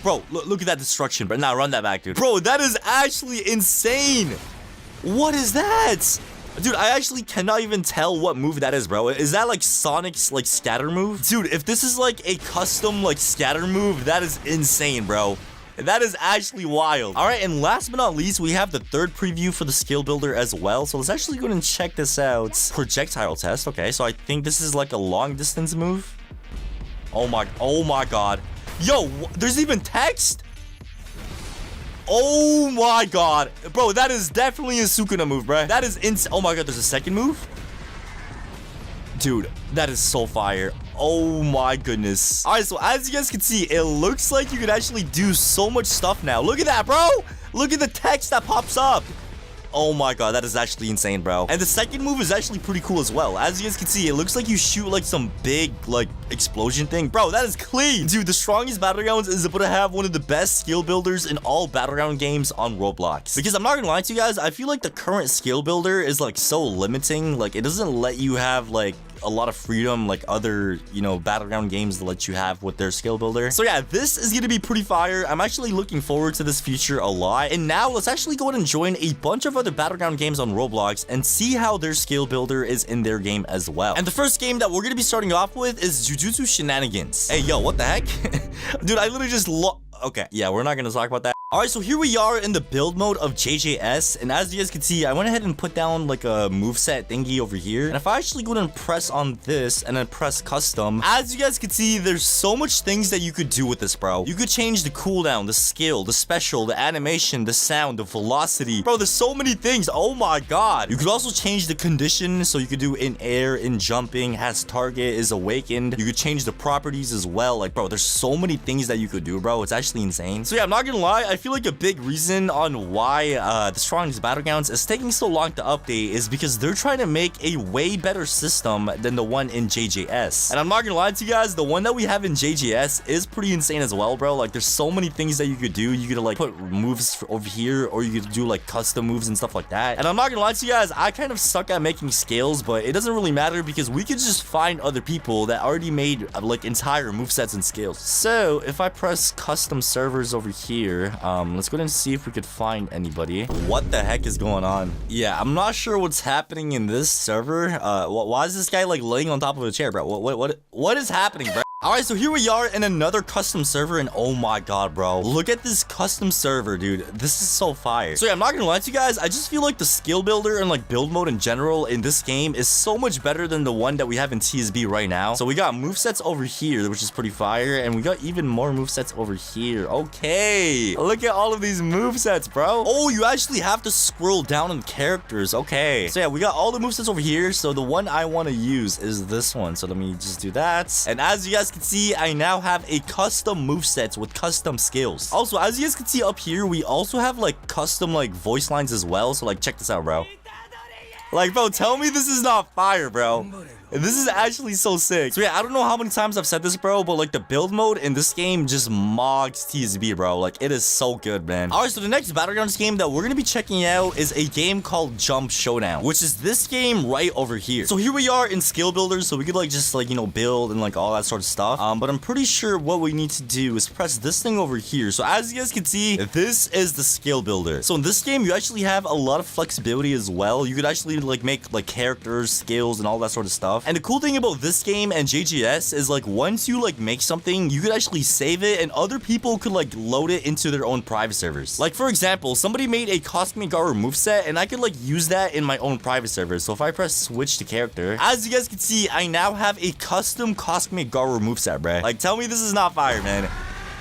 bro, look at that destruction. But now run that back, dude. Bro, that is actually insane. What is that? Dude, I actually cannot even tell what move that is, bro. Is that like Sonic's like scatter move? Dude, if this is like a custom like scatter move, that is insane, bro. That is actually wild. All right, and last but not least, we have the third preview for the skill builder as well. So let's actually go and check this out. Projectile test. Okay, so I think this is like a long distance move. Oh my god. Yo, there's even text? Oh my god. Bro, that is definitely a Sukuna move, bro. That is insane. Oh my god, there's a second move? Dude, that is so fire. Oh my goodness. All right, so as you guys can see, it looks like you could actually do so much stuff now. Look at that, bro. Look at the text that pops up. Oh my god, that is actually insane, bro. And the second move is actually pretty cool as well. As you guys can see, it looks like you shoot like some big like explosion thing. Bro, that is clean. Dude, the strongest battlegrounds is able to have one of the best skill builders in all battleground games on Roblox. Because I'm not gonna lie to you guys, I feel like the current skill builder is like so limiting. Like, it doesn't let you have like a lot of freedom like other, you know, battleground games that let you have with their skill builder. So yeah, this is gonna be pretty fire. I'm actually looking forward to this feature a lot. And now let's actually go ahead and join a bunch of other battleground games on Roblox and see how their skill builder is in their game as well. And the first game that we're gonna be starting off with is Jujutsu Shenanigans. Hey, yo, what the heck? Dude, I literally just okay, yeah, we're not gonna talk about that. All right, so here we are in the build mode of JJS, and as you guys can see, I went ahead and put down like a moveset thingy over here. And if I actually go and press on this and then press custom, as you guys can see, there's so much things that you could do with this, bro. You could change the cooldown, the skill, the special, the animation, the sound, the velocity. Bro, there's so many things. Oh my god. You could also change the condition, so you could do in air, in jumping, has target, is awakened. You could change the properties as well. Like, bro, there's so many things that you could do, bro. It's actually actually insane. So yeah, I'm not gonna lie, I feel like a big reason on why the strongest battlegrounds is taking so long to update is because they're trying to make a way better system than the one in JJS. And I'm not gonna lie to you guys, the one that we have in JJS is pretty insane as well, bro. Like, there's so many things that you could do. You could like put moves over here, or you could do like custom moves and stuff like that. And I'm not gonna lie to you guys, I kind of suck at making scales, but it doesn't really matter because we could just find other people that already made like entire movesets and scales. So if I press custom servers over here, let's go ahead and see if we could find anybody. What the heck is going on? Yeah, I'm not sure what's happening in this server. Why is this guy like laying on top of a chair, bro? What is happening, bro? Alright, so here we are in another custom server, and oh my god, bro. Look at this custom server, dude. This is so fire. So yeah, I'm not gonna lie to you guys, I just feel like the skill builder and like build mode in general in this game is so much better than the one that we have in TSB right now. So we got movesets over here, which is pretty fire, and we got even more movesets over here. Okay, look at all of these movesets, bro. Oh, you actually have to scroll down on the characters. Okay, so yeah, we got all the movesets over here. So the one I want to use is this one. So let me just do that. And as you guys can see, I now have a custom moveset with custom skills. Also, as you guys can see up here, we also have like custom like voice lines as well. So like, check this out, bro. Like, bro, tell me this is not fire, bro. This is actually so sick. So yeah, I don't know how many times I've said this, bro, but like the build mode in this game just mogs TSB, bro. Like, it is so good, man. All right, so the next Battlegrounds game that we're gonna be checking out is a game called Jump Showdown, which is this game right over here. So here we are in skill builders, so we could like just like, you know, build and like all that sort of stuff. But I'm pretty sure what we need to do is press this thing over here. So as you guys can see, this is the skill builder. So in this game, you actually have a lot of flexibility as well. You could actually like make like characters, skills, and all that sort of stuff. And the cool thing about this game and JGS is like once you like make something, you could actually save it and other people could like load it into their own private servers. Like for example, somebody made a Cosmic Garou moveset and I could like use that in my own private server. So if I press switch to character, as you guys can see, I now have a custom Cosmic Garou moveset, bruh. Like, tell me this is not fire, man.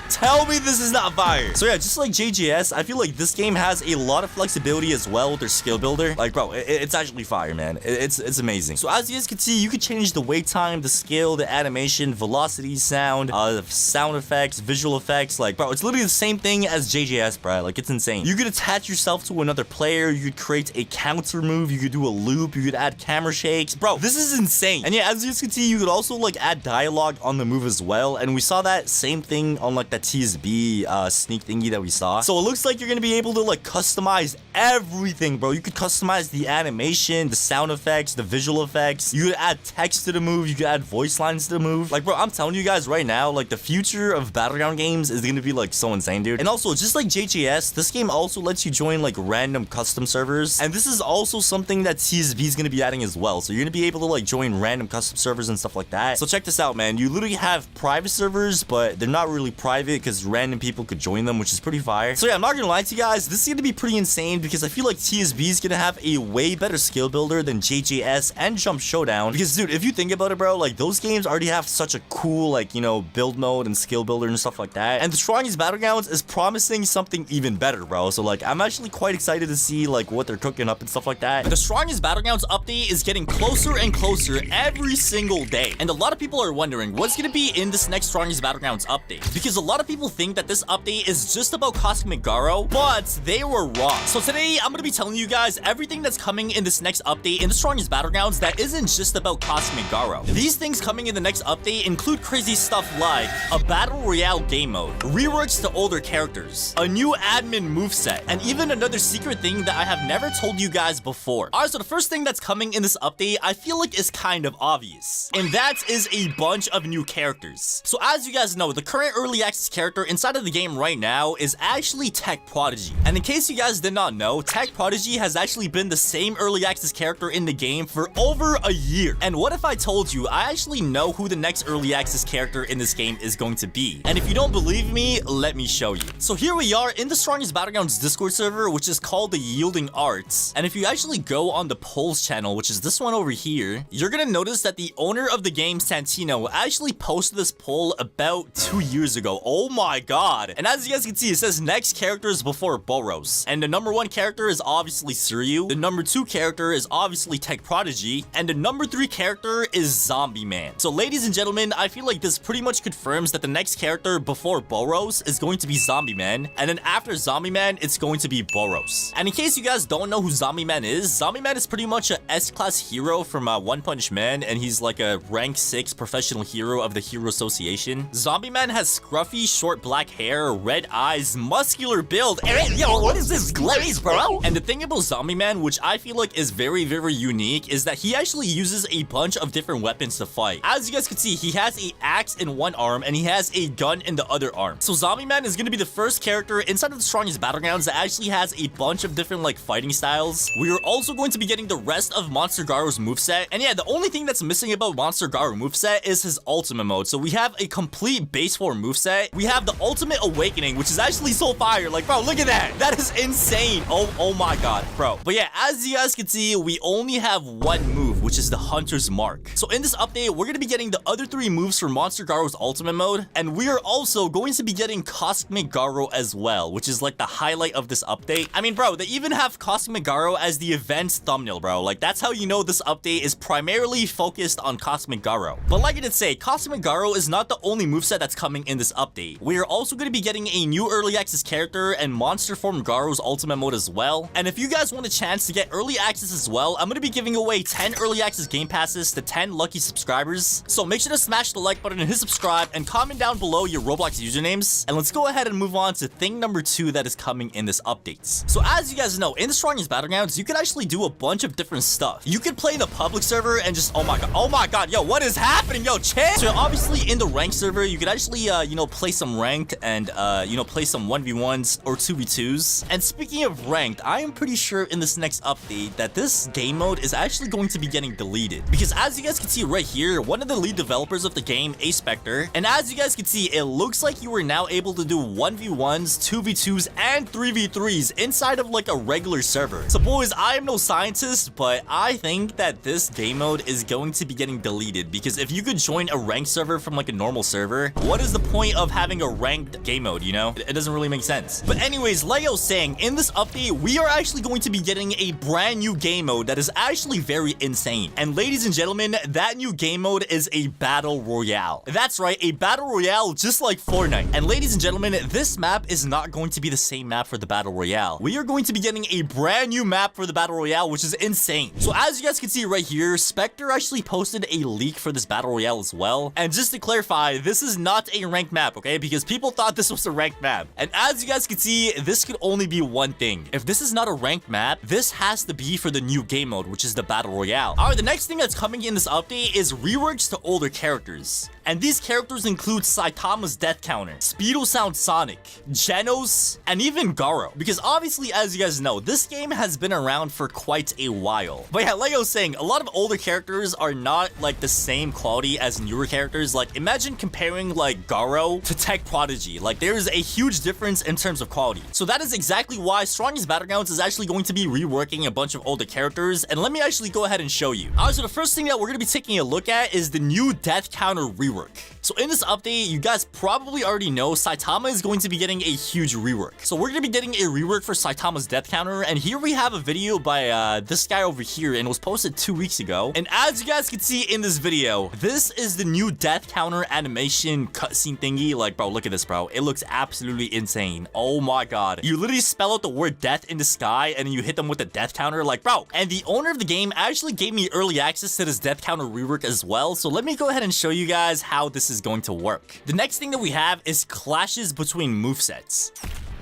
Tell me this is not fire. So yeah, just like JGS, I feel like this game has a lot of flexibility as well with their skill builder. Like, bro, it's actually fire, man. It's amazing. So as you guys can see, you can change the wait time, the skill, the animation, velocity, sound, sound effects, visual effects. Like, bro, it's literally the same thing as JGS, bro. Like, it's insane. You could attach yourself to another player. You could create a counter move. You could do a loop. You could add camera shakes. Bro, this is insane. And yeah, as you guys can see, you could also like add dialogue on the move as well. And we saw that same thing on like that TSB sneak thingy that we saw. So it looks like you're gonna be able to like customize everything, bro. You could customize the animation, the sound effects, the visual effects. You could add text to the move. You could add voice lines to the move. Like, bro, I'm telling you guys right now, like the future of Battleground games is gonna be like so insane, dude. And also, just like JJS, this game also lets you join like random custom servers. And this is also something that TSB is gonna be adding as well. So you're gonna be able to like join random custom servers and stuff like that. So check this out, man. You literally have private servers, but they're not really private because random people could join them, which is pretty fire. So yeah, I'm not gonna lie to you guys, this is gonna be pretty insane because I feel like TSB is gonna have a way better skill builder than JJS and Jump Showdown. Because dude, if you think about it, bro, like those games already have such a cool like, you know, build mode and skill builder and stuff like that. And the strongest Battlegrounds is promising something even better, bro. So like, I'm actually quite excited to see like what they're cooking up and stuff like that. The strongest Battlegrounds update is getting closer and closer every single day. And a lot of people are wondering what's gonna be in this next strongest Battlegrounds update. Because a lot of people think that this update is just about Cosmic Garou, but they were wrong. So today, I'm gonna be telling you guys everything that's coming in this next update in the strongest Battlegrounds that isn't just about Cosmic Garou. These things coming in the next update include crazy stuff like a Battle Royale game mode, reworks to older characters, a new admin moveset, and even another secret thing that I have never told you guys before. Alright, so the first thing that's coming in this update, I feel like is kind of obvious, and that is a bunch of new characters. So as you guys know, the current early access character inside of the game right now is actually Tech Prodigy. And in case you guys did not know, Tech Prodigy has actually been the same early access character in the game for over a year. And what if I told you I actually know who the next early access character in this game is going to be? And if you don't believe me, let me show you. So here we are in the strongest Battlegrounds Discord server, which is called the Yielding Arts. And if you actually go on the polls channel, which is this one over here, you're gonna notice that the owner of the game, Santino, actually posted this poll about 2 years ago, Oh my god. And as you guys can see, it says next characters before Boros. And the number 1 character is obviously Suryu. The number 2 character is obviously Tech Prodigy. And the number 3 character is Zombie Man. So ladies and gentlemen, I feel like this pretty much confirms that the next character before Boros is going to be Zombie Man. And then after Zombie Man, it's going to be Boros. And in case you guys don't know who Zombie Man is pretty much a S-class hero from One Punch Man. And he's like a rank 6 professional hero of the Hero Association. Zombie Man has scruffy, short black hair, red eyes, muscular build. Hey, yo, what is this glaze, bro? And the thing about Zombie Man, which I feel like is very, very unique, is that he actually uses a bunch of different weapons to fight. As you guys can see, he has an axe in one arm and he has a gun in the other arm. So Zombie Man is going to be the first character inside of the strongest battlegrounds that actually has a bunch of different like fighting styles. We are also going to be getting the rest of Monster Garou's moveset. And yeah, the only thing that's missing about Monster Garou moveset is his ultimate mode. So we have a complete base 4 moveset. We have the ultimate awakening, which is actually so fire. Like, bro, look at that. That is insane. Oh my god, bro. But yeah, as you guys can see, we only have one move, which is the Hunter's Mark. So in this update, we're going to be getting the other 3 moves for Monster Garou's ultimate mode. And we are also going to be getting Cosmic Garou as well, which is like the highlight of this update. I mean, bro, they even have Cosmic Garou as the event's thumbnail, bro. Like, that's how you know this update is primarily focused on Cosmic Garou. But like I did say, Cosmic Garou is not the only moveset that's coming in this update. We are also going to be getting a new early access character and Monster Form Garou's ultimate mode as well. And if you guys want a chance to get early access as well, I'm going to be giving away 10 early access game passes to 10 lucky subscribers. So make sure to smash the like button and hit subscribe and comment down below your Roblox usernames. And let's go ahead and move on to thing number 2 that is coming in this update. So as you guys know, in the strongest battlegrounds, you can actually do a bunch of different stuff. You could play the public server and just, oh my god, yo, what is happening? Yo, chill. So obviously in the ranked server, you could actually, you know, play some ranked and, you know, play some 1v1s or 2v2s. And speaking of ranked, I am pretty sure in this next update that this game mode is actually going to be getting deleted. Because as you guys can see right here, one of the lead developers of the game, A Spectre, and as you guys can see, it looks like you are now able to do 1v1s, 2v2s, and 3v3s inside of like a regular server. So boys, I am no scientist, but I think that this game mode is going to be getting deleted, because if you could join a ranked server from like a normal server, what is the point of having a ranked game mode, you know? It doesn't really make sense. But anyways, like I was saying, in this update, we are actually going to be getting a brand new game mode that is actually very insane. And ladies and gentlemen, that new game mode is a battle royale. That's right, a battle royale just like Fortnite. And ladies and gentlemen, this map is not going to be the same map for the battle royale. We are going to be getting a brand new map for the battle royale, which is insane. So as you guys can see right here, Spectre actually posted a leak for this battle royale as well. And just to clarify, this is not a ranked map, okay? Because people thought this was a ranked map. And as you guys can see, this could only be one thing. If this is not a ranked map, this has to be for the new game mode, which is the battle royale. All right, the next thing that's coming in this update is reworks to older characters. And these characters include Saitama's death counter, Speedo Sound Sonic, Genos, and even Garou. Because obviously, as you guys know, this game has been around for quite a while. But yeah, like I was saying, a lot of older characters are not like the same quality as newer characters. Like imagine comparing like Garou to Tech Prodigy. Like there is a huge difference in terms of quality. So that is exactly why Strongest Battlegrounds is actually going to be reworking a bunch of older characters. And let me actually go ahead and show you. Alright, so the first thing that we're going to be taking a look at is the new death counter rework. So in this update, you guys probably already know Saitama is going to be getting a huge rework. So we're going to be getting a rework for Saitama's death counter. And here we have a video by this guy over here, and it was posted 2 weeks ago. And as you guys can see in this video, this is the new death counter animation cutscene thingy. Like, bro, look at this, bro. It looks absolutely insane. Oh my god. You literally spell out the word death in the sky, and then you hit them with the death counter. Like, bro. And the owner of the game actually gave me early access to this death counter rework as well. So let me go ahead and show you guys how this is going to work. The next thing that we have is clashes between movesets.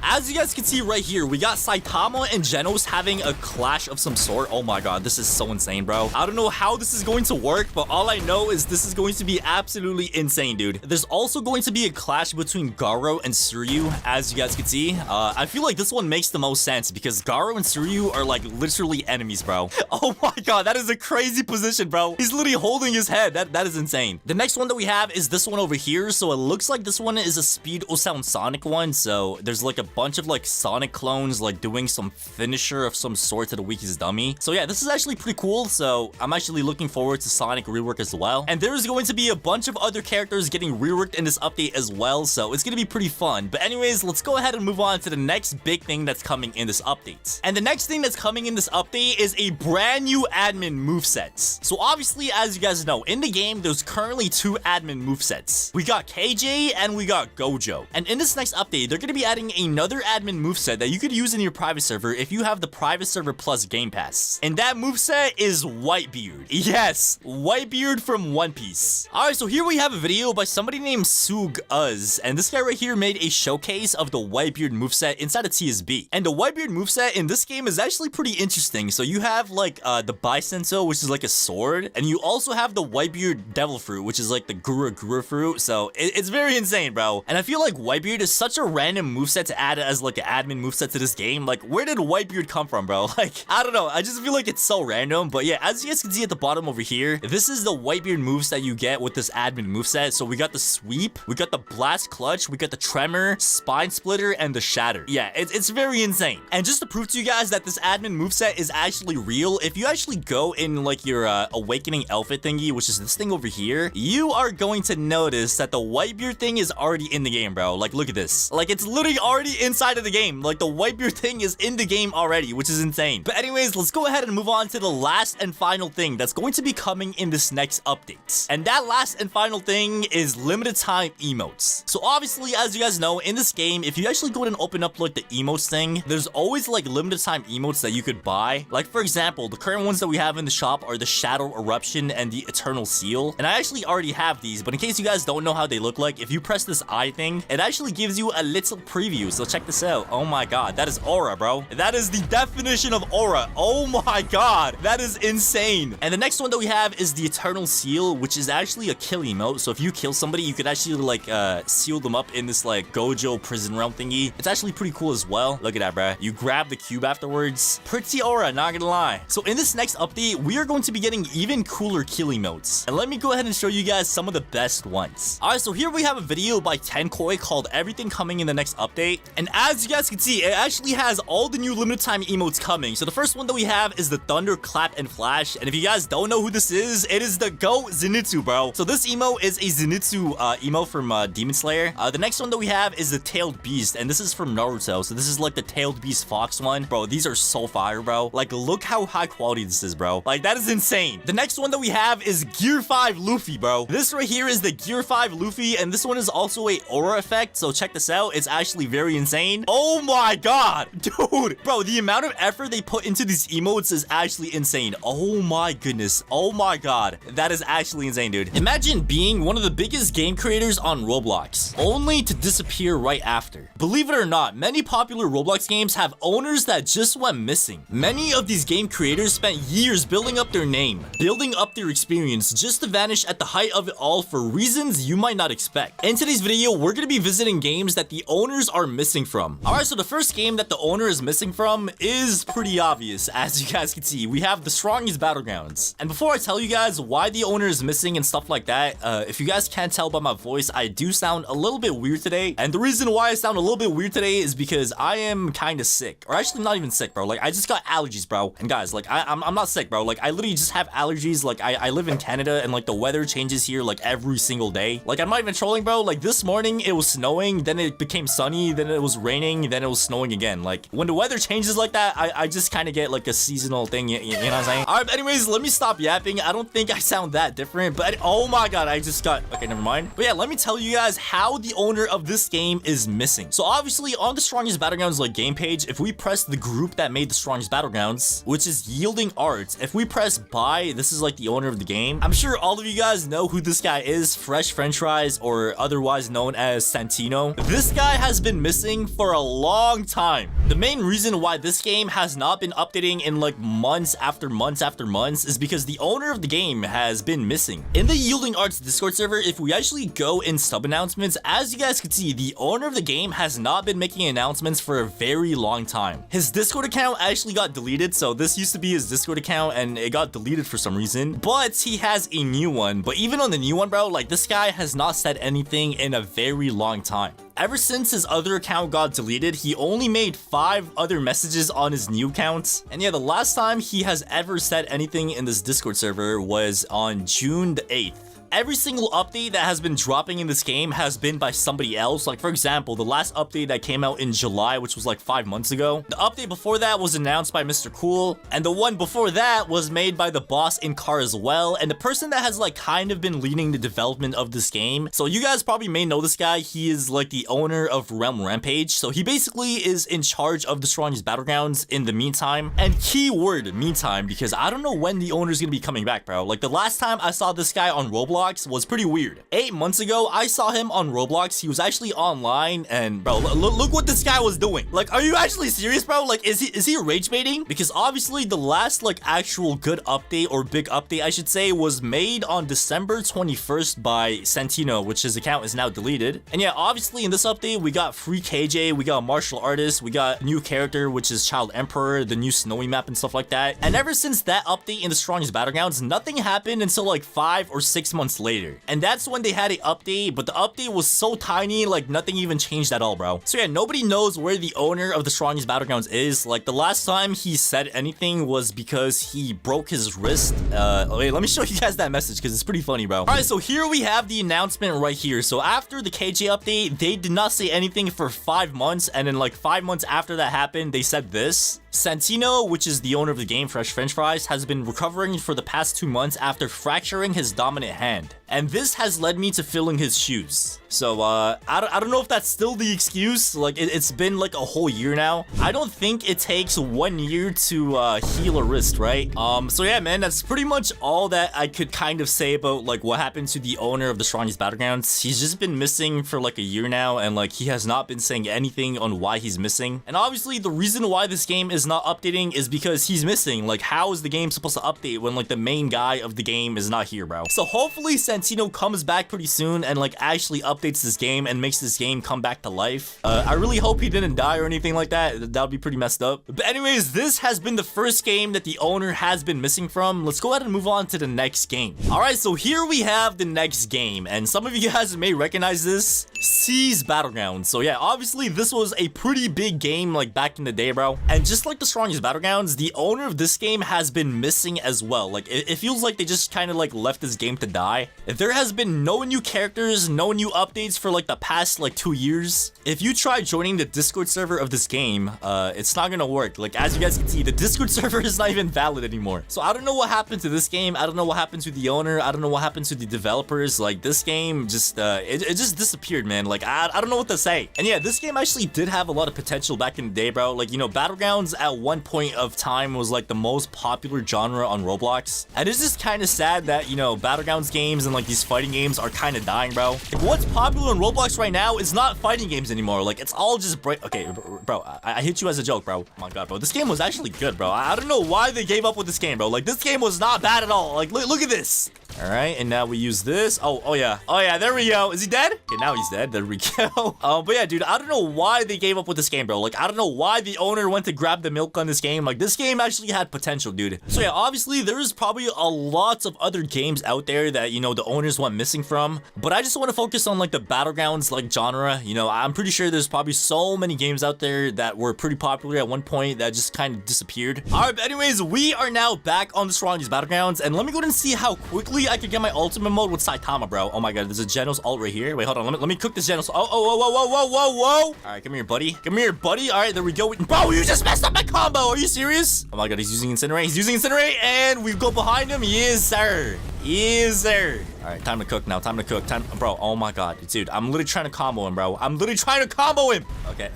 As you guys can see right here, we got Saitama and Genos having a clash of some sort. Oh my god, this is so insane, bro. I don't know how this is going to work, but all I know is this is going to be absolutely insane, dude. There's also going to be a clash between Garou and Suryu, as you guys can see. I feel like this one makes the most sense because Garou and Suryu are like literally enemies, bro. Oh my god, that is a crazy position, bro. He's literally holding his head. That is insane. The next one that we have is this one over here. So it looks like this one is a Speedo Sound Sonic one. So there's like a bunch of like Sonic clones like doing some finisher of some sort to the weakest dummy. So yeah, this is actually pretty cool. So I'm actually looking forward to Sonic rework as well. And there is going to be a bunch of other characters getting reworked in this update as well. So it's going to be pretty fun. But anyways, let's go ahead and move on to the next big thing that's coming in this update. And the next thing that's coming in this update is a brand new admin movesets. So obviously, as you guys know, in the game, there's currently 2 admin movesets. We got KJ and we got Gojo. And in this next update, they're going to be adding another admin moveset that you could use in your private server if you have the private server plus Game Pass. And that moveset is Whitebeard. Yes, Whitebeard from One Piece. Alright, so here we have a video by somebody named Sug-Uz. And this guy right here made a showcase of the Whitebeard moveset inside of TSB. And the Whitebeard moveset in this game is actually pretty interesting. So you have like the Bisenso, which is like a sword. And you also have the Whitebeard Devil Fruit, which is like the Gura fruit. So it's very insane, bro. And I feel like Whitebeard is such a random moveset to add as like an admin moveset to this game. Like, where did Whitebeard come from, bro? Like, I don't know. I just feel like it's so random. But yeah, as you guys can see at the bottom over here, this is the Whitebeard moves that you get with this admin moveset. So we got the sweep, we got the blast clutch, we got the tremor, spine splitter, and the shatter. Yeah, it's very insane. And just to prove to you guys that this admin moveset is actually real, if you actually go in like your awakening outfit thingy, which is this thing over here, you are going to notice that the Whitebeard thing is already in the game, bro. Like, look at this. Like, it's literally already inside of the game. Like, the Whitebeard thing is in the game already, which is insane. But anyways, let's go ahead and move on to the last and final thing that's going to be coming in this next update. And that last and final thing is limited time emotes. So obviously, as you guys know, in this game, if you actually go and open up like the emotes thing, there's always like limited time emotes that you could buy. Like, for example, the current ones that we have in the shop are the Shadow Eruption and the Eternal Seal. And I actually already have these, but in case you guys don't know how they look like, if you press this eye thing, it actually gives you a little preview. So check this out. Oh my god, that is aura, bro. That is the definition of aura. Oh my god, that is insane. And the next one that we have is the Eternal Seal, which is actually a kill emote. So if you kill somebody, you could actually like seal them up in this like Gojo prison realm thingy. It's actually pretty cool as well. Look at that, bro. You grab the cube afterwards. Pretty aura, not gonna lie. So in this next update, we are going to be getting even cooler kill emotes. And let me go ahead and show you guys some of the best ones. Alright, so here we have a video by Tenkoi called Everything Coming in the Next Update. And as you guys can see, it actually has all the new limited time emotes coming. So the first one that we have is the Thunder, Clap, and Flash. And if you guys don't know who this is, it is the Go Zenitsu, bro. So this emote is a Zenitsu emote from Demon Slayer. The next one that we have is the Tailed Beast. And this is from Naruto. So this is like the Tailed Beast Fox one. Bro, these are so fire, bro. Like, look how high quality this is, bro. Like, that is insane. The next one that we have is Gear 5 Luffy, bro. This right here is the Gear 5 Luffy. And this one is also a aura effect. So check this out. It's actually very insane. Oh my god, dude. Bro, the amount of effort they put into these emotes is actually insane. Oh my goodness. Oh my god. That is actually insane, dude. Imagine being one of the biggest game creators on Roblox, only to disappear right after. Believe it or not, many popular Roblox games have owners that just went missing. Many of these game creators spent years building up their name, building up their experience, just to vanish at the height of it all for reasons you might not expect. In today's video, we're going to be visiting games that the owners are missing from. Alright, so the first game that the owner is missing from is pretty obvious. As you guys can see, we have the strongest Battlegrounds. And before I tell you guys why the owner is missing and stuff like that, if you guys can't tell by my voice, I do sound a little bit weird today. And the reason why I sound a little bit weird today is because I am kind of sick. Or actually not even sick, bro. Like, I just got allergies, bro. And guys, like, I'm not sick, bro. Like, I literally just have allergies. Like, I live in Canada and like the weather changes here like every single day. Like, I'm not even trolling, bro. Like, this morning it was snowing, then it became sunny, then it was raining, then it was snowing again. Like, when the weather changes like that, I just kind of get like a seasonal thing, you know what I'm saying? All right, anyways, let me stop yapping. I don't think I sound that different, but oh my god, I just got, okay, never mind. But yeah, let me tell you guys how the owner of this game is missing. So obviously on the Strongest Battlegrounds like game page, if we press the group that made the Strongest Battlegrounds, which is Yielding Arts, if we press buy, this is like the owner of the game. I'm sure all of you guys know who this guy is, Fresh French Fries, or otherwise known as Santino. This guy has been missing for a long time. The main reason why this game has not been updating in like months after months after months is because the owner of the game has been missing. In the Yielding Arts Discord server, if we actually go in sub announcements, as you guys can see, the owner of the game has not been making announcements for a very long time. His Discord account actually got deleted, so this used to be his Discord account and it got deleted for some reason, but he has a new one. But even on the new one, bro, like, this guy has not said anything in a very long time. ever since his other account got deleted, he only made 5 other messages on his new account. And yeah, the last time he has ever said anything in this Discord server was on June the 8th. Every single update that has been dropping in this game has been by somebody else. Like, for example, the last update that came out in July, which was like 5 months ago. The update before that was announced by Mr. Cool. And the one before that was made by the boss in car as well. And the person that has like kind of been leading the development of this game. So you guys probably may know this guy. He is like the owner of Realm Rampage. So he basically is in charge of destroying his Battlegrounds in the meantime. And keyword meantime, because I don't know when the owner is going to be coming back, bro. Like the last time I saw this guy on Roblox was pretty weird. 8 months ago, I saw him on Roblox. He was actually online, and bro, look what this guy was doing. Like, are you actually serious, bro? Like, is he rage baiting? Because obviously the last like actual good update, or big update I should say, was made on December 21st by Santino, which his account is now deleted. And yeah, obviously in this update we got free KJ, we got martial artist, we got new character, which is Child Emperor, the new snowy map and stuff like that. And ever since that update in the strongest Battlegrounds, nothing happened until like 5 or 6 months later. And that's when they had an update, but the update was so tiny, like nothing even changed at all, bro. So yeah, nobody knows where the owner of the strongest Battlegrounds is. Like the last time he said anything was because he broke his wrist. Wait, let me show you guys that message because it's pretty funny, bro. All right, so here we have the announcement right here. So after the KJ update, they did not say anything for 5 months, and then like 5 months after that happened, they said this. Santino, which is the owner of the game, Fresh French Fries, has been recovering for the past 2 months after fracturing his dominant hand. And this has led me to filling his shoes. So, I don't know if that's still the excuse. Like, it's been like a whole year now. I don't think it takes 1 year to heal a wrist, right? So yeah, man, that's pretty much all that I could kind of say about like what happened to the owner of the strongest Battlegrounds. He's just been missing for like a year now, and like he has not been saying anything on why he's missing. And obviously the reason why this game is not updating is because he's missing. Like, how is the game supposed to update when like the main guy of the game is not here, bro? So hopefully Santino comes back pretty soon and like actually updates this game and makes this game come back to life. I really hope he didn't die or anything like that. That would be pretty messed up. But anyways, this has been the first game that the owner has been missing from. Let's go ahead and move on to the next game. All right, so here we have the next game, and some of you guys may recognize this. C's Battlegrounds. So yeah, obviously this was a pretty big game like back in the day, bro. And just like the strongest Battlegrounds, the owner of this game has been missing as well. Like it feels like they just kind of like left this game to die. There has been no new characters, no new updates for like the past like 2 years. If you try joining the Discord server of this game, it's not gonna work. Like, as you guys can see, the Discord server is not even valid anymore. So I don't know what happened to this game. I don't know what happened to the owner. I don't know what happened to the developers. Like, this game just it just disappeared, man. Like, I don't know what to say. And yeah, this game actually did have a lot of potential back in the day, bro. Like, you know, Battlegrounds at one point of time was like the most popular genre on Roblox. And it's just kind of sad that, you know, Battlegrounds games and like these fighting games are kind of dying, bro. Like, what's popular in Roblox right now is not fighting games anymore. Like, it's all just okay, bro, I hit you as a joke, bro. Oh my god, bro, this game was actually good, bro. I don't know why they gave up with this game, bro. Like, this game was not bad at all. Like, look at this. All right, and now we use this. Oh yeah, there we go. Is he dead? Okay, now he's dead. There we go. But yeah, dude, I don't know why they gave up with this game, bro. Like, I don't know why the owner went to grab the milk on this game. Like, this game actually had potential, dude. So yeah, obviously there is probably a lot of other games out there that, you know, the owners went missing from, but I just want to focus on like the Battlegrounds like genre. You know, I'm pretty sure there's probably so many games out there that were pretty popular at one point that just kind of disappeared. All right, but anyways, we are now back on the strongest Battlegrounds, and let me go ahead and see how quickly I could get my ultimate mode with Saitama, bro. Oh my god, there's a Genos ult right here. Wait, hold on. Let me cook this Genos. Whoa. All right, come here, buddy. Come here, buddy. All right, there we go. Bro, you just messed up my combo. Are you serious? Oh my god, he's using Incinerate. He's using Incinerate, and we go behind him. Yes, sir. Yes, sir. All right, time to cook now. Time to cook. Bro, oh my god. Dude, I'm literally trying to combo him, bro. I'm literally trying to combo him. Okay.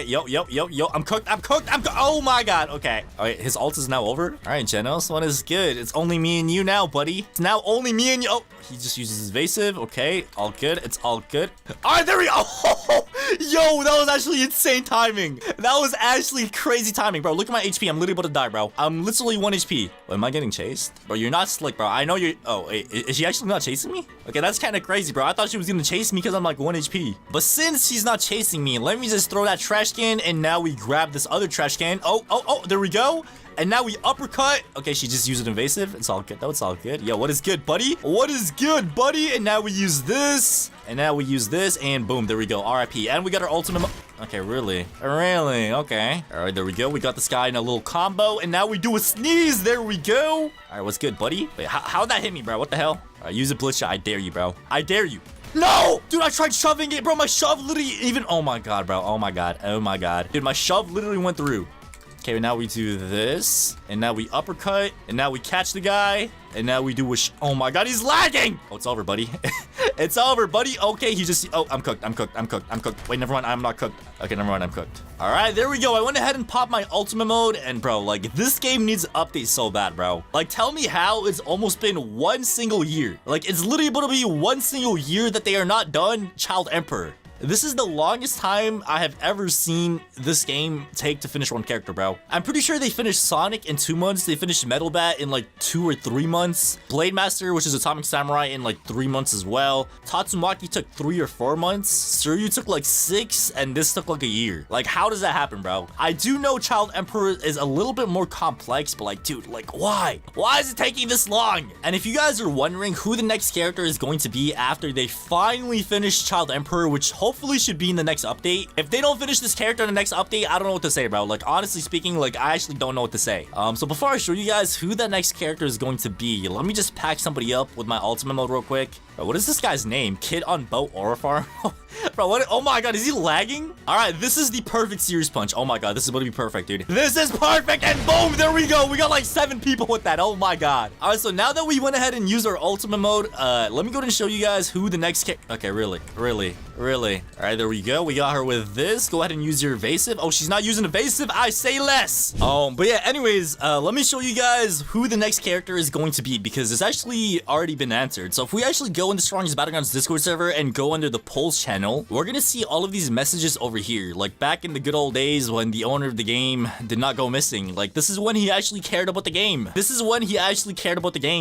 Yo. I'm cooked. Oh my god. Okay. All right, his ult is now over. All right, Genos, what is good? It's only me and you now, buddy. It's now only me and you. Oh, he just uses his evasive. Okay, all good. It's all good. All right, there we go. Oh, yo, that was actually insane timing. That was actually crazy timing, bro. Look at my HP. I'm literally about to die, bro. I'm literally 1 HP. Wait, am I getting chased? Bro, you're not slick, bro. I know you're... Oh, wait, is she actually not not chasing me? Okay, that's kind of crazy, bro. I thought she was gonna chase me because I'm like 1 HP. But since she's not chasing me, let me just throw that trash can, and now we grab this other trash can. Oh, there we go. And now we uppercut. Okay, she just used an invasive. It's all good though. It's all good. Yo, what is good, buddy? What is good, buddy? And now we use this. And now we use this. And boom, there we go. RIP. And we got our ultimate. Okay, really? Really? Okay. All right, there we go. We got this guy in a little combo. And now we do a sneeze. There we go. All right, what's good, buddy? Wait, how'd that hit me, bro? What the hell? All right, use a blitz shot. I dare you, bro. I dare you. No! Dude, I tried shoving it, bro. My shove literally even... Oh, my God, bro. Oh, my God. Oh, my God. Dude, my shove literally went through. Okay, now we do this, and now we uppercut, and now we catch the guy, and now we do a oh my God, he's lagging! Oh, it's over, buddy. It's over, buddy. Okay, he just, oh, I'm cooked. Wait, never mind, I'm not cooked. Okay, never mind, I'm cooked. All right, there we go. I went ahead and popped my ultimate mode, and bro, like, this game needs an update so bad, bro. Like, tell me how it's almost been 1 single year. Like, it's literally able to be 1 single year that they are not done Child Emperor. This is the longest time I have ever seen this game take to finish one character, bro. I'm pretty sure they finished Sonic in 2 months. They finished Metal Bat in like 2 or 3 months. Blade Master, which is Atomic Samurai, in like 3 months as well. Tatsumaki took 3 or 4 months. Suryu took like 6, and this took like a year. Like, how does that happen, bro? I do know Child Emperor is a little bit more complex, but like, dude, like, why? Why is it taking this long? And if you guys are wondering who the next character is going to be after they finally finish Child Emperor, which hopefully should be in the next update. If they don't finish this character in the next update, I don't know what to say, bro. Like, honestly speaking, like, I actually don't know what to say. So before I show you guys who that next character is going to be, let me just pack somebody up with my ultimate mode real quick. Bro, what is this guy's name? Kid on Boat Aura Farm? Bro, what? Oh my God, is he lagging? All right, this is the perfect series punch. Oh my God, this is going to be perfect, dude. This is perfect, and boom, there we go. We got like 7 people with that. Oh my God. All right, so now that we went ahead and used our ultimate mode, let me go ahead and show you guys who the next okay, really. All right, there we go. We got her with this. Go ahead and use your evasive. Oh, she's not using evasive. I say less. But yeah, anyways, let me show you guys who the next character is going to be, because it's actually already been answered. So if we actually go in the Strongest Battlegrounds Discord server and go under the polls channel, we're gonna see all of these messages over here. Like back in the good old days when the owner of the game did not go missing. Like, this is when he actually cared about the game.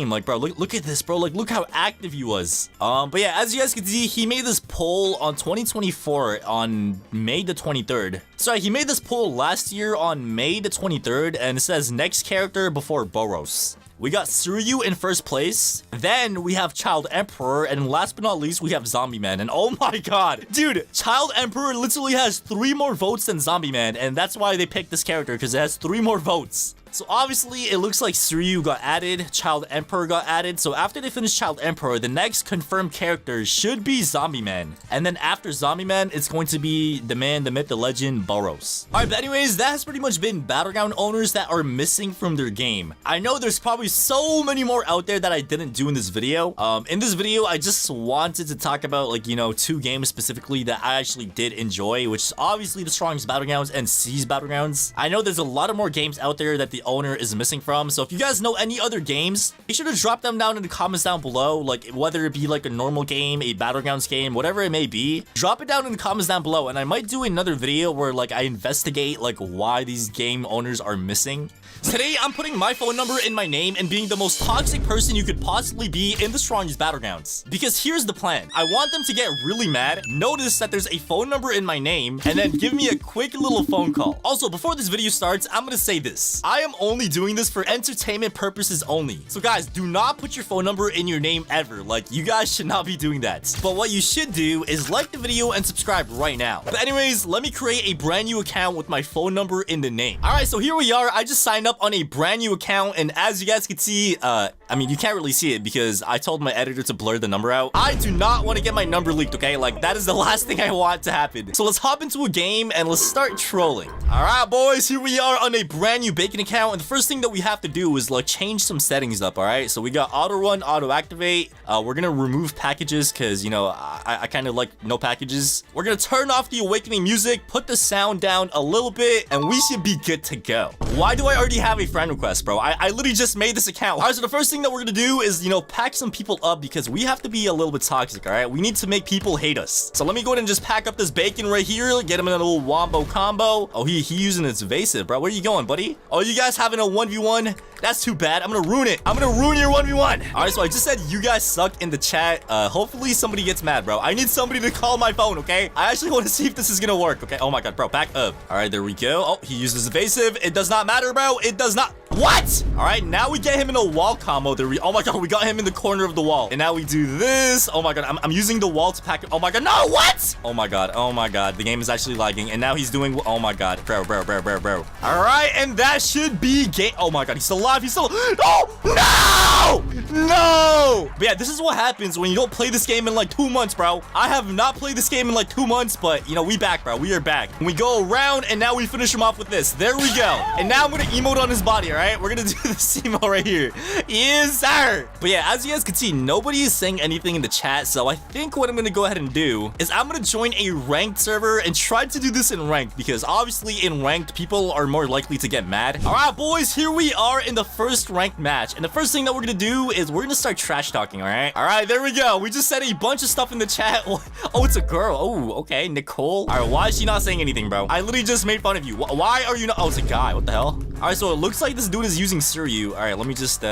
Like, bro, look at this, bro. Like, look how active he was. But yeah, as you guys can see, he made this poll on 2024 on May the 23rd. Sorry, he made this poll last year on May the 23rd, and it says next character before Boros. We got Suryu in first place, then we have Child Emperor, and last but not least, we have Zombie Man. And oh my God, dude, Child Emperor literally has 3 more votes than Zombie Man, and that's why they picked this character, because it has 3 more votes. So obviously, it looks like Suryu got added, Child Emperor got added. So after they finish Child Emperor, the next confirmed character should be Zombie Man. And then after Zombie Man, it's going to be the man, the myth, the legend, Boros. Alright, but anyways, that has pretty much been Battleground owners that are missing from their game. I know there's probably so many more out there that I didn't do in this video. In this video, I just wanted to talk about, like, you know, 2 games specifically that I actually did enjoy, which is obviously the Strongest Battlegrounds and Seas Battlegrounds. I know there's a lot of more games out there that the owner is missing from, so if you guys know any other games, be sure to drop them down in the comments down below, like whether it be like a normal game, a Battlegrounds game, whatever it may be. Drop it down in the comments down below, and I might do another video where like I investigate like why these game owners are missing. Today, I'm putting my phone number in my name and being the most toxic person you could possibly be in the Strongest Battlegrounds. Because here's the plan. I want them to get really mad, notice that there's a phone number in my name, and then give me a quick little phone call. Also, before this video starts, I'm gonna say this. I am only doing this for entertainment purposes only. So guys, do not put your phone number in your name ever. Like, you guys should not be doing that. But what you should do is like the video and subscribe right now. But anyways, let me create a brand new account with my phone number in the name. All right, so here we are. I just signed up on a brand new account, and as you guys can see, I mean, you can't really see it because I told my editor to blur the number out. I do not want to get my number leaked, okay? Like, that is the last thing I want to happen. So let's hop into a game and let's start trolling. All right, boys, here we are on a brand new bacon account, and the first thing that we have to do is like change some settings up. All right, so we got auto run, auto activate. We're gonna remove packages because, you know, I kind of like no packages. We're gonna turn off the awakening music, put the sound down a little bit, and we should be good to go. Why do I already have a friend request, bro? I literally just made this account. All right, so the first thing thing that we're gonna do is, you know, pack some people up because we have to be a little bit toxic, all right? We need to make people hate us. So let me go ahead and just pack up this bacon right here, get him in a little wombo combo. Oh, he using his evasive, bro. Where you going, buddy? Oh, you guys having a 1v1? That's too bad. I'm gonna ruin it. I'm gonna ruin your 1v1. All right, so I just said you guys suck in the chat. Hopefully somebody gets mad, bro. I need somebody to call my phone, okay? I actually want to see if this is gonna work, okay? Oh my god, bro, back up. All right, there we go. Oh, he uses evasive. It does not matter, bro. It does not. What? All right, now we get him in a wall combo. There we. Oh my god, we got him in the corner of the wall. And now we do this. Oh my god, I'm using the wall to pack it. Oh my god, no, what? Oh my god, oh my god. The game is actually lagging. And now he's doing. Oh my god, bro. All right, and that should be game. Oh my god, he's still alive. He's still. Oh no! But yeah, this is what happens when you don't play this game in like 2 months, bro. I have not played this game in like 2 months, but you know, we back, bro. We are back. We go around and now we finish him off with this. There we go. And now I'm gonna emote on his body, all right? We're gonna do this emote right here. Yes, sir. But yeah, as you guys can see, nobody is saying anything in the chat, so I think what I'm gonna go ahead and do is I'm gonna join a ranked server and try to do this in ranked because obviously in ranked, people are more likely to get mad. All right, boys, here we are in the first ranked match. And the first thing that we're gonna do is we're gonna start trash talking, all right? All right, there we go. We just said a bunch of stuff in the chat. Oh, it's a girl. Oh, okay, Nicole. All right, why is she not saying anything, bro? I literally just made fun of you. Why are you not? Oh, it's a guy. What the hell? All right, so it looks like this dude is using Suryu. All right, let me just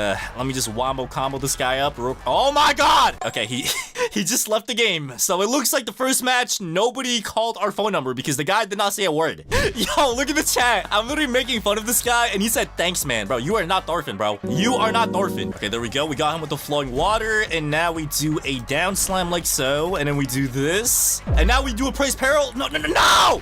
wombo combo this guy up. Oh my god. Okay, he just left the game. So it looks like the first match, nobody called our phone number because the guy did not say a word. Yo, look at the chat. I'm literally making fun of this guy and he said, thanks, man. Bro, you are not Thorfinn, bro. You are not Thorfinn. Okay, there we go. We got him with the flowing water and now we do a down slam like so. And then we do this. And now we do a praise peril. No.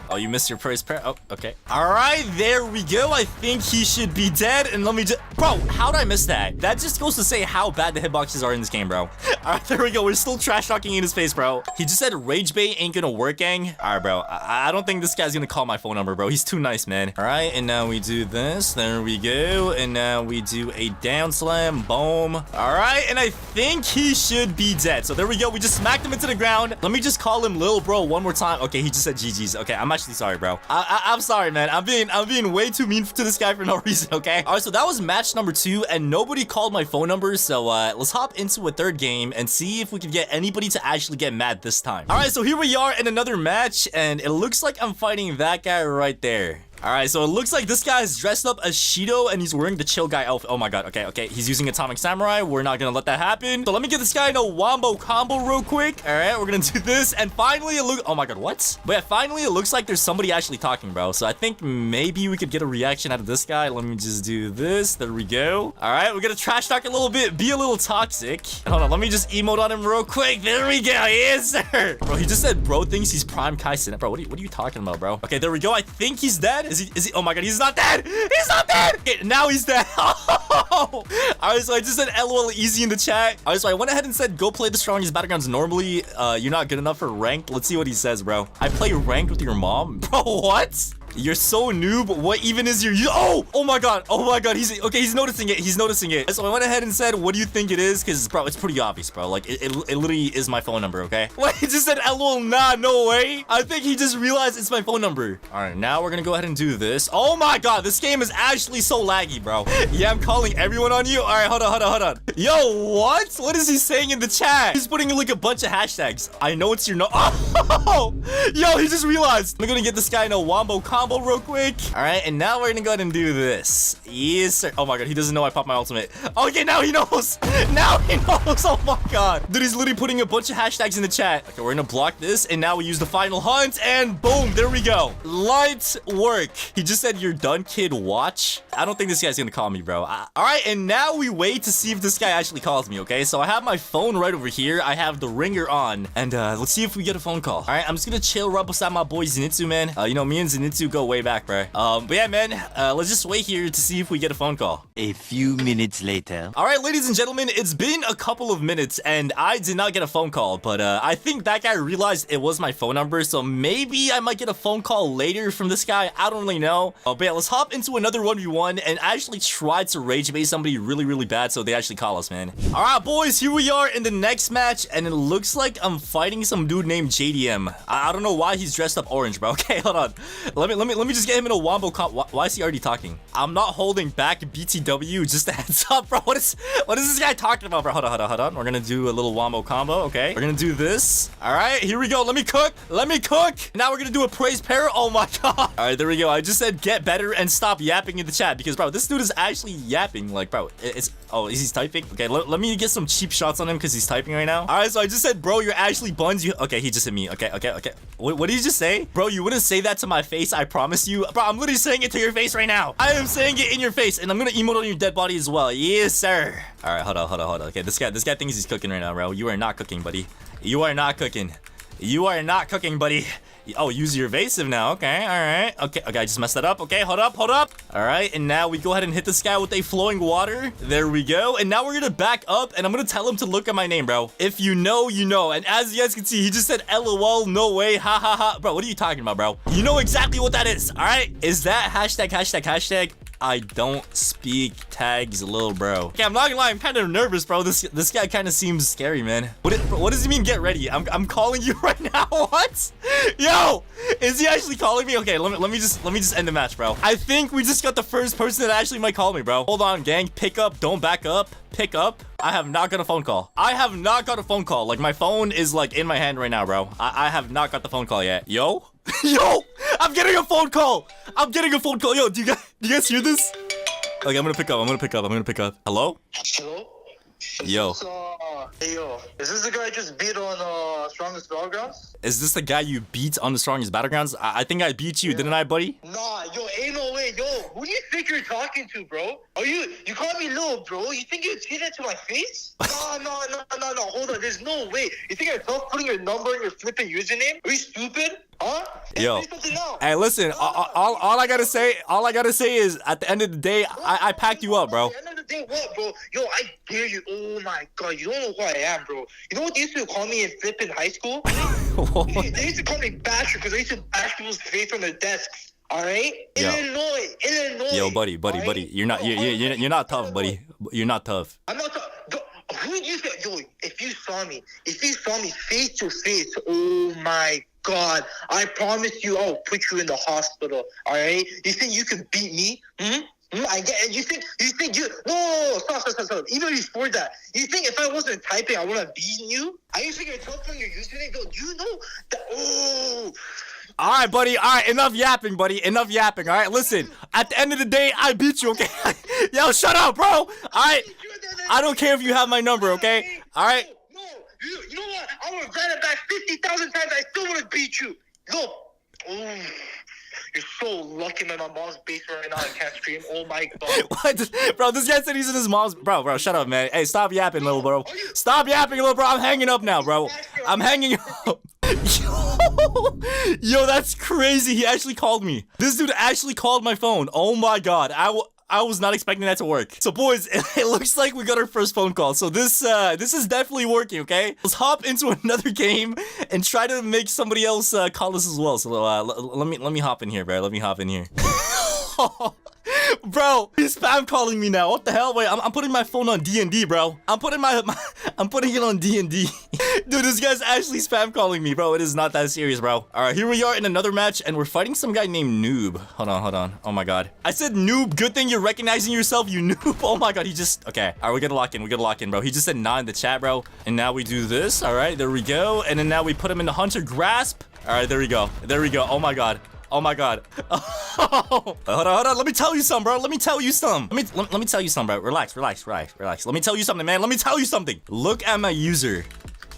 Oh, you missed your praise peril. Oh, okay. All right, there we go. I think he should be dead. And let me just... Bro, how did I miss that? That just goes to say how bad the hitboxes are in this game, bro. All right, there we go. We're still trash talking in his face, bro. He just said rage bait ain't gonna work, gang. All right, bro. I don't think this guy's gonna call my phone number, bro. He's too nice, man. All right, and now we do this. There we go. And now we do a down slam. Boom. All right, and I think he should be dead. So there we go. We just smacked him into the ground. Let me just call him Lil Bro one more time. Okay, he just said GG's. Okay, I'm actually sorry, bro. I'm sorry, man. I'm being way too mean to this guy for no reason, okay? All right, so that was match number 2, and nobody called my phone number. So let's hop into a third game and see if we can get anybody to actually get mad this time. All right, so here we are in another match, and it looks like I'm fighting that guy right there. All right, so it looks like this guy is dressed up as Shido and he's wearing the chill guy outfit. Oh my god, okay. He's using Atomic Samurai. We're not gonna let that happen. So let me get this guy in a wombo combo real quick. All right, we're gonna do this. And finally, oh my god, what? But yeah, finally, it looks like there's somebody actually talking, bro. So I think maybe we could get a reaction out of this guy. Let me just do this. There we go. All right, we're gonna trash talk a little bit, be a little toxic. Hold on, let me just emote on him real quick. There we go. Yes, sir. Bro, he just said bro thinks he's prime Kaisen. Bro, what are you talking about, bro? Okay, there we go. I think he's dead. Is he? Oh my god, he's not dead. He's not dead. Okay, now he's dead. All right, so I just said LOL easy in the chat. All right, so I went ahead and said go play the strongest battlegrounds. Normally, you're not good enough for ranked. Let's see what he says, bro. I play ranked with your mom. Bro, what? You're so noob. What even is your... Oh my god. He's noticing it. So I went ahead and said, what do you think it is? Because, bro, it's pretty obvious, bro. Like, it literally is my phone number, okay? Wait, he just said, LOL, nah, no way. I think he just realized it's my phone number. All right, now we're gonna go ahead and do this. Oh my god, this game is actually so laggy, bro. Yeah, I'm calling everyone on you. All right, hold on. Yo, what? What is he saying in the chat? He's putting like a bunch of hashtags. I know it's your no... Oh! Yo, he just realized. I'm gonna get this guy in a wombo combo real quick. All right, and now we're gonna go ahead and do this. Yes, sir. Oh my god, he doesn't know I popped my ultimate. Okay, now he knows. Now he knows. Oh my god. Dude, he's literally putting a bunch of hashtags in the chat. Okay, we're gonna block this, and now we use the final hunt, and boom, there we go. Light work. He just said, you're done, kid. Watch. I don't think this guy's gonna call me, bro. All right, and now we wait to see if this guy actually calls me, okay? So I have my phone right over here. I have the ringer on, and let's see if we get a phone call. All right, I'm just gonna chill right beside my boy Zenitsu, man. You know, me and Zenitsu go way back, bro. But yeah, man, let's just wait here to see if we get a phone call. A few minutes later. All right, ladies and gentlemen, it's been a couple of minutes and I did not get a phone call, but I think that guy realized it was my phone number, so maybe I might get a phone call later from this guy. I don't really know. But yeah, let's hop into another 1v1 and actually try to rage bait somebody really bad so they actually call us, man. All right, boys, here we are in the next match, and it looks like I'm fighting some dude named JDM. I don't know why he's dressed up orange, bro. Okay, hold on. Let let me just get him in a wombo comp. Why is he already talking? I'm not holding back BTW. Just a heads up, bro. What is this guy talking about, bro? Hold on. We're gonna do a little wombo combo. Okay. We're gonna do this. All right. Here we go. Let me cook. Now we're gonna do a praise pair. Oh my god. All right. There we go. I just said get better and stop yapping in the chat because, bro, this dude is actually yapping. Like, bro, oh, is he typing? Okay. Let me get some cheap shots on him because he's typing right now. All right. So I just said, bro, you're actually buns. Okay. He just hit me. Okay. What did you just say? Bro, you wouldn't say that to my face, I promise you. Bro, I'm literally saying it to your face right now. I am saying it in your face, and I'm gonna emote on your dead body as well. Yes, sir. All right, hold on. Okay, this guy thinks he's cooking right now, bro. You are not cooking, buddy. You are not cooking, buddy. Oh, use your evasive now. Okay, all right. Okay, I just messed that up. Okay, hold up. All right, and now we go ahead and hit this guy with a flowing water. There we go. And now we're gonna back up, and I'm gonna tell him to look at my name, bro. If you know, you know. And as you guys can see, he just said LOL, no way, ha ha ha. Bro, what are you talking about, bro? You know exactly what that is, all right? Is that hashtag I don't speak tags, little bro. Okay, I'm not gonna lie, I'm kind of nervous, bro. This guy kind of seems scary, man. What does he mean get ready? I'm calling you right now. What? Yo, is he actually calling me? Okay, let me just end the match, bro. I think we just got the first person that actually might call me, bro. Hold on, gang. Pick up, don't back up. Pick up. I have not got a phone call. Like, my phone is like in my hand right now, bro. I have not got the phone call yet. Yo, I'm getting a phone call. Yo, do you guys hear this? Okay, I'm gonna pick up. Hello? Yo. Hey, yo. Is this the guy I just beat on Strongest Battlegrounds? Is this the guy you beat on the Strongest Battlegrounds? I think I beat you, didn't I, buddy? Nah, yo, ain't no way. Yo, who do you think you're talking to, bro? You call me little, bro? You think you'd say that to my face? No. Hold on, there's no way. You think I'm tough putting your number in your flipping username? Are you stupid? Huh? Yo. Hey, listen, all I gotta say is at the end of the day, I packed you up, bro. At the end of the day, what, bro? Yo, I dare you. Oh my god, you don't know who I am, bro. You know what they used to call me in flipping high school? They used to call me Basher because I used to bash people's face on their desks. All right? Illinois. Yo, buddy. You're not tough, buddy. You're not tough. I'm not tough. Who did you say? Yo, if you saw me face to face, oh my god, I promise you I'll put you in the hospital. All right? You think you can beat me? I get. You think you? No, stop. Even before that, you think if I wasn't typing, I would have beaten you? I used to get tough on your username. Yo, do you know that? Oh. All right, buddy. All right, enough yapping, buddy. Enough yapping. All right, listen. At the end of the day, I beat you. Okay. Yo, shut up, bro. All right. I don't care if you have my number. Okay. All right. No. You know what? I would have ran it back 50,000 times. I still would have beat you. Look. Oh. You're so lucky I'm in my mom's basement right now. I can't stream. Oh my god. What? Bro, this guy said he's in his mom's. Bro, shut up, man. Hey, stop yapping, little bro. Stop yapping, little bro. I'm hanging up now, bro. I'm hanging up. Yo, that's crazy. He actually called me. This dude actually called my phone. Oh my god. I was not expecting that to work. So boys, it looks like we got our first phone call. So this is definitely working, okay? Let's hop into another game and try to make somebody else call us as well. So let me hop in here, bro. Let me hop in here. Bro, he's spam calling me now. What the hell? Wait, I'm putting my phone on D&D, bro. I'm putting it on D&D. Dude, this guy's actually spam calling me, bro. It is not that serious, bro. All right, here we are in another match, and we're fighting some guy named Noob. Hold on. Oh my god. I said noob. Good thing you're recognizing yourself, you noob. Oh my god, he just... Okay. All right, we gotta lock in, bro. He just said nah in the chat, bro. And now we do this. All right, there we go. And then now we put him in the hunter grasp. All right, there we go. Oh my god. Hold on. Let me tell you something, bro. Let me tell you something, bro. Relax. Let me tell you something, man. Look at my user.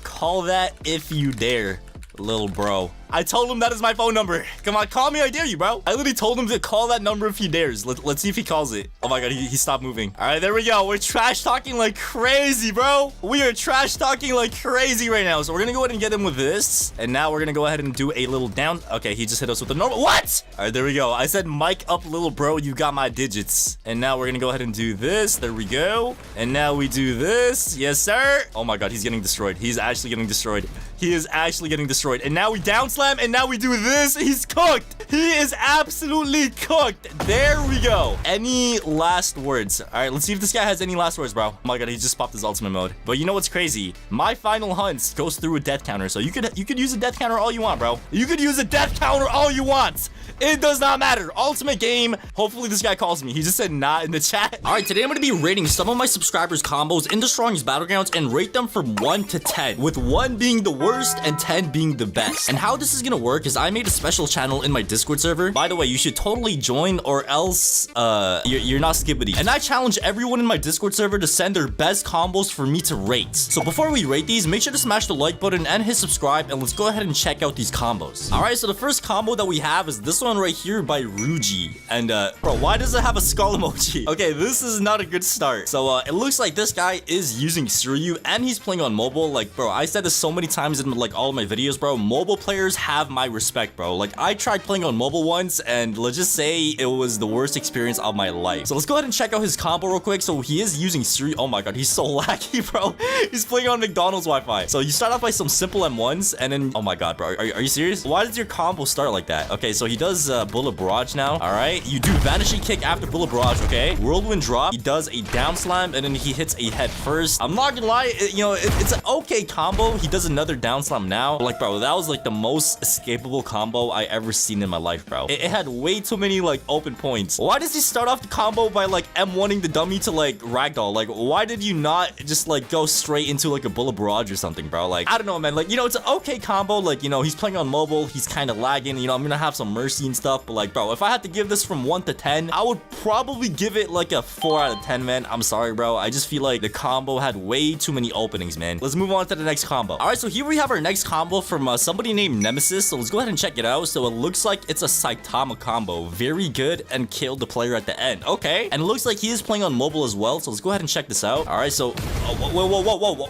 Call that if you dare, little bro. I told him that is my phone number. Come on, call me, I dare you, bro. I literally told him to call that number if he dares. Let's see if he calls it. Oh my god, he stopped moving. All right, there we go. We're trash talking like crazy, bro. We are trash talking like crazy right now. So we're gonna go ahead and get him with this. And now we're gonna go ahead and do a little down. Okay, he just hit us with the normal. What? All right, there we go. I said mic up, little bro. You got my digits. And now we're gonna go ahead and do this. There we go. And now we do this. Yes, sir. Oh my god, he's getting destroyed. He's actually getting destroyed. He is actually getting destroyed. And now we down slam, and now we do this. He's cooked. He is absolutely cooked. There we go. Any last words? All right, let's see if this guy has any last words, bro. Oh my god, he just popped his ultimate mode. But you know what's crazy? My final hunts goes through a death counter, so you could use a death counter all you want, bro. You could use a death counter all you want. It does not matter. Ultimate game. Hopefully this guy calls me. He just said nah in the chat. All right, today I'm going to be rating some of my subscribers' combos in the strongest battlegrounds and rate them from 1 to 10, with 1 being the worst and 10 being the best. And how this is going to work is I made a special channel in my Discord server. By the way, you should totally join or else you're not skibbity. And I challenge everyone in my Discord server to send their best combos for me to rate. So before we rate these, make sure to smash the like button and hit subscribe, and let's go ahead and check out these combos. All right, so the first combo that we have is this one right here by Ruji. And bro, why does it have a skull emoji? Okay, this is not a good start. So it looks like this guy is using Suryu and he's playing on mobile. Like, bro, I said this so many times in like all of my videos, bro. Mobile players have my respect, bro. Like, I tried playing on mobile once, and let's just say it was the worst experience of my life. So let's go ahead and check out his combo real quick. So he is using Suryu. Oh my god, he's so laggy, bro. He's playing on McDonald's Wi-Fi. So you start off by some simple M1s, and then, oh my god, bro, are you serious? Why does your combo start like that? Okay, so he does bullet barrage now. All right, you do vanishing kick after bullet barrage. Okay, whirlwind drop. He does a down slam, and then he hits a head first. I'm not gonna lie, it's an okay combo. He does another down slam now. Like, bro, that was like the most escapable combo I ever seen in my life, bro. It had way too many like open points. Why does he start off the combo by like M1ing the dummy to like Ragdoll? Like, why did you not just like go straight into like a bullet barrage or something, bro? Like, I don't know, man. Like, it's an okay combo. Like, he's playing on mobile. He's kind of lagging. I'm gonna have some mercy and stuff. But like, bro, if I had to give this from 1 to 10, I would probably give it like a 4 out of 10, man. I'm sorry, bro. I just feel like the combo had way too many openings, man. Let's move on to the next combo. All right, so here we have our next combo from somebody named Nemesis. So let's go ahead and check it out. So it looks like it's a Saitama combo. Very good, and killed the player at the end. Okay, and it looks like he is playing on mobile as well. So let's go ahead and check this out. All right, so whoa.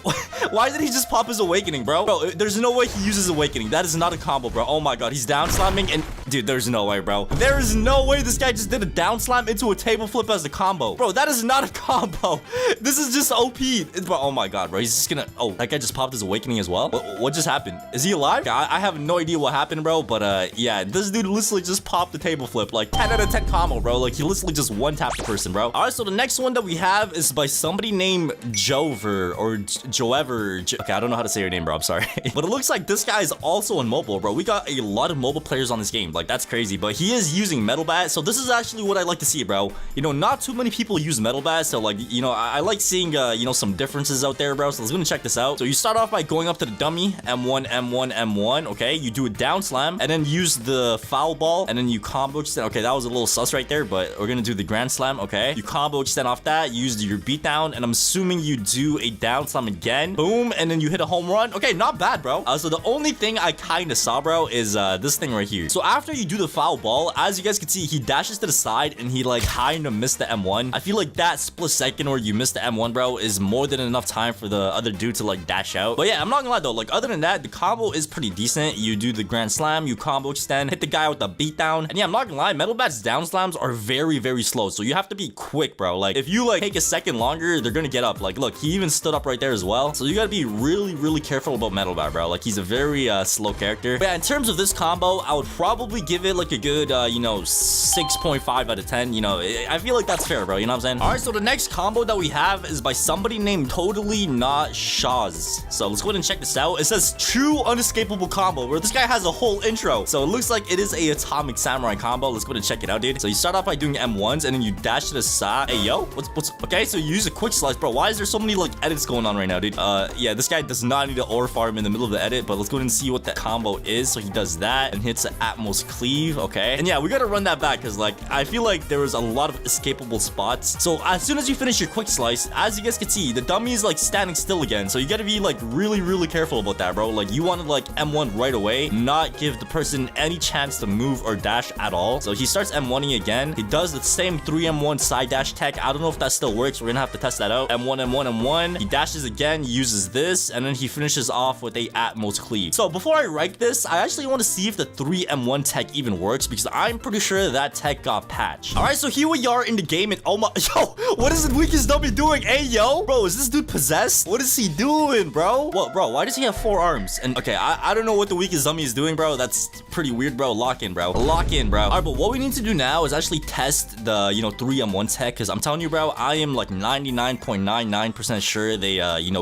Why did he just pop his awakening, bro? Bro, there's no way he uses awakening. That is not a combo, bro. Oh my god, he's down slamming, and dude, there's no way, bro. There is no way this guy just did a down slam into a table flip as a combo. Bro, that is not a combo. This is just OP. Bro, oh my god, bro. He's just gonna... Oh, that guy just popped his awakening as well. What just happened? Is he alive? I have no idea what happened, bro. But yeah, this dude literally just popped the table flip. Like, 10 out of 10 combo, bro. Like, he literally just one-tapped the person, bro. All right, so the next one that we have is by somebody named Jover or Joever. Okay, I don't know how to say your name, bro. I'm sorry. But it looks like this guy is also on mobile, bro. We got a lot of mobile players on this game. Like, that's crazy. But he is using Metal Bat. So this is actually what I like to see, bro. Not too many people use Metal Bat. So, like, I like seeing, some differences out there, bro. So let's go and check this out. So you start off by going up to the dummy. M1, M1, M1. Okay, you do a down slam and then use the foul ball and then you combo extend. Okay, that was a little sus right there, but we're gonna do the grand slam. Okay, you combo extend off that, use your beatdown, and I'm assuming you do a down slam again. Boom, and then you hit a home run. Okay, not bad, bro. So the only thing I kind of saw, bro, is this thing right here. So after you do the foul ball, as you guys can see, he dashes to the side and he like kind of missed the M1. I feel like that split second where you missed the M1, bro, is more than enough time for the other dude to like dash out. But yeah, I'm not gonna lie though, like other than that, the combo is pretty decent. You do the grand slam, you combo extend, hit the guy with the beatdown, and yeah, I'm not gonna lie, Metal Bat's down slams are very, very slow. So you have to be quick, bro. Like if you like take a second longer, they're gonna get up. Like look, he even stood up right there as well. So you gotta be really, really careful about Metal Bat, bro. Like he's a very slow character. But yeah, in terms of this combo, I would probably give it like a good 6.5 out of 10. I feel like that's fair, bro. You know what I'm saying? All right, so the next combo that we have is by somebody named Totally Not Shaz. So let's go ahead and check this out. It says true unescapable combo, where this guy has a whole intro. So it looks like it is a Atomic Samurai combo. Let's go ahead and check it out, dude. So you start off by doing M1s and then you dash to the side. Hey, yo, what's okay? So you use a quick slice, bro. Why is there so many like edits going on right now, dude? Yeah, this guy does not need an ore farm in the middle of the edit, but let's go ahead and see what that combo is. So he does that and hits an Atmos cleave. Okay, and yeah, we gotta run that back because like I feel like there was a lot of escapable spots. So as soon as you finish your quick slice, as you guys can see, the dummy is like standing still again. So you gotta be like really, really careful about that, bro. Like you want to like M1 right away, not give the person any chance to move or dash at all. So he starts M1ing again. He does the same 3M1 side dash tech. I don't know if that still works. We're gonna have to test that out. M1, M1, M1. He dashes again, uses this, and then he finishes off with a Atmos cleave. So before I write this, I actually want to see if the 3M1 tech even works because I'm pretty sure that tech got patched. All right, so here we are in the game and oh my, yo, what is the weakest dummy doing? Hey, yo, bro, is this dude possessed? What is he doing, bro? What, bro, why does he have 4 arms? And okay, I don't know what the weakest dummy is doing, bro. That's pretty weird, bro. Lock in, bro. Lock in, bro. All right, but what we need to do now is actually test the, 3M1 tech because I'm telling you, bro, I am like 99.99% sure they,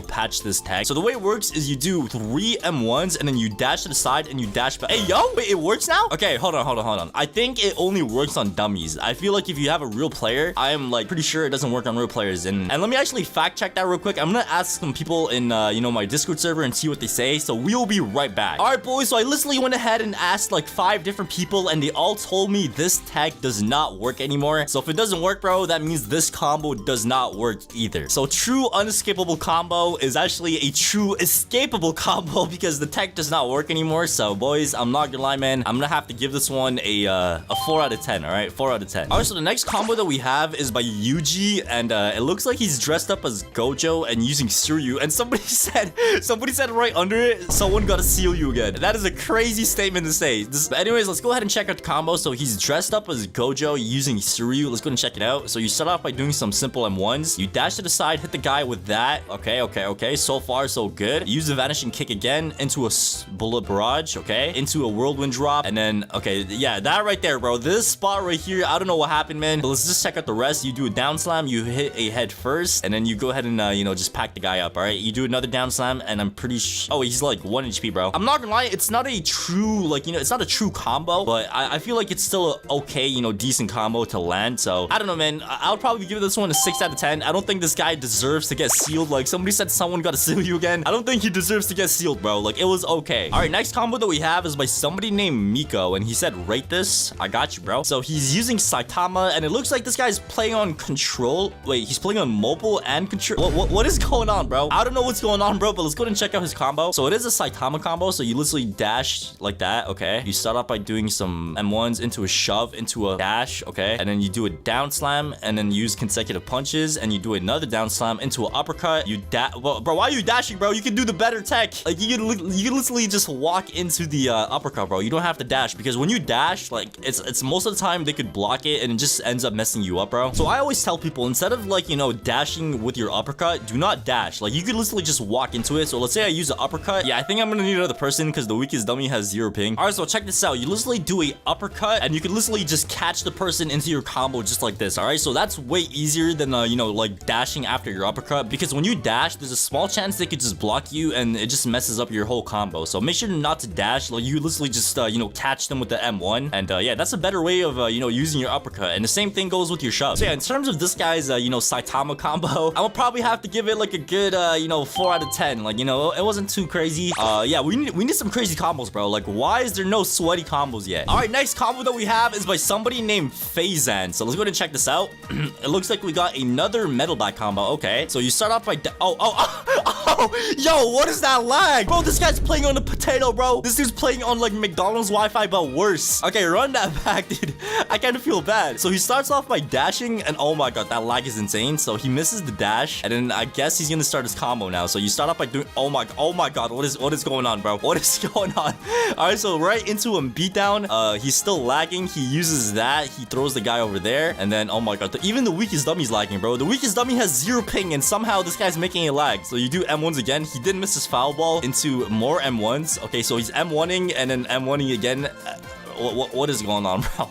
patched this tech. So the way it works is you do 3 M1s and then you dash to the side and you dash back. Hey, yo, wait, it works now? Okay, hold on. I think it only works on dummies. I feel like if you have a real player, I am like pretty sure it doesn't work on real players. And let me actually fact check that real quick. I'm gonna ask some people in, my Discord server and see what they say. So we'll be right back. All right, boys. So I literally went ahead and asked like 5 different people and they all told me this tech does not work anymore. So if it doesn't work, bro, that means this combo does not work either. So true unescapable combo is actually a true escapable combo because the tech does not work anymore. So boys, I'm not gonna lie, man, I'm gonna have to give this one a 4 out of 10. All right, 4 out of 10. All right, so the next combo that we have is by Yuji, and it looks like he's dressed up as Gojo and using Suryu. And somebody said right under it, someone gotta seal you again. That is a crazy statement to say. Anyways, let's go ahead and check out the combo. So he's dressed up as Gojo using Suryu. Let's go and check it out. So you start off by doing some simple M1s. You dash to the side, hit the guy with that. Okay. So far, so good. Use the vanishing kick again into a bullet barrage, okay? Into a whirlwind drop. And then, okay, yeah, that right there, bro. This spot right here, I don't know what happened, man. But let's just check out the rest. You do a down slam, you hit a head first, and then you go ahead and, just pack the guy up, all right? You do another down slam, and I'm pretty oh, he's like 1 HP, bro. I'm not gonna lie, it's not a true, it's not a true combo, but I feel like it's still a okay, decent combo to land. So, I don't know, man. I'll probably give this one a 6 out of 10. I don't think this guy deserves to get sealed. Like, somebody said someone gotta seal you again. I don't think he deserves to get sealed, bro. Like, it was okay. All right, next combo that we have is by somebody named Miko, and he said, rate this. I got you, bro. So, he's using Saitama, and it looks like this guy's playing on control. Wait, he's playing on mobile and control. What is going on, bro? I don't know what's going on, bro, but let's go ahead and check out his combo. So, it is a Saitama combo, so you literally dash like that, okay? You start off by doing some M1s into a shove, into a dash, okay? And then you do a down slam, and then use consecutive punches, and you do another down slam into an uppercut. You well, bro, why are you dashing, bro? You can do the better tech. Like, you can literally just walk into the uppercut, bro. You don't have to dash, because when you dash, like, it's most of the time they could block it, and it just ends up messing you up, bro. So I always tell people, instead of, like, dashing with your uppercut, do not dash. Like, you could literally just walk into it. So let's say I use an uppercut. Yeah, I think I'm gonna need another person, because the weakest dummy has 0 ping. All right, so check this out. You literally do a uppercut, and you can literally just catch the person into your combo just like this. All right, so that's way easier than like dashing after your uppercut, because when you dash, there's a small chance they could just block you, and it just messes up your whole combo. So make sure not to dash. Like, you literally just catch them with the M1, and yeah, that's a better way of using your uppercut. And the same thing goes with your shove. So yeah, in terms of this guy's Saitama combo, I would probably have to give it like a good 4 out of 10. Like, it wasn't too crazy. Yeah, we need some crazy combos, bro. Like, why is there no sweaty combos yet? All right, next combo that we have is by somebody named Faizan. So let's go ahead and check this out. It looks like we got another metal back combo. Okay, so you start off by yo, what is that lag, bro? This guy's playing on a potato, bro. This dude's playing on like McDonald's Wi-Fi, but worse. Okay, run that back, dude. I kind of feel bad. So he starts off by dashing, and oh my god, that lag is insane. So he misses the dash, and then I guess he's gonna start his combo now. So you start off by doing oh my god, what is going on, bro? What is going on? All right, so right into him beatdown. He's still lagging. He uses that. He throws the guy over there, and then oh my god, even the weakest dummy's lagging, bro. The weakest dummy has 0 ping, and somehow this guy's making a lag. So you do M1s again. He did miss his foul ball into more M1s. Okay, so he's M1ing and then M1ing again. What is going on, bro?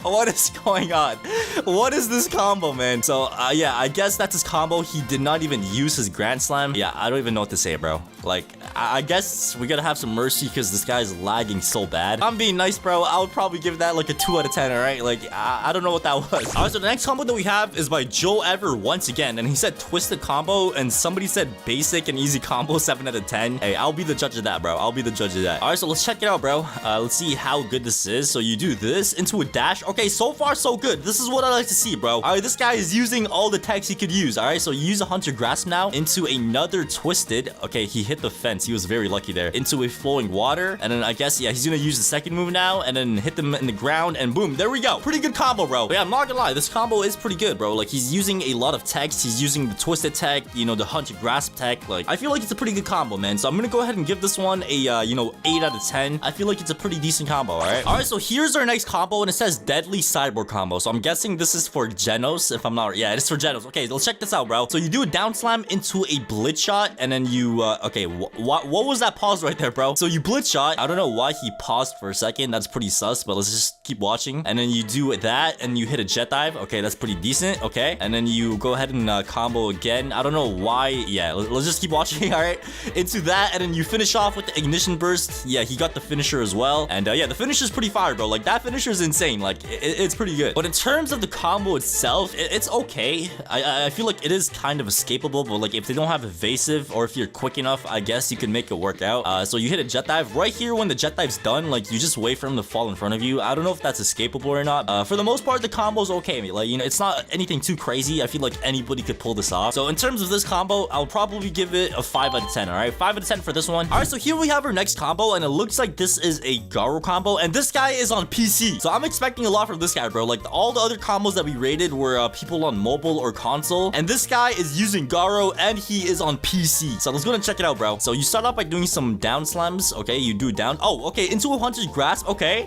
What is going on? What is this combo, man? So, yeah, I guess that's his combo. He did not even use his Grand Slam. Yeah, I don't even know what to say, bro. Like, I guess we gotta have some mercy because this guy's lagging so bad. I'm being nice, bro. I would probably give that like a 2 out of 10, all right? Like, I don't know what that was. All right, so the next combo that we have is by Joe Ever once again. And he said twisted combo, and somebody said basic and easy combo, 7 out of 10. Hey, I'll be the judge of that, bro. I'll be the judge of that. All right, so let's check it out, bro. Let's see how good this is. So you do this into a dash. Okay, so far so good. This is what I like to see, bro. All right, this guy is using all the techs he could use. All right, so you use a Hunter Grasp now into another twisted. Okay, he hit the fence. He was very lucky there. Into a flowing water, and then I guess, yeah, he's gonna use the second move now, and then hit them in the ground, and boom, there we go. Pretty good combo, bro. But yeah, I'm not gonna lie, this combo is pretty good, bro. Like, he's using a lot of techs. He's using the twisted tech, the Hunter Grasp tech. Like, I feel like it's a pretty good combo, man. So I'm gonna go ahead and give this one a 8 out of 10. I feel like it's a pretty decent combo. All right. right. All right, so here's our next combo, and it says deadly cyborg combo. So I'm guessing this is for genos, if I'm not. Yeah, it's for genos. Okay, let's check this out, bro. So you do a down slam into a blitz shot, and then you okay, what was that pause right there, bro? So you blitz shot. I don't know why he paused for a second. That's pretty sus, but let's just keep watching. And then you do that, and you hit a jet dive. Okay, that's pretty decent. Okay, and then you go ahead and combo again. I don't know why. Yeah, let's just keep watching. All right, into that, and then you finish off with the ignition burst. Yeah, he got the finisher as well. And yeah, the finisher is pretty fire, bro. Like, that finisher is insane. Like, it's pretty good. But in terms of the combo itself, it's okay. I feel like it is kind of escapable, but like, if they don't have evasive, or if you're quick enough, I guess you can make it work out. So you hit a jet dive right here. When the jet dive's done, like, you just wait for him to fall in front of you. I don't know if that's escapable or not. For the most part, the combo's okay. Like, you know, it's not anything too crazy. I feel like anybody could pull this off. So in terms of this combo, I'll probably give it a 5 out of 10. All right, 5 out of 10 for this one. All right, so here we have our next combo, and it looks like this is a garou combo, and this guy is on PC. So I'm expecting a lot from this guy, bro. Like, all the other combos that we rated were people on mobile or console, and this guy is using garou, and he is on PC. So let's go and check it out, bro. So you start off by doing some down slams. Okay, you do down. Oh, okay, into a hunter's grasp. Okay,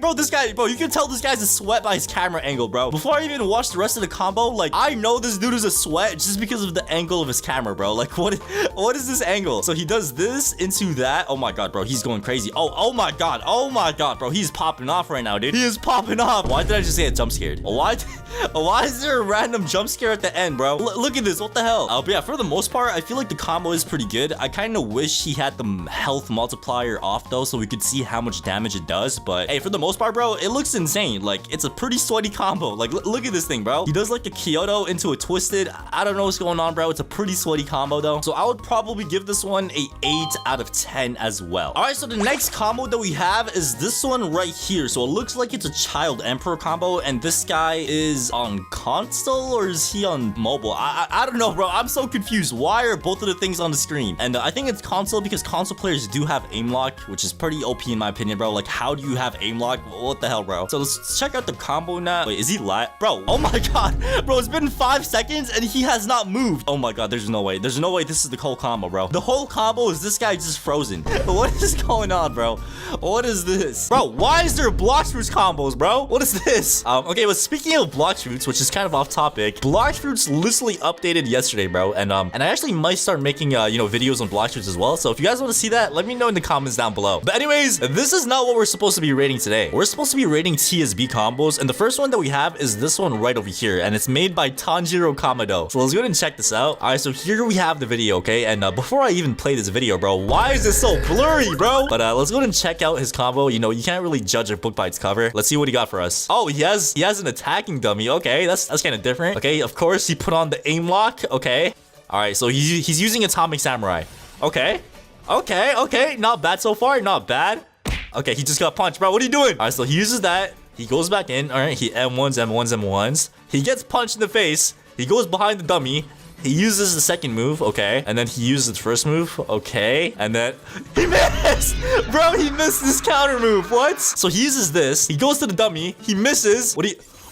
bro. This guy, bro, you can tell this guy's a sweat by his camera angle, bro. Before I even watch the rest of the combo, like, I know this dude is a sweat just because of the angle of his camera, bro. Like, what is this angle? So he does this into that. Oh my god, bro, he's going crazy. Oh my god, bro, he's popping off right now, dude. He is popping off. Why did I just say jump scared? Why is there a random jump scare at the end, bro? Look at this. What the hell? But yeah, for the most part, I feel like the combo is pretty good. I kind of wish he had the health multiplier off though, so we could see how much damage it does. But hey, for the most part, bro, it looks insane. Like, it's a pretty sweaty combo. Like, look at this thing, bro. He does like a Kyoto into a twisted. I don't know what's going on, bro. It's a pretty sweaty combo though. So I would probably give this one a 8 out of 10 as well. All right, so the next combo that we have is this one right here. So it looks like it's a child emperor combo, and this guy is on console, or is he on mobile? I don't know, bro. I'm so confused. Why are both of the things on the screen? And I think it's console because console players do have aim lock, which is pretty OP in my opinion, bro. Like, how do you have aim lock? What the hell, bro? So let's check out the combo now. Wait, is he live? Bro, oh my god. Bro, it's been 5 seconds and he has not moved. Oh my god, there's no way. There's no way this is the whole combo, bro. The whole combo is this guy just frozen. What is going on, bro? What is this? Bro, why is there block fruits combos, bro? What is this? Okay, but speaking of block fruits, which is kind of off topic, block fruits literally updated yesterday, bro. And I actually might start making, you know, videos on block fruits as well. So if you guys want to see that, let me know in the comments down below. But anyways, this is not what we're supposed to be rating today. We're supposed to be rating TSB combos. And the first one that we have is this one right over here. And it's made by Tanjiro Kamado. So let's go ahead and check this out. All right, so here we have the video, okay? And before I even play this video, bro, why is it so blurry, bro? But let's go ahead and check out his combo. You know, you can't really judge a book by its cover. Let's see what he got for us. Oh, he has an attacking dummy. Okay, that's kind of different. Okay, of course, he put on the aim lock. Okay. All right, so he's using Atomic Samurai. Okay. Not bad so far. Not bad. Okay, he just got punched, bro. What are you doing? All right, so he uses that. He goes back in. All right, he M1s. He gets punched in the face. He goes behind the dummy. He uses the second move, okay, and then he uses the first move, okay, and then he missed, bro. He missed this counter move. What? So he uses this. He goes to the dummy. He misses.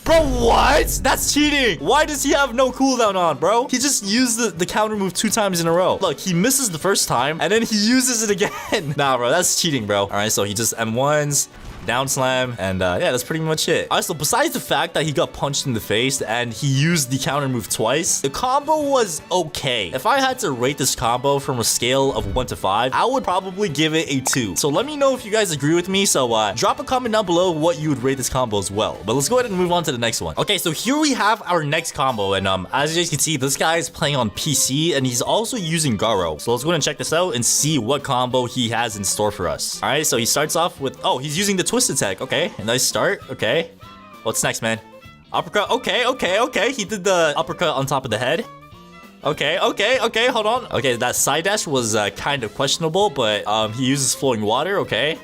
Bro, what? That's cheating. Why does he have no cooldown on, bro? He just used the counter move 2 times in a row. Look, he misses the first time, and then he uses it again. Nah, bro, that's cheating, bro. All right, so he just M1s, down slam, and yeah, that's pretty much it. All right, so besides the fact that he got punched in the face and he used the counter move twice, the combo was okay. If I had to rate this combo from a scale of 1 to 5, I would probably give it a 2. So let me know if you guys agree with me. So drop a comment down below what you would rate this combo as well. But let's go ahead and move on to the next one. Okay, so here we have our next combo, and as you guys can see, this guy is playing on PC and he's also using garou. So let's go ahead and check this out and see what combo he has in store for us. All right, so he starts off with, oh, he's using the twist attack. Okay, a nice start. Okay, what's next, man? Uppercut. Okay. He did the uppercut on top of the head. Okay, hold on. Okay, that side dash was kind of questionable, but he uses flowing water. Okay.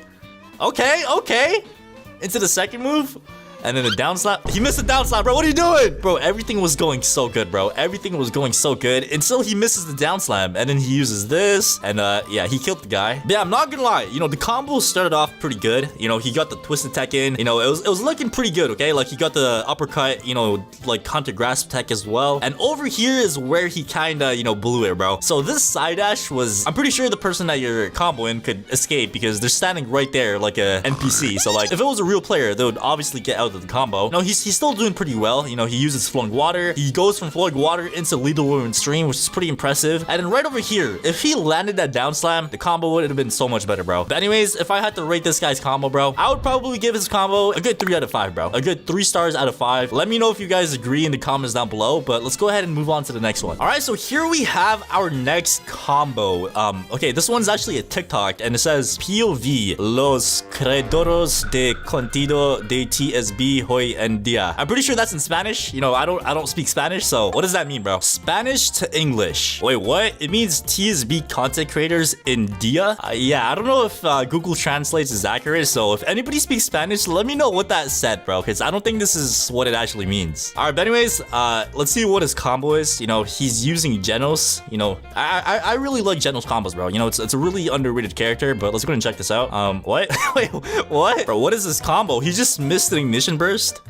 Into the second move. and then a down slap. He missed a down slap, bro. What are you doing? Bro, everything was going so good, bro. Everything was going so good until he misses the down slam, and then he uses this, and yeah, he killed the guy. But yeah, I'm not gonna lie, you know, the combo started off pretty good. You know, he got the twisted tech in. You know, it was looking pretty good, okay? Like, he got the uppercut, you know, like hunter grasp tech as well. And over here is where he kind of, you know, blew it, bro. So this side dash was, I'm pretty sure the person that you're comboing could escape because they're standing right there like a NPC. So like, if it was a real player, they would obviously get out of the combo. No, he's still doing pretty well. You know, he uses flowing water. He goes from flowing water into lethal wound stream, which is pretty impressive. And then right over here, if he landed that down slam, the combo would have been so much better, bro. But anyways, if I had to rate this guy's combo, bro, I would probably give his combo a good 3 out of 5, bro. A good 3 stars out of 5. Let me know if you guys agree in the comments down below, but let's go ahead and move on to the next one. All right, so here we have our next combo. Okay, this one's actually a TikTok, and it says POV los creadores de contenido de TSB hoy en día. I'm pretty sure that's in Spanish. You know, I don't speak Spanish, so what does that mean, bro? Spanish to English. Wait, what? It means TSB content creators in dia? Yeah, I don't know if Google Translates is accurate, so if anybody speaks Spanish, let me know what that said, bro, because I don't think this is what it actually means. All right, but anyways, let's see what his combo is. You know, he's using Genos. You know, I really like Genos combos, bro. You know, it's a really underrated character, but let's go and check this out. What? Wait, what? Bro, what is this combo? He just missed an ignition burst.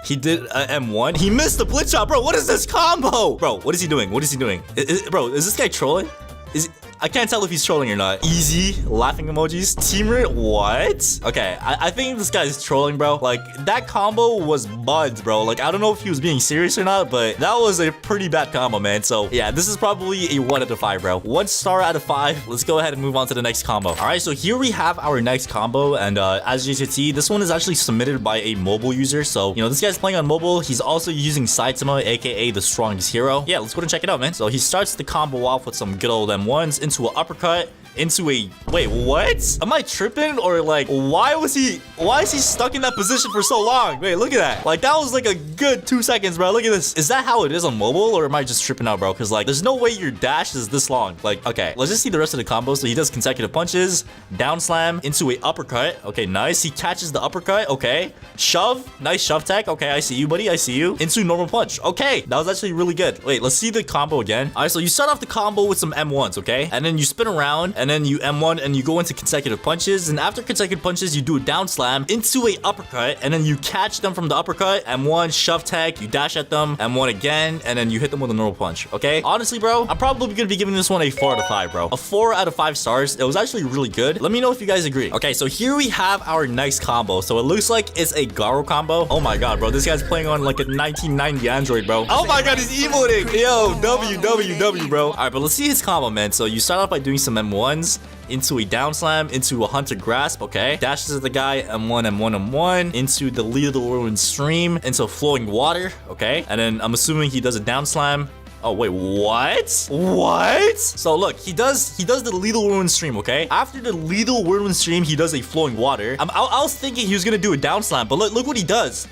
He did M1. He missed the blitz shot, bro. What is this combo? Bro, what is he doing? What is he doing? Bro, is this guy trolling? I can't tell if he's trolling or not. Easy laughing emojis. Teamer, what? Okay, I think this guy's trolling, bro. Like, that combo was buds, bro. Like, I don't know if he was being serious or not, but that was a pretty bad combo, man. So yeah, this is probably a 1 out of 5, bro. 1 star out of 5. Let's go ahead and move on to the next combo. All right, so here we have our next combo, and as you can see, this one is actually submitted by a mobile user. So, you know, this guy's playing on mobile. He's also using Saitama, aka the strongest hero. Yeah, let's go and check it out, man. So he starts the combo off with some good old M1s into an uppercut, into a, wait, what? Am I tripping? Or like, why is he stuck in that position for so long? Wait, look at that. Like, that was like a good 2 seconds, bro. Look at this. Is that how it is on mobile, or am I just tripping out, bro? Because like, there's no way your dash is this long. Like, okay, let's just see the rest of the combo. So he does consecutive punches, down slam into a uppercut. Okay, nice. He catches the uppercut. Okay, shove, nice shove tech. Okay, I see you, buddy. I see you. Into normal punch. Okay, that was actually really good. Wait, let's see the combo again. All right, so you start off the combo with some M1s, okay, and then you spin around, and then you M1 and you go into consecutive punches, and after consecutive punches you do a down slam into a uppercut, and then you catch them from the uppercut, M1 shove tech, you dash at them, M1 again, and then you hit them with a normal punch. Okay, honestly, bro, I'm probably gonna be giving this one a 4 out of 5, bro. A 4 out of 5 stars. It was actually really good. Let me know if you guys agree. Okay, so here we have our next combo. So it looks like it's a garou combo. Oh my god, bro, this guy's playing on like a 1990 Android, bro. Oh my god, he's emoting. Yo, WWW, bro. All right, but let's see his combo, man. So you start off by doing some M1s into a down slam, into a hunter grasp, okay, dashes at the guy, M1, M1, M1, into the lethal wound stream, into flowing water, okay, and then I'm assuming he does a down slam. Oh wait, what? So look, he does the lethal wound stream, okay? After the lethal wound stream, he does a flowing water. I was thinking he was gonna do a down slam, but look what he does.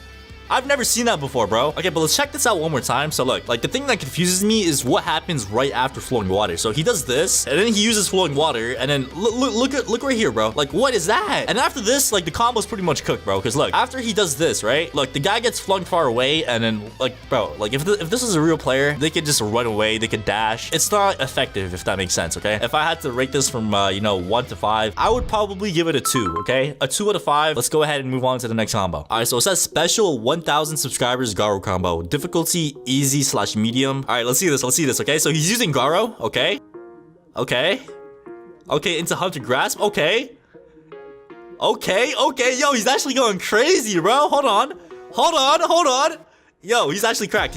I've never seen that before, bro. Okay, but let's check this out one more time. So look, like the thing that confuses me is what happens right after flowing water. So he does this, and then he uses flowing water, and then look right here, bro. Like, what is that? And after this, like the combo's pretty much cooked, bro. Because look, after he does this, right? Look, the guy gets flung far away, and then like, bro, like if this is a real player, they could just run away, they could dash. It's not effective, if that makes sense, okay? If I had to rate this from you know, 1 to 5, I would probably give it a 2, okay? A 2 out of 5. Let's go ahead and move on to the next combo. All right, so it says special 1,000 subscribers garou combo. Difficulty easy/medium. All right, let's see this. Okay, so he's using garou. Okay, into hunter grasp. Okay, yo, he's actually going crazy, bro. Hold on. Yo, he's actually cracked.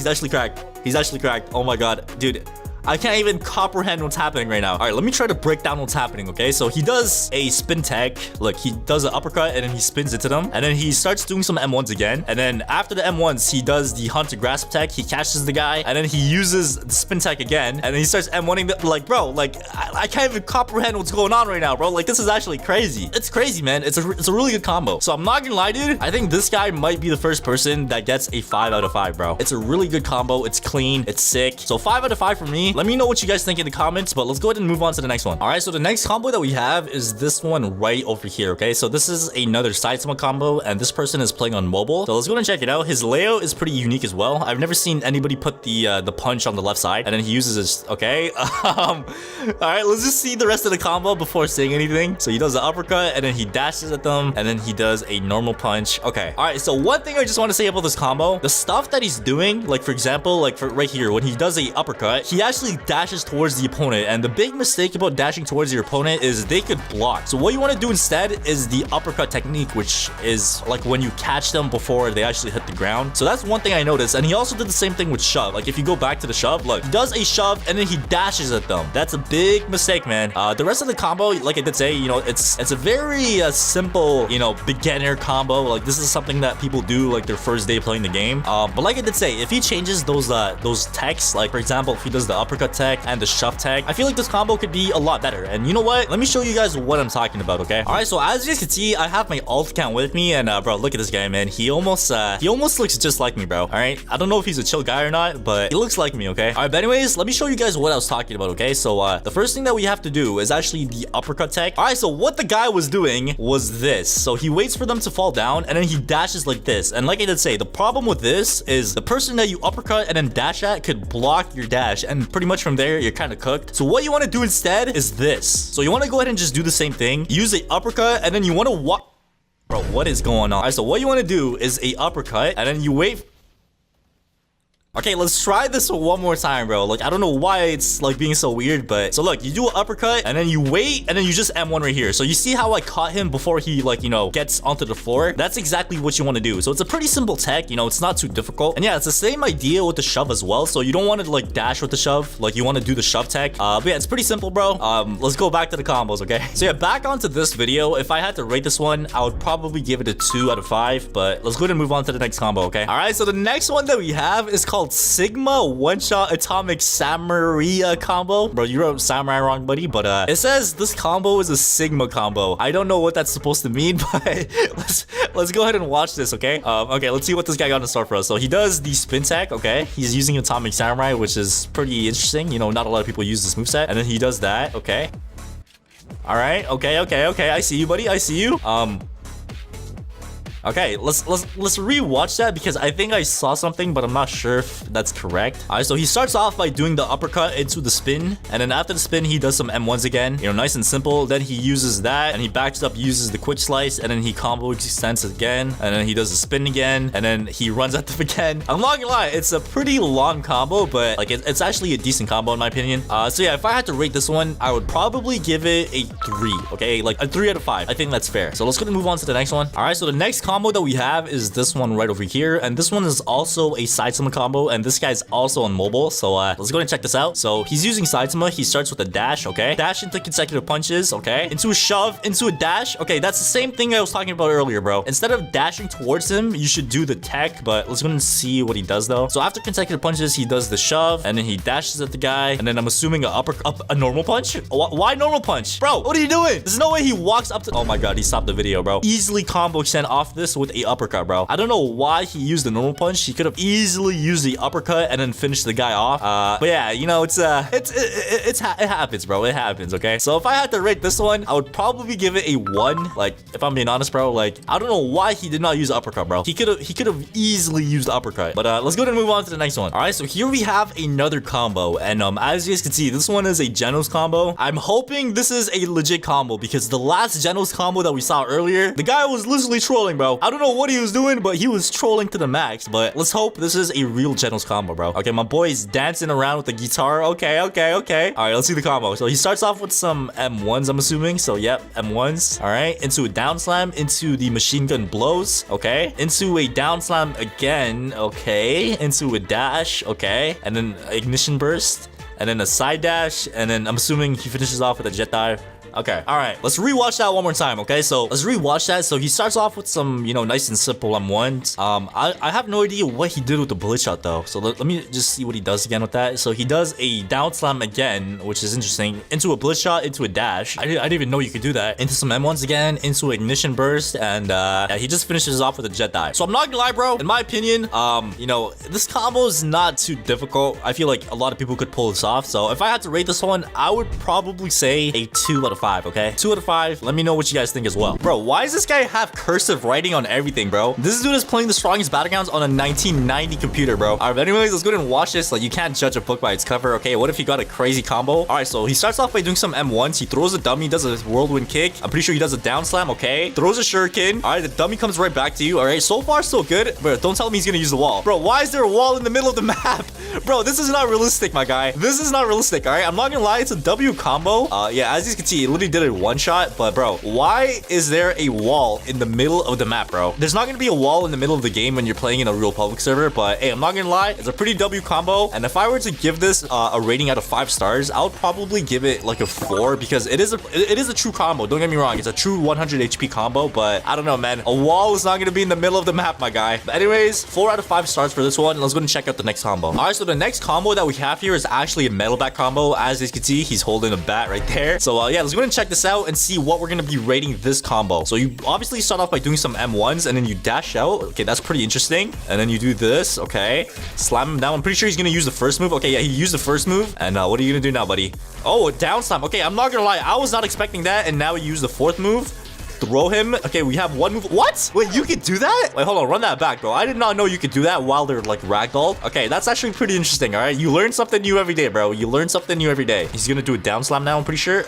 Oh my god, dude, I can't even comprehend what's happening right now. All right, let me try to break down what's happening, okay? So he does a spin tech. Look, he does an uppercut, and then he spins into them. And then he starts doing some M1s again. And then after the M1s, he does the hunter grasp tech. He catches the guy, and then he uses the spin tech again. And then he starts M1ing the, like, bro, like, I can't even comprehend what's going on right now, bro. Like, this is actually crazy. It's crazy, man. It's a really good combo. So I'm not gonna lie, dude. I think this guy might be the first person that gets a 5 out of 5, bro. It's a really good combo. It's clean. It's sick. So 5 out of 5 for me. Let me know what you guys think in the comments, but let's go ahead and move on to the next one. All right, so the next combo that we have is this one right over here, okay? So this is another saitama combo, and this person is playing on mobile. So let's go and check it out. His layout is pretty unique as well. I've never seen anybody put the punch on the left side, and then he uses his, okay? All right, let's just see the rest of the combo before saying anything. So he does the uppercut, and then he dashes at them, and then he does a normal punch. Okay. All right, so one thing I just want to say about this combo, the stuff that he's doing, like for example, like for right here, when he does a uppercut, he actually dashes towards the opponent, and the big mistake about dashing towards your opponent is they could block. So what you want to do instead is the uppercut technique, which is like when you catch them before they actually hit the ground. So that's one thing I noticed, and he also did the same thing with shove. Like if you go back to the shove, look, he does a shove and then he dashes at them. That's a big mistake, man. The rest of the combo, like I did say, you know, it's a very simple, you know, beginner combo. Like this is something that people do like their first day playing the game. But like I did say, if he changes those techs, like for example, if he does the uppercut tech and the shove tech, I feel like this combo could be a lot better. And you know what? Let me show you guys what I'm talking about, okay? All right, so as you guys can see, I have my alt account with me, and bro, look at this guy, man. He almost looks just like me, bro. All right, I don't know if he's a chill guy or not, but he looks like me, okay? All right, but anyways, let me show you guys what I was talking about, okay? So the first thing that we have to do is actually the uppercut tech. All right, so what the guy was doing was this. So he waits for them to fall down, and then he dashes like this. And like I did say, the problem with this is the person that you uppercut and then dash at could block your dash, and pretty much from there, you're kind of cooked. So what you want to do instead is this. So you want to go ahead and just do the same thing. Use a uppercut, and then you want to Bro, what is going on? All right, so what you want to do is a uppercut, and then you wait. Okay, let's try this one more time, bro. Like, I don't know why it's like being so weird, but so look, you do an uppercut and then you wait and then you just M1 right here. So you see how I caught him before he like, you know, gets onto the floor? That's exactly what you want to do. So it's a pretty simple tech, you know, it's not too difficult. And yeah, it's the same idea with the shove as well. So you don't want to like dash with the shove, like you want to do the shove tech. But yeah, it's pretty simple, bro. Let's go back to the combos, okay? So yeah, back onto this video. If I had to rate this one, I would probably give it a 2 out of 5, but let's go ahead and move on to the next combo, okay? All right, so the next one that we have is called Sigma one-shot atomic samurai combo. Bro, you wrote samurai wrong, buddy, but it says this combo is a Sigma combo. I don't know what that's supposed to mean, but let's go ahead and watch this, okay? Okay, let's see what this guy got in store for us. So he does the spin tech, okay? He's using atomic samurai, which is pretty interesting. You know, not a lot of people use this moveset. And then he does that, okay? All right, okay. I see you, buddy. I see you. Okay, let's rewatch that because I think I saw something, but I'm not sure if that's correct. All right, so he starts off by doing the uppercut into the spin, and then after the spin, he does some M1s again. You know, nice and simple. Then he uses that, and he backs up, uses the quick slice, and then he combo extends again, and then he does the spin again, and then he runs at them again. I'm not gonna lie, it's a pretty long combo, but like it's actually a decent combo in my opinion. So yeah, if I had to rate this one, I would probably give it a 3. Okay, like a 3 out of 5. I think that's fair. So let's go and move on to the next one. All right, so the next combo that we have is this one right over here, and this one is also a saitama combo, and this guy's also on mobile. So let's go and check this out. So he's using saitama. He starts with a dash, okay, dash into consecutive punches, okay, into a shove, into a dash. Okay, that's the same thing I was talking about earlier, bro. Instead of dashing towards him, you should do the tech, but let's go and see what he does though. So after consecutive punches, he does the shove, and then he dashes at the guy, and then I'm assuming a normal punch. Why normal punch, bro? What are you doing? There's no way he walks up to. Oh my god, he stopped the video, bro. Easily combo extend off this with a uppercut, bro. I don't know why he used the normal punch. He could have easily used the uppercut and then finished the guy off. But yeah, you know, it happens, bro. It happens, okay? So if I had to rate this one, I would probably give it a 1. Like, if I'm being honest, bro, like, I don't know why he did not use the uppercut, bro. He could have easily used the uppercut. But let's go ahead and move on to the next one. All right, so here we have another combo, and as you guys can see, this one is a genos combo. I'm hoping this is a legit combo because the last genos combo that we saw earlier, the guy was literally trolling, bro. I don't know what he was doing, but he was trolling to the max. But let's hope this is a real genos combo, bro. Okay, my boy's dancing around with the guitar. Okay. All right, let's see the combo. So he starts off with some M1s, I'm assuming. So yep, M1s. All right, into a down slam, into the machine gun blows. Okay, into a down slam again. Okay, into a dash. Okay, and then ignition burst, and then a side dash, and then I'm assuming he finishes off with a jet dive. Okay. All right. Let's rewatch that one more time. Okay. So let's rewatch that. So he starts off with some, you know, nice and simple M1s. I have no idea what he did with the bullet shot though. So let me just see what he does again with that. So he does a down slam again, which is interesting. Into a bullet shot, into a dash. I didn't even know you could do that. Into some M1s again, into ignition burst, and yeah, he just finishes off with a jet dive. So I'm not gonna lie, bro. In my opinion, you know, this combo is not too difficult. I feel like a lot of people could pull this off. So if I had to rate this one, I would probably say a 2 out of 5. Okay, 2 out of 5. Let me know what you guys think as well, bro. Why does this guy have cursive writing on everything, bro? This dude is playing the strongest Battlegrounds on a 1990 computer, bro. All right, anyways, let's go ahead and watch this. Like, you can't judge a book by its cover. Okay, what if he got a crazy combo? All right, so he starts off by doing some M1s. He throws a dummy, does a whirlwind kick. I'm pretty sure he does a down slam. Okay, throws a shuriken. All right, the dummy comes right back to you. All right, so far so good, but don't tell me he's gonna use the wall, bro. Why is there a wall in the middle of the map? Bro, this is not realistic, my guy. This is not realistic. All right, I'm not gonna lie, it's a W combo. Yeah, as you can see, it literally did it one shot. But bro, why is there a wall in the middle of the map, bro? There's not gonna be a wall in the middle of the game when you're playing in a real public server. But hey, I'm not gonna lie, it's a pretty W combo. And if I were to give this a rating out of 5 stars, I would probably give it like a 4 because it is a true combo. Don't get me wrong, it's a true 100 HP combo. But I don't know, man. A wall is not gonna be in the middle of the map, my guy. But anyways, 4 out of 5 stars for this one. Let's go and check out the next combo. All right, so the next combo that we have here is actually a metal bat combo. As you can see, he's holding a bat right there. So yeah, let's go and check this out and see what we're gonna be rating this combo. So you obviously start off by doing some M1s and then you dash out. Okay, that's pretty interesting. And then you do this. Okay, slam him down. I'm pretty sure he's gonna use the first move. Okay, yeah, he used the first move. And what are you gonna do now, buddy? Oh, a down slam. Okay, I'm not gonna lie, I was not expecting that. And now he used the fourth move. Throw him. Okay, we have one move. What? Wait, you can do that? Wait, hold on. Run that back, bro. I did not know you could do that while they're like ragdoll. Okay, that's actually pretty interesting. All right, you learn something new every day, bro. You learn something new every day. He's gonna do a down slam now, I'm pretty sure.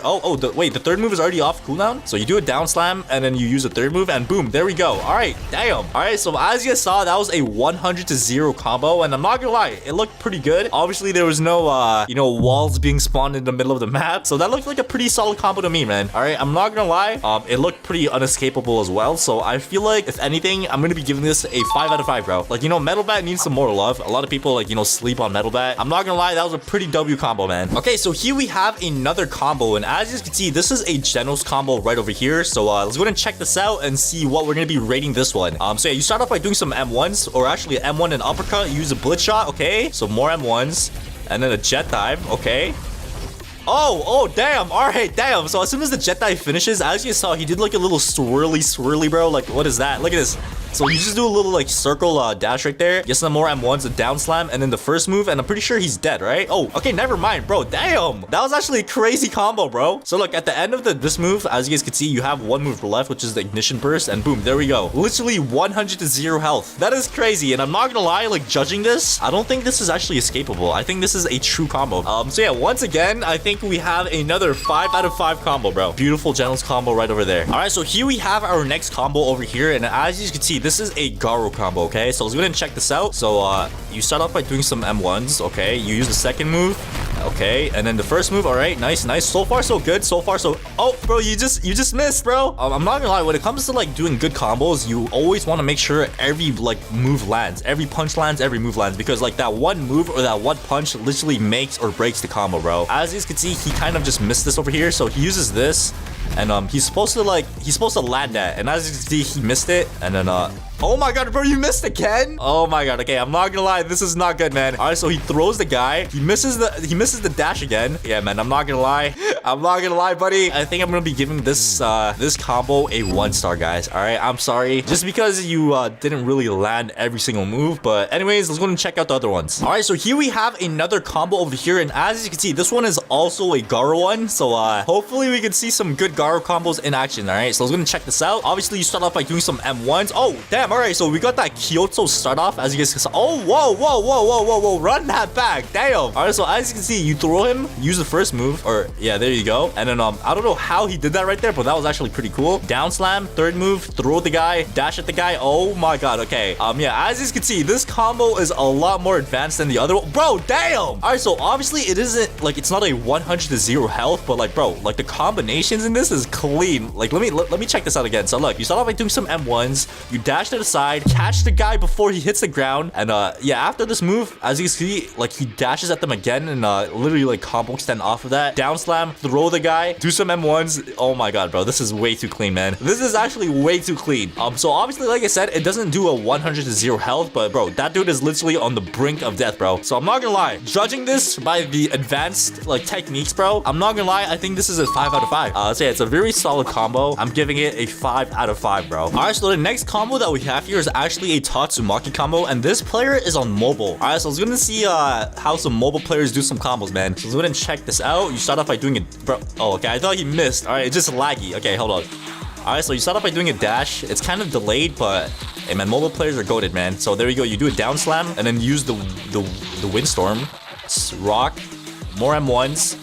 Wait, the third move is already off cooldown. So you do a down slam and then you use the third move and boom, there we go. All right, damn. All right, so as you guys saw, that was a 100-0 combo, and I'm not gonna lie, it looked pretty good. Obviously, there was no, you know, walls being spawned in the middle of the map, so that looked like a pretty solid combo to me, man. All right, I'm not gonna lie, it looked pretty unescapable as well. So I feel like if anything, I'm gonna be giving this a 5 out of 5, bro. Like, you know, metal bat needs some more love. A lot of people, like, you know, sleep on metal bat. I'm not gonna lie, that was a pretty W combo, man. Okay, so here we have another combo, and as you can see, this is a genos combo right over here. So let's go ahead and check this out and see what we're gonna be rating this one. So yeah, you start off by doing some M1s, or actually an M1 and uppercut. You use a blitz shot. Okay, so more M1s and then a jet dive. Okay. Oh, damn. All right, damn. So as soon as the jet dive finishes, as you saw, he did like a little swirly, bro. Like, what is that? Look at this. So you just do a little like circle dash right there. Get some more M1s, a down slam, and then the first move, and I'm pretty sure he's dead, right? Oh, okay, never mind, bro. Damn. That was actually a crazy combo, bro. So look, at the end of this move, as you guys can see, you have one move left, which is the ignition burst, and boom, there we go. Literally 100-0 health. That is crazy, and I'm not gonna lie, like, judging this, I don't think this is actually escapable. I think this is a true combo. So yeah, once again, I think we have another 5 out of 5 combo, bro. Beautiful genos combo right over there. All right, so here we have our next combo over here, and as you can see, this is a garou combo. Okay, so let's go ahead and check this out. So you start off by doing some M1s. Okay, you use the second move. Okay, and then the first move. All right, nice. So far so good. Oh, bro, you just missed, bro. I'm not gonna lie, when it comes to like doing good combos, you always want to make sure every like move lands, every punch lands, every move lands, because like that one move or that one punch literally makes or breaks the combo, bro. As you can see, he kind of just missed this over here, so he uses this, and he's supposed to land that, and as you can see, he missed it, and then oh my god, bro, you missed again? Oh my god. Okay, I'm not gonna lie, this is not good, man. All right, so he throws the guy. He misses the dash again. Yeah, man, I'm not gonna lie. I'm not gonna lie, buddy. I think I'm gonna be giving this this combo a 1-star, guys. All right, I'm sorry, just because you didn't really land every single move. But anyways, let's go and check out the other ones. All right, so here we have another combo over here, and as you can see, this one is also a garou one. So hopefully we can see some good garou combos in action. All right, so let's go and check this out. Obviously, you start off by doing some M1s. Oh, damn. All right, so we got that Kyoto start off, as you guys can see. Oh, whoa, run that back. Damn. All right, so as you can see, you throw him, use the first move, or yeah, there you go. And then I don't know how he did that right there, but that was actually pretty cool. Down slam, third move, throw the guy, dash at the guy. Oh my god. Okay, yeah, as you can see, this combo is a lot more advanced than the other one, bro. Damn. All right, so obviously it isn't like, it's not a 100-0 health, but like, bro, like the combinations in this is clean. Like, let me check this out again. So look, you start off by doing some M1s, you dash to the side, catch the guy before he hits the ground. And yeah, after this move, as you see, like he dashes at them again and literally like combo extend off of that. Down slam, throw the guy, do some M1s. Oh my god, bro, this is way too clean, man. This is actually way too clean. So obviously, like I said, it doesn't do a 100 to 0 health, but bro, that dude is literally on the brink of death, bro. So I'm not gonna lie, judging this by the advanced like techniques, bro, I'm not gonna lie, I think this is a 5 out of 5. So yeah, it's a very solid combo. I'm giving it a 5 out of 5, bro. All right, so the next combo that we have here is actually a Tatsumaki combo, and this player is on mobile. All right, so let's gonna see how some mobile players do some combos, man. So let's go ahead and check this out. You start off by doing it, bro. Oh, okay, I thought he missed. All right, it's just laggy. Okay, hold on. All right, so you start off by doing a dash. It's kind of delayed, but hey, man, mobile players are goated, man. So there you go. You do a down slam and then use the windstorm, rock, more M1s,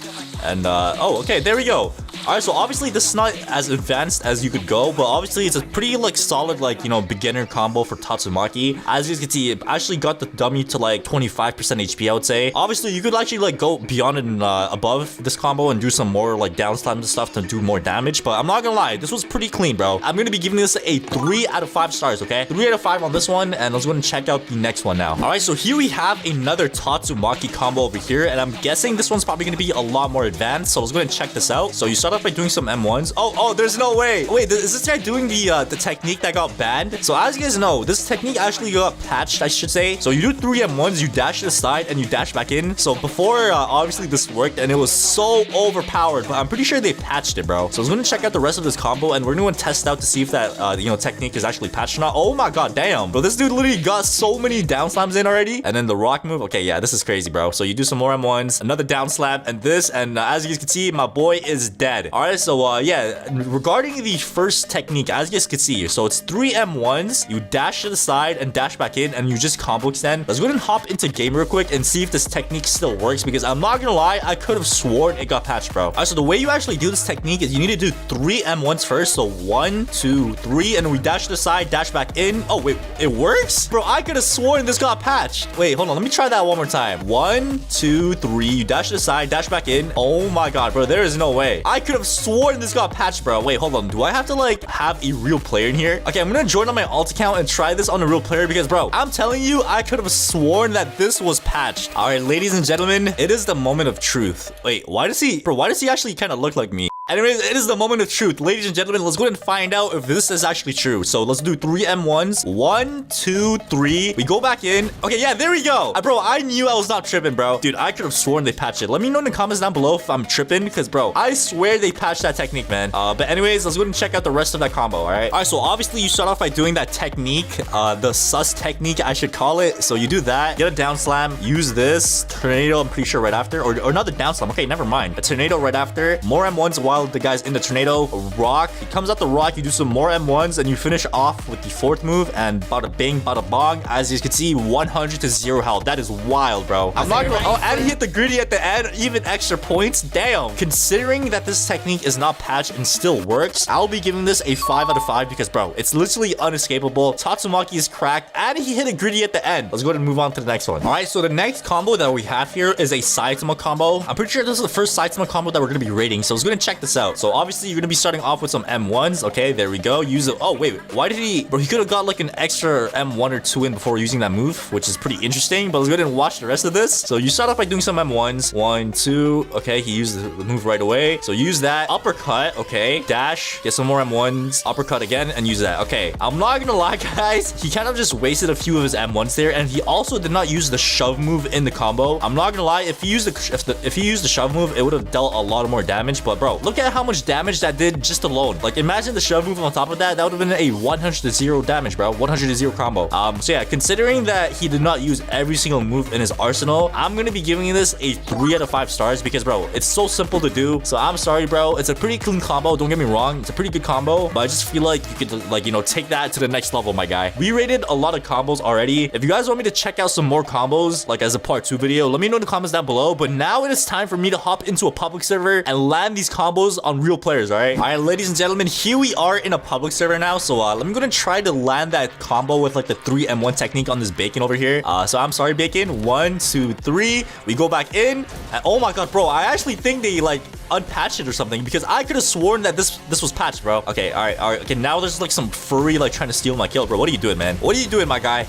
and oh, okay, there we go. Alright, so obviously this is not as advanced as you could go, but obviously it's a pretty like solid like, you know, beginner combo for Tatsumaki. As you can see, it actually got the dummy to like 25% HP, I would say. Obviously, you could actually like go beyond and above this combo and do some more like down slams and stuff to do more damage, but I'm not gonna lie, this was pretty clean, bro. I'm gonna be giving this a 3 out of 5 stars, okay? 3 out of 5 on this one, and let's go and check out the next one now. Alright, so here we have another Tatsumaki combo over here, and I'm guessing this one's probably gonna be a lot more advanced, so let's go and check this out. So you start off by doing some M1s. Oh, there's no way. Wait, is this guy doing the technique that got banned? So as you guys know, this technique actually got patched, I should say. So you do 3 M1s, you dash to the side, and you dash back in. So before, obviously this worked, and it was so overpowered, but I'm pretty sure they patched it, bro. So I was gonna check out the rest of this combo, and we're gonna test out to see if that, you know, technique is actually patched or not. Oh my god, damn. Bro, this dude literally got so many down slams in already. And then the rock move. Okay, yeah, this is crazy, bro. So you do some more M1s, another down slam, and this, and as you guys can see, my boy is dead. All right, so yeah, regarding the first technique, as you guys can see, so it's 3 M1s, you dash to the side and dash back in, and you just combo extend. Let's go ahead and hop into game real quick and see if this technique still works, because I'm not gonna lie, I could have sworn it got patched, bro. All right, so the way you actually do this technique is you need to do 3 M1s first. So 1, 2, 3, and then we dash to the side, dash back in. Oh wait, it works, bro. I could have sworn this got patched. Wait, hold on, let me try that one more time. 1, 2, 3, you dash to the side, dash back in. Oh my god, bro, there is no way. I could have sworn this got patched, bro. Wait, hold on, do I have to like have a real player in here? Okay, I'm gonna join on my alt account and try this on a real player, because bro, I'm telling you, I could have sworn that this was patched. All right, ladies and gentlemen, it is the moment of truth. Wait, why does he actually kind of look like me? Anyways, it is the moment of truth. Ladies and gentlemen, let's go ahead and find out if this is actually true. So let's do 3 M1s. 1, 2, 3. We go back in. Okay, yeah, there we go. Bro, I knew I was not tripping, bro. Dude, I could have sworn they patched it. Let me know in the comments down below if I'm tripping, because bro, I swear they patched that technique, man. But anyways, let's go ahead and check out the rest of that combo, all right? All right, so obviously you start off by doing that technique, the sus technique, I should call it. So you do that, get a down slam, use this, tornado, I'm pretty sure right after, or another down slam. Okay, never mind. A tornado right after, more M1s while the guy's in the tornado. A rock, he comes out the rock, you do some more M1s, and you finish off with the 4th move, and bada bing, bada bong. As you can see, 100 to 0 health. That is wild, bro. I'm not gonna, oh, and he hit the gritty at the end, even extra points. Damn. Considering that this technique is not patched and still works, I'll be giving this a 5 out of 5, because bro, it's literally unescapable. Tatsumaki is cracked, and he hit a gritty at the end. Let's go ahead and move on to the next one. All right, so the next combo that we have here is a saitama combo. I'm pretty sure this is the first saitama combo that we're gonna be rating, so let's go ahead and check this out. So obviously you're gonna be starting off with some M1s. Okay, there we go. Use it. Oh wait, why did he, bro, he could have got like an extra M1 or 2 in before using that move, which is pretty interesting. But let's go ahead and watch the rest of this. So you start off by doing some M1s. 1, 2. Okay, he used the move right away, so use that uppercut. Okay, dash, get some more M1s, uppercut again, and use that. Okay, I'm not gonna lie, guys, he kind of just wasted a few of his M1s there, and he also did not use the shove move in the combo. I'm not gonna lie, if he used the shove move, it would have dealt a lot more damage. But bro, look at how much damage that did just alone. Like imagine the shove move on top of that, that would have been a 100 to 0 damage, bro. 100 to 0 combo. So yeah, considering that he did not use every single move in his arsenal, I'm gonna be giving this a 3 out of 5 stars, because bro, it's so simple to do. So I'm sorry, bro. It's a pretty clean combo, don't get me wrong, it's a pretty good combo, but I just feel like you could, like, you know, take that to the next level, my guy. We rated a lot of combos already. If you guys want me to check out some more combos, like as a part 2 video, let me know in the comments down below. But now it is time for me to hop into a public server and land these combos on real players. All right, ladies and gentlemen, gentlemen, here we are in a public server now. So let me go and try to land that combo with like the 3M1 technique on this bacon over here. So I'm sorry, bacon. 1, 2, 3. We go back in. And oh my god, bro, I actually think they like unpatched it or something, because I could have sworn that this was patched, bro. Okay, all right. Okay, now there's like some furry like trying to steal my kill, bro. What are you doing, man? What are you doing, my guy?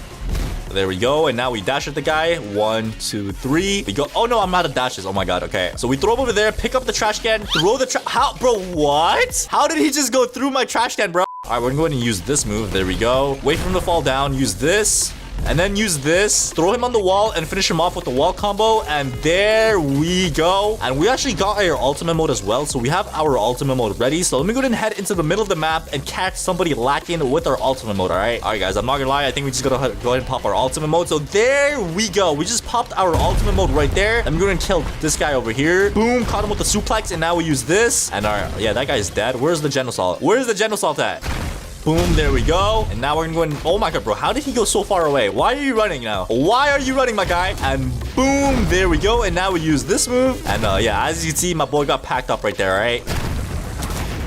There we go. And now we dash at the guy. 1, 2, 3. We go. Oh no, I'm out of dashes. Oh my god. Okay. So we throw him over there, pick up the trash can, throw the how, bro, what? How did he just go through my trash can, bro? All right, we're going to use this move. There we go. Wait for him to fall down. Use this. And then use this, throw him on the wall and finish him off with the wall combo. And there we go. And we actually got our ultimate mode as well. So we have our ultimate mode ready. So let me go ahead and head into the middle of the map and catch somebody lacking with our ultimate mode. All right. All right, guys, I'm not gonna lie. I think we just gotta go ahead and pop our ultimate mode. So there we go. We just popped our ultimate mode right there. I'm gonna kill this guy over here. Boom, caught him with the suplex. And now we use this. And yeah, that guy's dead. Where's the genos? Where's the genos at? Boom, there we go. And now we're gonna go in. Oh my god, bro. How did he go so far away? Why are you running now? Why are you running, my guy? And boom, there we go. And now we use this move. And yeah, as you can see, my boy got packed up right there, all right?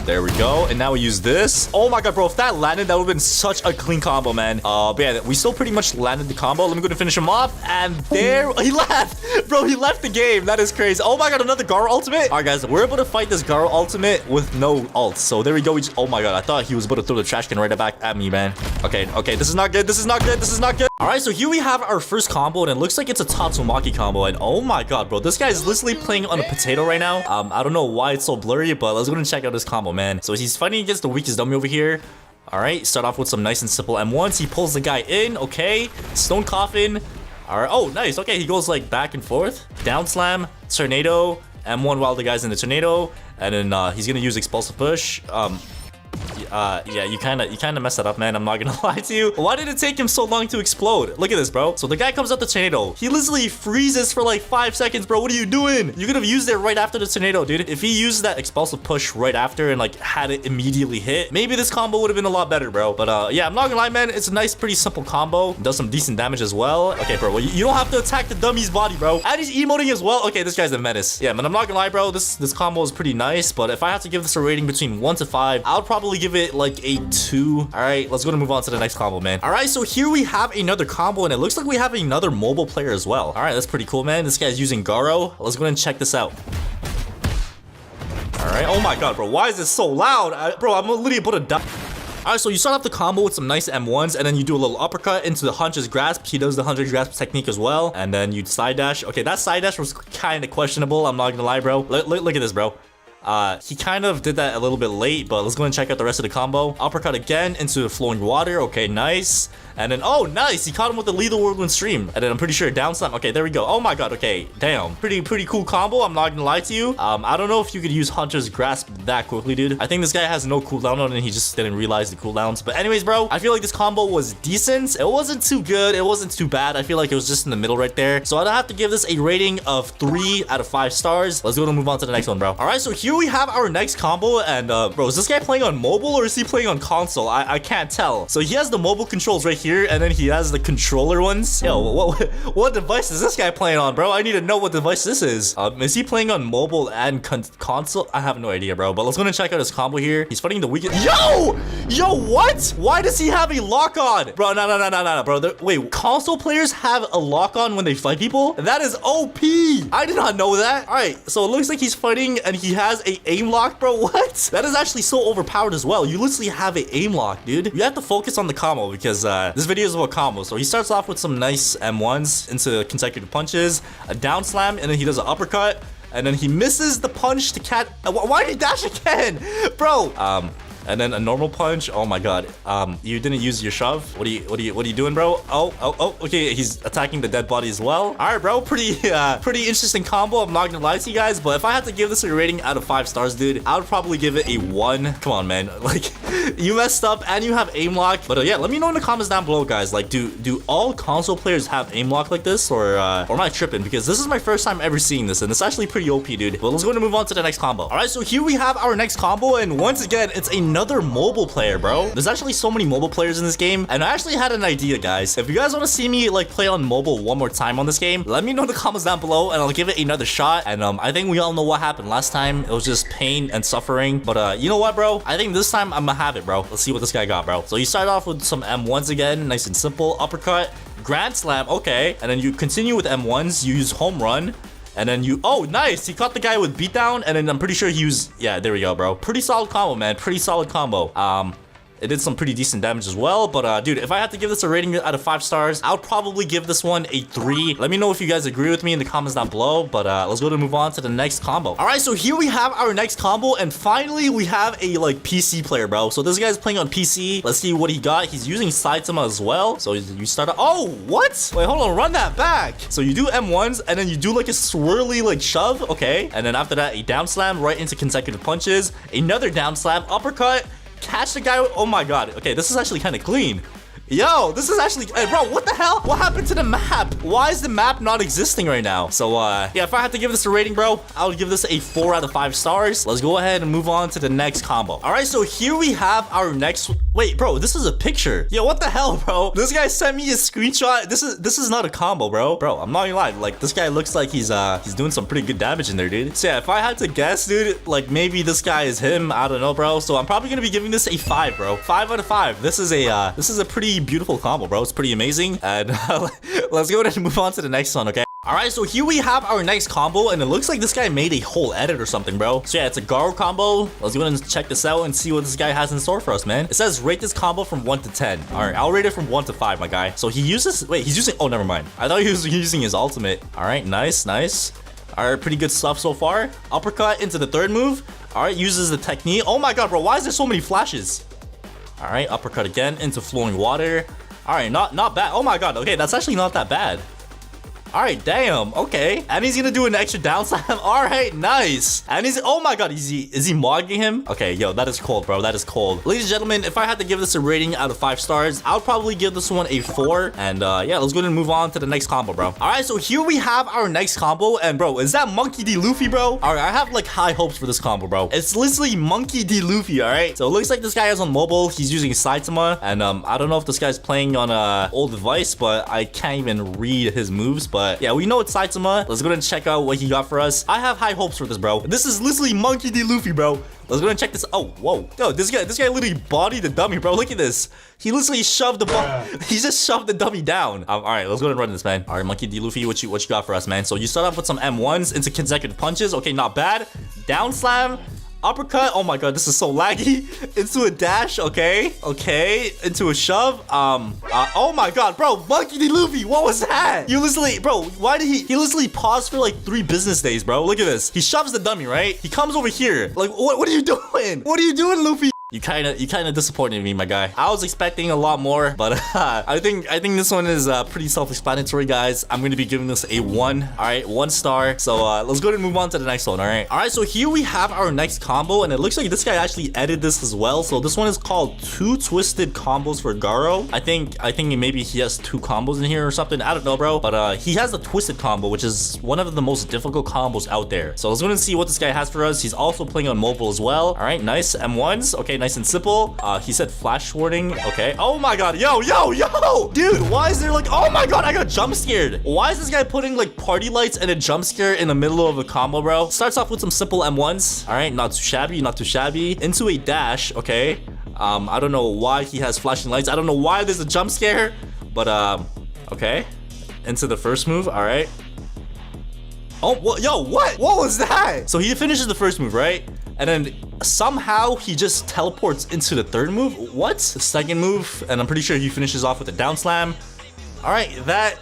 There we go. And now we use this. Oh my god, bro. If that landed, that would have been such a clean combo, man. But yeah, we still pretty much landed the combo. Let me go and finish him off. And there he left. Bro, he left the game. That is crazy. Oh my god, another garou ultimate. All right, guys, we're able to fight this garou ultimate with no ult. So there we go. Oh my god, I thought he was about to throw the trash can right back at me, man. Okay, this is not good. This is not good. This is not good. All right, so here we have our first combo, and it looks like it's a Tatsumaki combo. And oh my god, bro, this guy is literally playing on a potato right now. I don't know why it's so blurry, but let's go and check out this combo, man. So he's fighting against the weakest dummy over here. All right, start off with some nice and simple M1s. He pulls the guy in. Okay, stone coffin. All right. Oh, nice. Okay, he goes like back and forth. Down slam, tornado, M1 while the guy's in the tornado, and then he's gonna use expulsive push. Yeah, you kind of messed that up, man. I'm not gonna lie to you. Why did it take him so long to explode? Look at this, bro. So the guy comes out the tornado. He literally freezes for like 5 seconds, bro. What are you doing? You could have used it right after the tornado, dude. If he used that expulsive push right after and like had it immediately hit, maybe this combo would have been a lot better, bro. But yeah, I'm not gonna lie, man. It's a nice, pretty simple combo. Does some decent damage as well. Okay, bro. Well, you don't have to attack the dummy's body, bro. And he's emoting as well. Okay, this guy's a menace. Yeah, man. I'm not gonna lie, bro. This combo is pretty nice. But if I had to give this a rating between 1 to 5, I would probably give it like a 2. All right, let's go to move on to the next combo, man. All right, so here we have another combo, and it looks like we have another mobile player as well. All right, that's pretty cool, man. This guy's using garou. Let's go ahead and check this out. All right. Oh my god, bro. Why is this so loud? Bro, I'm literally about to die. All right, so you start off the combo with some nice M1s, and then you do a little uppercut into the Hunter's Grasp. He does the Hunter's Grasp technique as well, and then you side dash. Okay, that side dash was kind of questionable. I'm not gonna lie, bro. Look at this, bro. He kind of did that a little bit late, but let's go and check out the rest of the combo. Uppercut again into the flowing water. Okay, nice. And then, oh, nice. He caught him with the lethal whirlwind stream. And then I'm pretty sure down slam. Okay, there we go. Oh my god. Okay, damn. Pretty cool combo. I'm not gonna lie to you. I don't know if you could use Hunter's Grasp that quickly, dude. I think this guy has no cooldown on it. He just didn't realize the cooldowns. But anyways, bro, I feel like this combo was decent. It wasn't too good. It wasn't too bad. I feel like it was just in the middle right there. So I'd have to give this a rating of 3 out of 5 stars. Let's go and move on to the next one, bro. All right, so here we have our next combo. And bro, is this guy playing on mobile or is he playing on console? I can't tell. So he has the mobile controls right here, and then he has the controller ones. Yo, what device is this guy playing on, bro? I need to know what device this is. Is he playing on mobile and console? I have no idea, bro. But let's go and check out his combo here. He's fighting the weakest. Yo, what? Why does he have a lock on, bro? No, bro. Wait, console players have a lock on when they fight people? That is OP. I did not know that. All right, so it looks like he's fighting and he has a aim lock, bro. What? That is actually so overpowered as well. You literally have a aim lock, dude. You have to focus on the combo because this video is about combo. So he starts off with some nice M1s into consecutive punches, a down slam, and then he does an uppercut, and then he misses the punch to cat. Why did he dash again, bro? And then a normal punch. Oh my god. You didn't use your shove. What are you doing, bro? Oh, okay. He's attacking the dead body as well. All right, bro. Pretty interesting combo. I'm not gonna lie to you guys, but if I had to give this a rating out of 5 stars, dude, I would probably give it a 1. Come on, man. Like, you messed up and you have aim lock. But yeah, let me know in the comments down below, guys. Like, do all console players have aim lock like this, or am I tripping? Because this is my first time ever seeing this, and it's actually pretty OP, dude. But let's go and move on to the next combo. All right, so here we have our next combo, and once again, it's another another mobile player, bro. There's actually so many mobile players in this game, and I actually had an idea, guys. If you guys want to see me like play on mobile one more time on this game, let me know in the comments down below, and I'll give it another shot. And I think we all know what happened last time. It was just pain and suffering. But you know what, bro? I think this time I'm gonna have it, bro. Let's see what this guy got, bro. So you start off with some M1s again, nice and simple. Uppercut, grand slam, okay, and then you continue with M1s. You use home run. And then you, oh, nice. He caught the guy with beatdown. And then I'm pretty sure he used, yeah, there we go, bro. Pretty solid combo, man. Pretty solid combo. It did some pretty decent damage as well. But, dude, if I had to give this a rating out of 5 stars, I would probably give this one a 3. Let me know if you guys agree with me in the comments down below. But, let's go to move on to the next combo. All right, so here we have our next combo. And finally, we have a, like, PC player, bro. So this guy's playing on PC. Let's see what he got. He's using saitama as well. So you start out. Oh, what? Wait, hold on. Run that back. So you do M1s, and then you do, like, a swirly, like, shove. Okay. And then after that, a down slam right into consecutive punches. Another down slam. Uppercut. Catch the guy. Oh my god. Okay, this is actually kind of clean. Yo, this is actually, hey, bro, what the hell? What happened to the map? Why is the map not existing right now? So, yeah, if I had to give this a rating, bro, I would give this a 4 out of 5 stars. Let's go ahead and move on to the next combo. All right, so here we have our next, wait, bro, this is a picture. Yo, what the hell, bro? This guy sent me a screenshot. This is not a combo, bro. Bro, I'm not gonna lie. Like, this guy looks like he's doing some pretty good damage in there, dude. So, yeah, if I had to guess, dude, like, maybe this guy is him. I don't know, bro. So, I'm probably gonna be giving this a 5, bro. 5 out of 5. This is a pretty beautiful combo, bro. It's pretty amazing. And let's go ahead and move on to the next one, okay? All right, so here we have our next combo, and it looks like this guy made a whole edit or something, bro. So yeah, it's a garou combo. Let's go ahead and check this out and see what this guy has in store for us, man. It says rate this combo from 1 to 10. All right, I'll rate it from 1 to 5, my guy. So he uses, wait, he's using, oh, never mind. I thought he was using his ultimate. All right, nice, nice. All right, pretty good stuff so far. Uppercut into the third move. All right, uses the technique. Oh my god, bro, why is there so many flashes? All right, uppercut again into flowing water. All right, not bad. Oh my god, okay, that's actually not that bad. All right, damn, okay. And he's gonna do an extra down slam. All right, nice. And he's, oh my god, is he mogging him? Okay, yo, that is cold, bro. That is cold. Ladies and gentlemen, if I had to give this a rating out of 5 stars, I would probably give this one a 4. And yeah, let's go ahead and move on to the next combo, bro. All right, so here we have our next combo. And bro, is that Monkey D. Luffy, bro? All right, I have like high hopes for this combo, bro. It's literally Monkey D. Luffy, all right? So it looks like this guy is on mobile. He's using saitama. And I don't know if this guy's playing on a old device, but I can't even read his moves. But yeah, we know it's saitama. Let's go ahead and check out what he got for us. I have high hopes for this, bro. This is literally Monkey D. Luffy, bro. Let's go ahead and check this. Oh, whoa. Yo, this guy literally bodied the dummy, bro. Look at this. He literally shoved the he just shoved the dummy down. All right, let's go ahead and run this, man. All right, Monkey D. Luffy, what you got for us, man? So you start off with some M1s into consecutive punches. Okay, not bad. Down slam. Uppercut. Oh my god, this is so laggy. Into a dash. Okay, into a shove. Oh my god, bro, Monkey D. Luffy, what was that? You literally, bro, why did he literally paused for like 3 business days, bro? Look at this. He shoves the dummy, right? He comes over here. Like, what are you doing? What are you doing, Luffy? You kind of disappointed me, my guy. I was expecting a lot more, but I think this one is pretty self-explanatory, guys. I'm gonna be giving this a 1. All right, 1 star. So let's go ahead and move on to the next one. All right. So here we have our next combo, and it looks like this guy actually edited this as well. So this one is called 2 twisted combos for garou. I think maybe he has 2 combos in here or something. I don't know, bro. But he has the twisted combo, which is one of the most difficult combos out there. So let's go and see what this guy has for us. He's also playing on mobile as well. All right, nice M1s. Okay. Nice and simple. He said flash warning. Okay. Oh my god. Yo. Dude, why is there like, oh my god, I got jump scared. Why is this guy putting like party lights and a jump scare in the middle of a combo, bro? Starts off with some simple M1s. All right, not too shabby. Into a dash. Okay. I don't know why he has flashing lights. I don't know why there's a jump scare, but okay. Into the first move. All right. Oh, yo, what was that? So he finishes the first move, right? And then somehow he just teleports into the third move. What? The second move, and I'm pretty sure he finishes off with a down slam. All right, that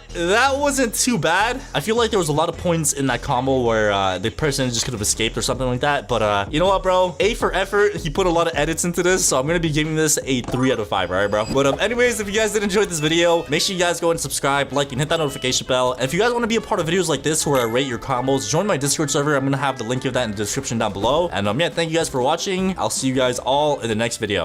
wasn't too bad. I feel like there was a lot of points in that combo where the person just could have escaped or something like that. But you know what, bro? A for effort. He put a lot of edits into this, so I'm gonna be giving this a 3 out of 5. All right, bro. But anyways, if you guys did enjoy this video, make sure you guys go and subscribe, like, and hit that notification bell. And if you guys want to be a part of videos like this where I rate your combos, join my Discord server. I'm gonna have the link of that in the description down below. And yeah, thank you guys for watching. I'll see you guys all in the next video.